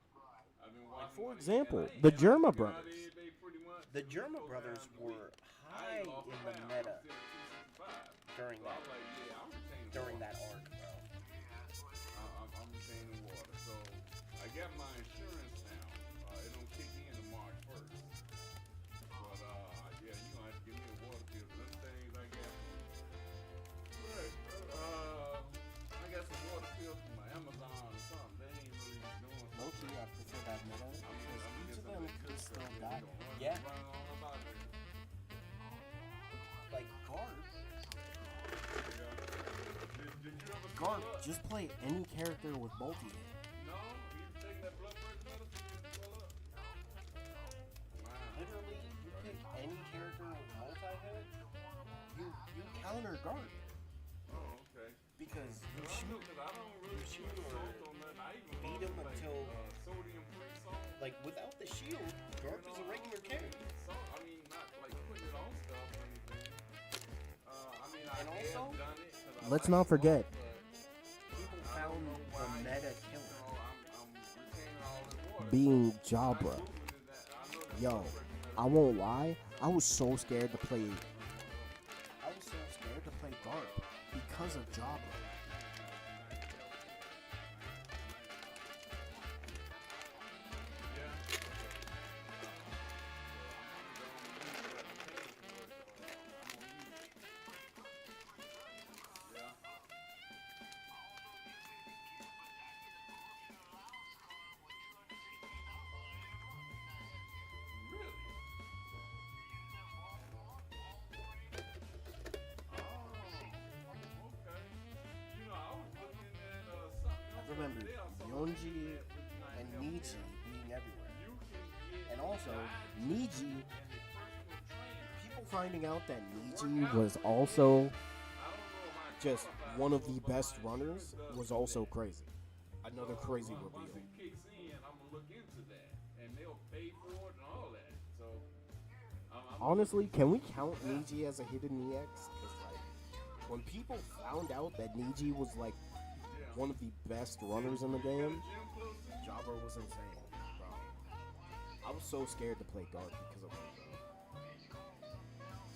I've been watching. For example, the Germa brothers. The The Germa brothers were high in the meta during that arc, bro. I'm retaining water, so I got my insurance now. It don't kick in to March 1st. But yeah, you gonna have to give me a water bill for them things I got. Right. I got some water pills from my Amazon or something. They ain't really doing. Low-key, I prefer that meta because each of them can still die. Yeah. Yeah, like Garp. Did you ever Garp, swell up? just play any character with multi-hit. No, you taking that blood pressure medicine? You didn't swell up? Wow. Literally, you pick any character with multi-hit, you counter Garp. Oh, okay. Because you Well, shoot, I don't really shoot put or salt on nothing. I even beat love, him like, until, sodium-free salt. like, without the shield, Garp is a regular character. Salt, I mean, not like putting it on stuff or anything. I mean, I And have also, done it 'cause I let's like not salt, forget, but, people I found don't know the why, meta killer I'm retaining all this water. being I'm Jabra. Googling that. I know that Yo, blood pressure I won't lie, I was so scared to play. I was so scared to play Garp because of Jabra. I remember Yonji and Niji being everywhere. And also, Niji, people finding out that Niji was also just one of the best runners was also crazy. Another crazy reveal. Once it kicks in, I'm gonna look into that, and they'll pay for it and all that. So, I'm Honestly, can we count Niji as a hidden EX? Because like, when people found out that Niji was like one of the best runners in the game, Jabra was insane, bro. I was so scared to play Garp because of that.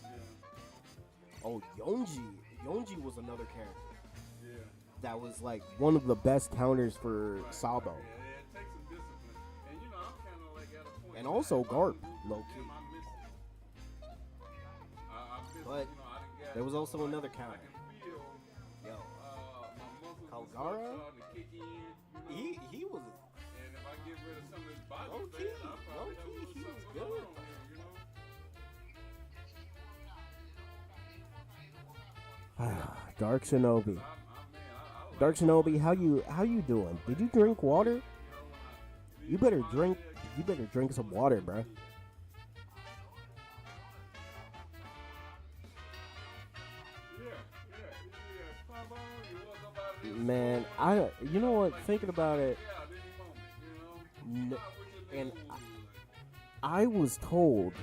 Yeah. Oh, Yonji was another character Yeah. that was like one of the best counters for Sabo. Yeah, it takes some discipline. And you know, I'm kind of like at a point. And also if I Garp, can do low the gym, key. I miss it. I miss it, But you know, I done got, there was also like, another I counter. can feel Yo, my muscles and stuff Kalgara? starting to kick in. You know? he was And if I get rid of some of his body Low fat, key, I'll probably low have a key, little he was something good. going on here, you know? Dark Shinobi. Man, I like Dark Shinobi, how you doing? Did you drink water? You better drink some water, bro. Man, you know what? Thinking about it, and I was told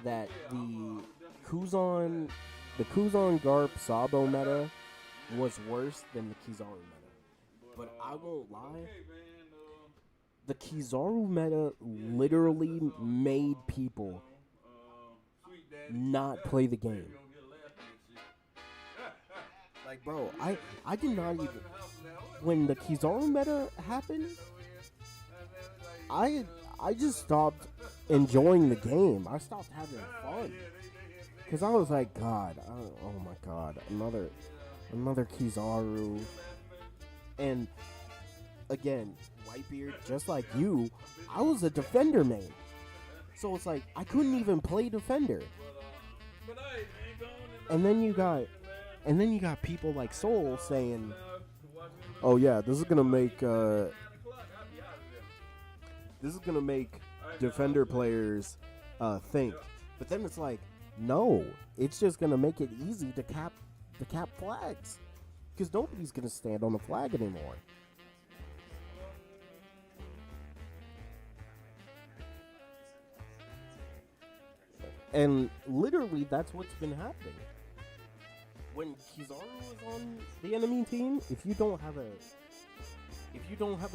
that the Kuzan Garp Sabo meta was worse than the Kizaru meta. But I won't lie, the Kizaru meta literally made people not play the game. Like, bro, I did not even, when the Kizaru meta happened, I just stopped enjoying the game. I stopped having fun. Because I was like, God, oh my God, another Kizaru. And again, Whitebeard, just like you, I was a defender main. So it's like, I couldn't even play defender. And then you got people like Soul saying, oh yeah, this is gonna make defender players think. But then it's like, no, it's just gonna make it easy to cap flags, because nobody's gonna stand on the flag anymore. And literally, that's what's been happening. When Kizaru is on the enemy team, if you don't have a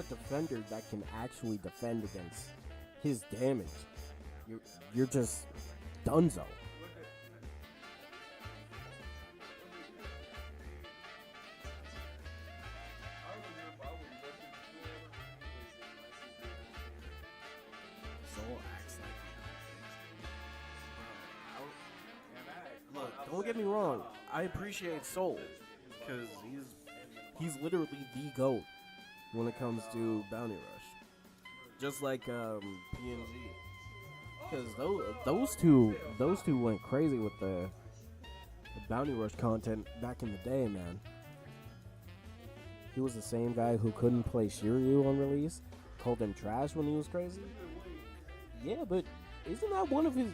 defender that can actually defend against his damage, you're just donezo. Look, don't get me wrong. I appreciate Soul because he's literally the GOAT when it comes to Bounty Rush, just like PNG. Because those two went crazy with the Bounty Rush content back in the day, man. He was the same guy who couldn't play Shiryu on release, called him trash when he was crazy. Yeah, but isn't that one of his?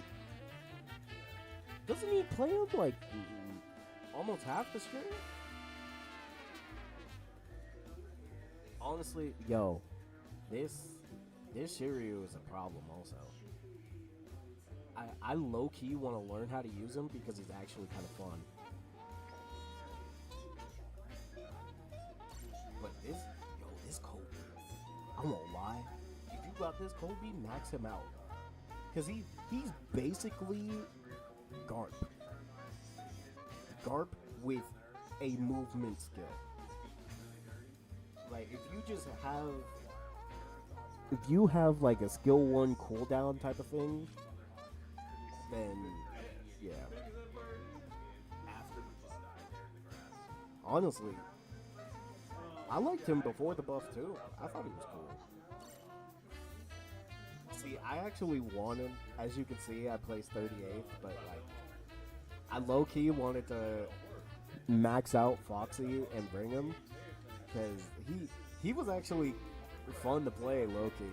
Doesn't he play him like almost half the screen? Honestly, yo, this Shiryu is a problem also. I low-key want to learn how to use him because he's actually kind of fun. But this Kobe, I won't lie. If you got this Kobe, max him out. Because he's basically Garp. Garp with a movement skill. Like, if you have like a skill 1 cooldown type of thing, then yeah. Honestly, I liked him before the buff too. I thought he was cool. See, I actually wanted, as you can see, I placed 38th, but like, I low-key wanted to max out Foxy and bring him, because he was actually fun to play low-key.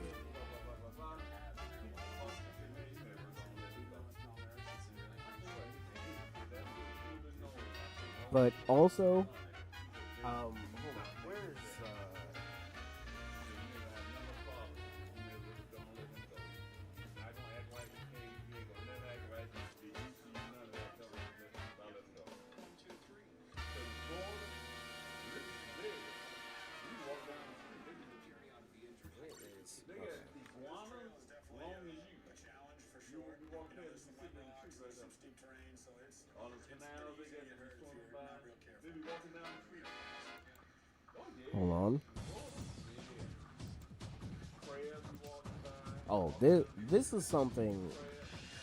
But also, hold on, where's They got iguanas walk in, you sit in the tree right there. steep terrain, so it's All the canals they got to be swimming by. They be walking down the street. Oh yeah. Hold on. Yeah. Crabs be walking by. Oh, this is something.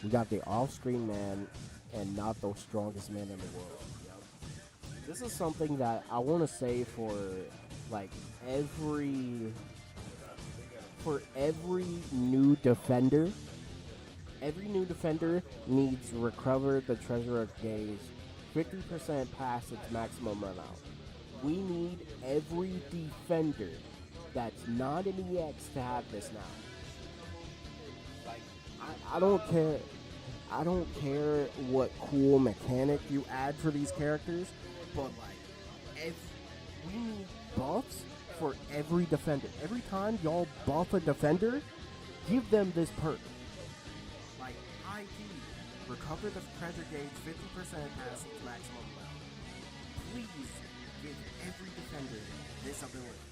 We got the off-screen man and not the strongest man in the world. Yep. This is something that I want to say for like every new defender. Every new defender needs to recover the treasure of gauge 50% past its maximum amount. We need every defender that's not an EX to have this now. Like, I don't care. I don't care what cool mechanic you add for these characters, but like, we need buffs for every defender. Every time y'all buff a defender, give them this perk. Like, high key, recover the treasure gauge 50% past its maximum amount. Please give every defender this ability.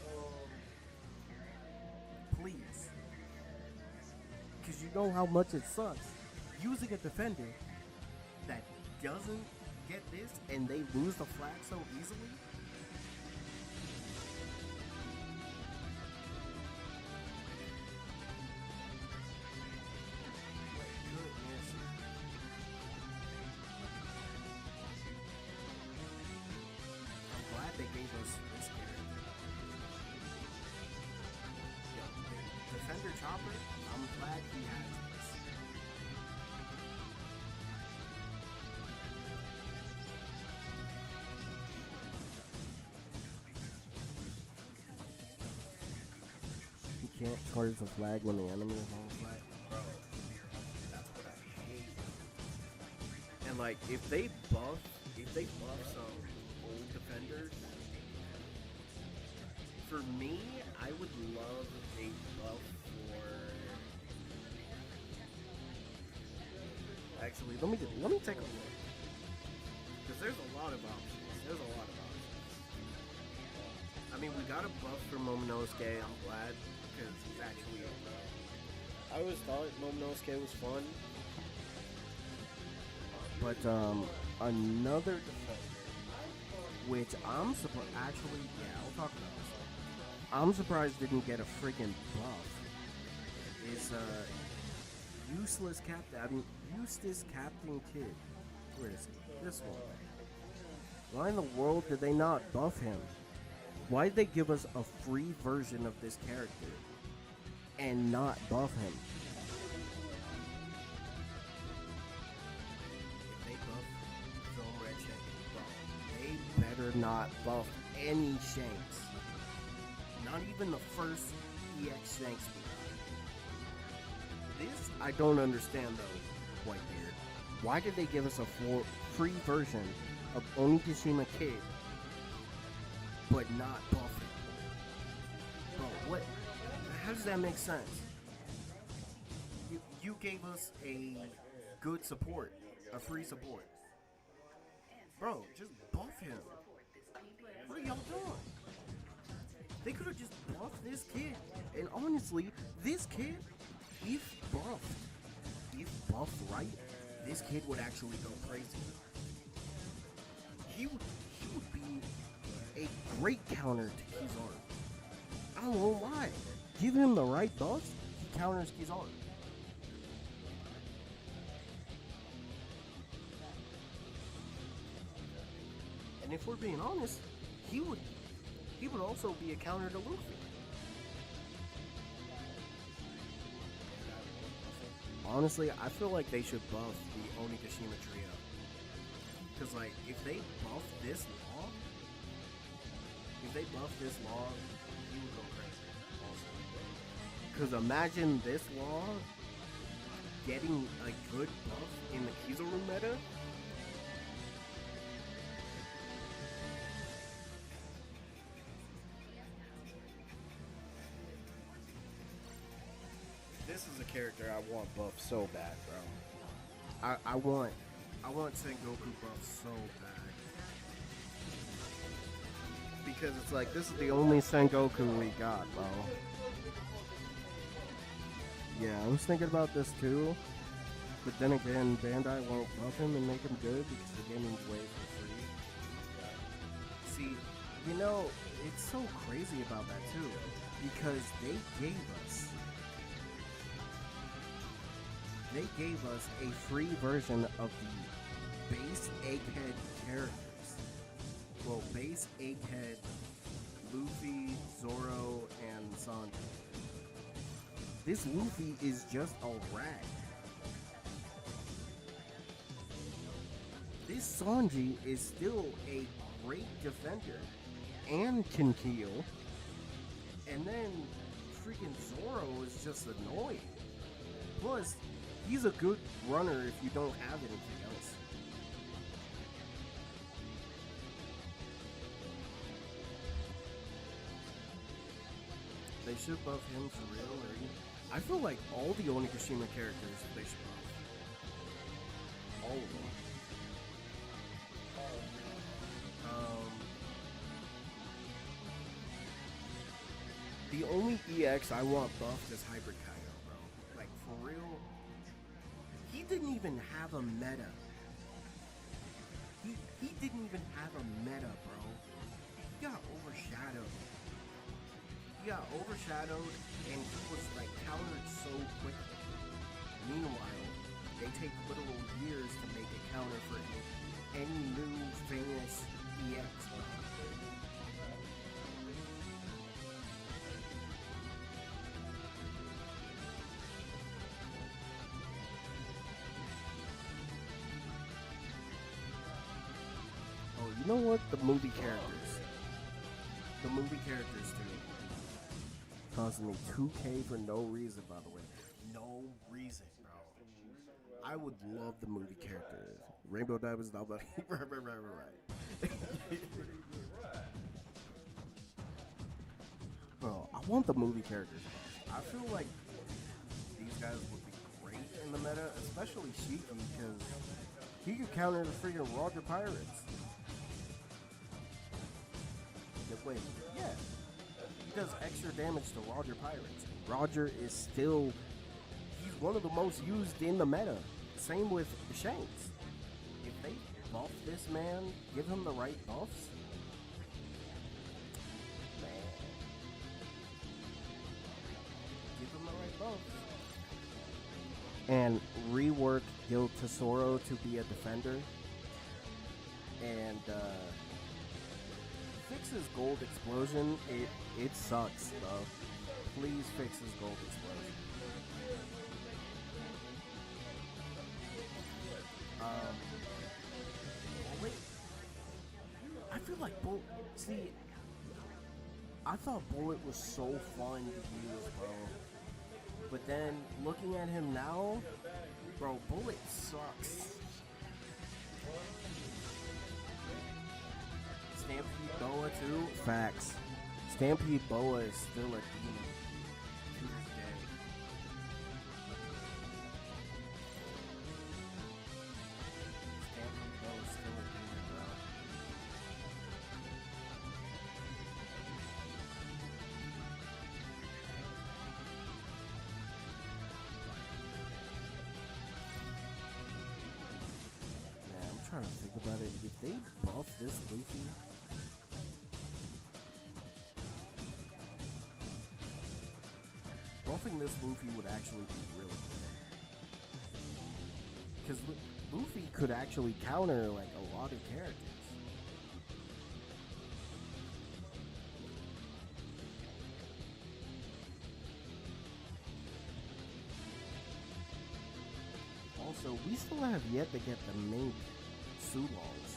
Please. Because you know how much it sucks using a defender that doesn't get this and they lose the flag so easily. I'm glad they gave us this character. Yo, Defender Chopper, I'm glad he has this. You can't charge the flag when the enemy is on the flag. Bro, that's what I hate. And like, if they buff some old defenders, for me, I would love a buff for. Actually, let me take a look, because there's a lot of options. I mean, we got a buff for Momonosuke. I'm glad, because he's actually. I always thought Momonosuke was fun, but another defender, which I'm surprised. Actually, yeah, I'll talk about this. I'm surprised didn't get a freaking buff. Is Eustace Captain Kid. Where is he? This one. Why in the world did they not buff him? Why did they give us a free version of this character and not buff him? If they buff Film Red Shank, they better not buff any Shanks. Not even the first EX Shanks we got. This I don't understand though, Whitebeard. Why did they give us a free version of Onigashima Kid, but not buff it? Bro, what? How does that make sense? You gave us a good support, a free support. Bro, just buff him. What are y'all doing? They could have just buffed this kid. And honestly, this kid, if buffed right, this kid would actually go crazy. He would be a great counter to Kizaru. I don't know why. Give him the right buffs, he counters Kizaru. And if we're being honest, he would also be a counter to Luffy. Honestly, I feel like they should buff the Onigashima trio. Because, like, if they buff this law, he would go crazy. Also. Because imagine this law getting a good buff in the Kizaru meta. This is a character I want buffed so bad, bro. I want Sengoku buffed so bad. Because it's like, this is the only Sengoku we got, bro. Yeah, I was thinking about this too. But then again, Bandai won't buff him and make him good because the game is way for free. See, you know, it's so crazy about that too, because they gave us a free version of the base Egghead characters. Well, base Egghead, Luffy, Zoro, and Sanji. This Luffy is just a rat. This Sanji is still a great defender and can kill. And then freaking Zoro is just annoying. Plus, he's a good runner if you don't have anything else. They should buff him for real. I feel like all the Onigashima characters they should buff. All of them. The only EX I want buffed is Hybrid Kaido, bro. Like, for real. He didn't even have a meta. He didn't even have a meta, bro. He got overshadowed. And he was, like, countered so quickly. Meanwhile, they take literal years to make a counter for any new famous EX, bro. You know what? The movie characters too. Costing me 2K for no reason, by the way. No reason, bro. I would love the movie characters. Rainbow Diamonds, nobody. Right. Bro, I want the movie characters. I feel like these guys would be great in the meta, especially Sheikah, because he could counter the freaking Roger Pirates. Wait, yeah. He does extra damage to Roger Pirates. Roger is still... He's one of the most used in the meta. Same with Shanks. If they buff this man, give him the right buffs... Man. Give him the right buffs. And rework Gil Tesoro to be a defender. And, fix his gold explosion. It sucks, bro. Please fix his gold explosion. Wait. I feel like See, I thought Bullet was so fun to use, bro. But then looking at him now, bro, Bullet sucks. Stampede Boa too? Facts. Stampede Boa is still a demon to this day. Stampede Boa is still a demon, bro. Man, I'm trying to think about it. If they buff this Luffy, buffing this Luffy would actually be really good. Because Luffy could actually counter, like, a lot of characters. Also, we still have yet to get the mink Sulongs.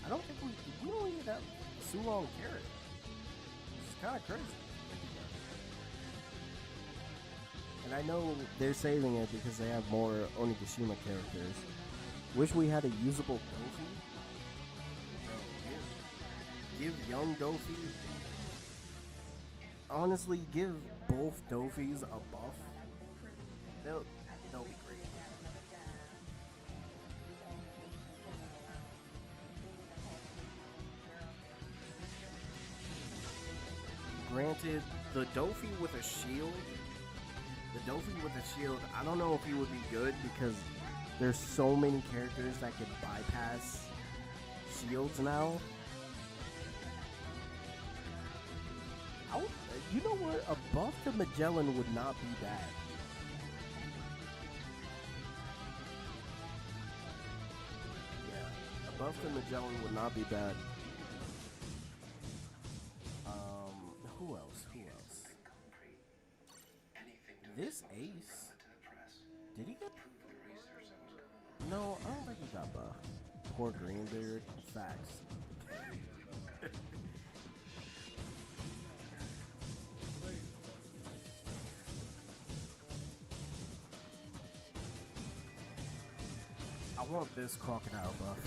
I don't think we don't even have Sulong carrot. It's kind of crazy. And I know they're saving it because they have more Onigashima characters. Wish we had a usable Dofi. Bro, give young Dofi. Honestly, give both Dofis a buff. They'll be great. Granted, the Dofi with a shield, The Dofi with the shield, I don't know if he would be good because there's so many characters that could bypass shields now. You know what? A buff to Magellan would not be bad. Yeah, a buff to Magellan would not be bad. Who else? This Ace? Did he get... No, I don't think he got buffed. Poor Greenbeard. Facts. I want this Crocodile buff.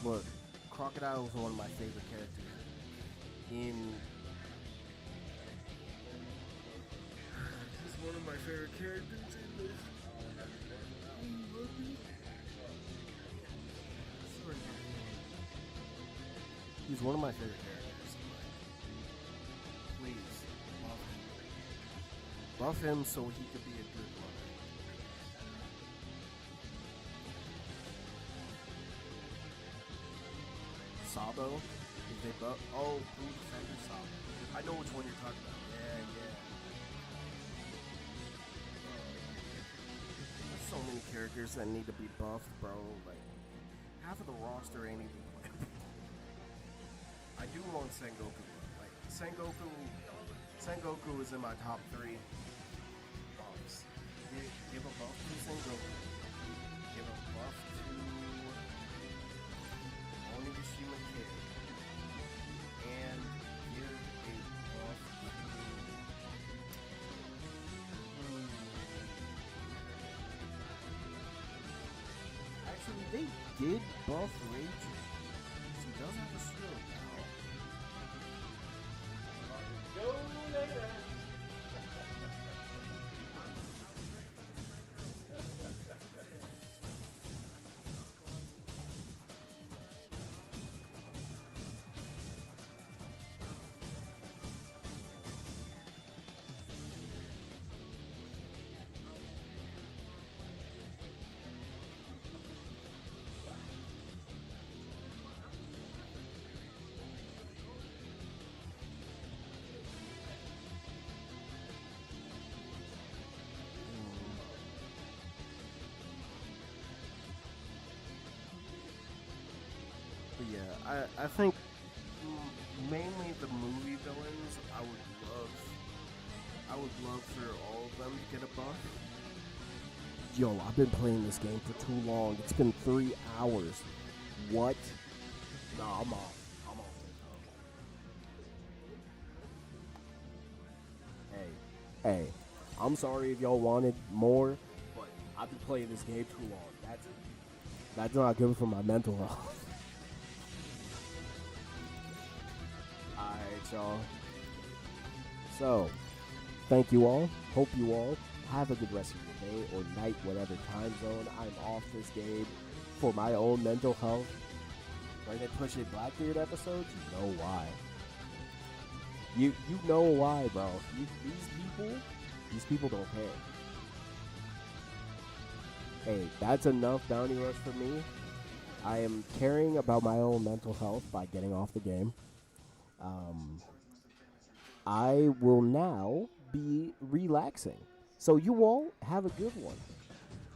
Look, Crocodile is one of my favorite characters. He's one of my favorite characters in this. He's one of my favorite characters. Please, buff him. Buff him so he could be a good runner. Sabo, if they buff, Blue Defender Sabo. I know which one you're talking about. Yeah. There's so many characters that need to be buffed, bro. Like, half of the roster ain't even playable. I do want Sengoku. Like, Sengoku is in my top 3 buffs. Give a buff to Sengoku. Give a buff to Onigashima Kid. And give a buff to... Actually, they did buff Rachel. She does have a shield now. Go later. But yeah, I think mainly the movie villains, I would love for all of them to get a buff. Yo, I've been playing this game for too long. It's been 3 hours. What? Nah, I'm off. Hey, I'm sorry if y'all wanted more, but I've been playing this game too long. That's not good for my mental health. Alright, y'all. So, thank you all. Hope you all have a good rest of your day or night, whatever time zone. I'm off this game for my own mental health. When they push it Blackbeard episodes, you know why. You know why, bro. These people don't care. Hey, that's enough Bounty Rush for me. I am caring about my own mental health by getting off the game. I will now be relaxing. So you all have a good one.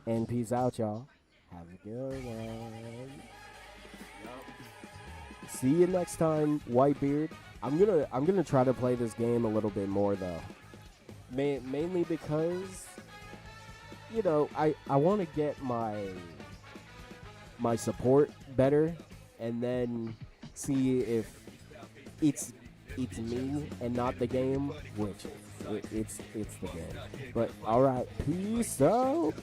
And peace out, y'all. Have a good one. See you next time, Whitebeard. I'm gonna try to play this game a little bit more though. Mainly because, you know, I want to get my support better, and then see if it's me and not the game, which it's the game. But all right, peace out.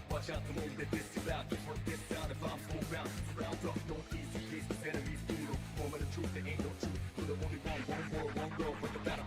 Watch out the moment that this is out. Just work this down if I'm full round. Round up, no easy case, the enemy's brutal. Moment of truth, there ain't no truth. You're the only one war, one girl, but the battle.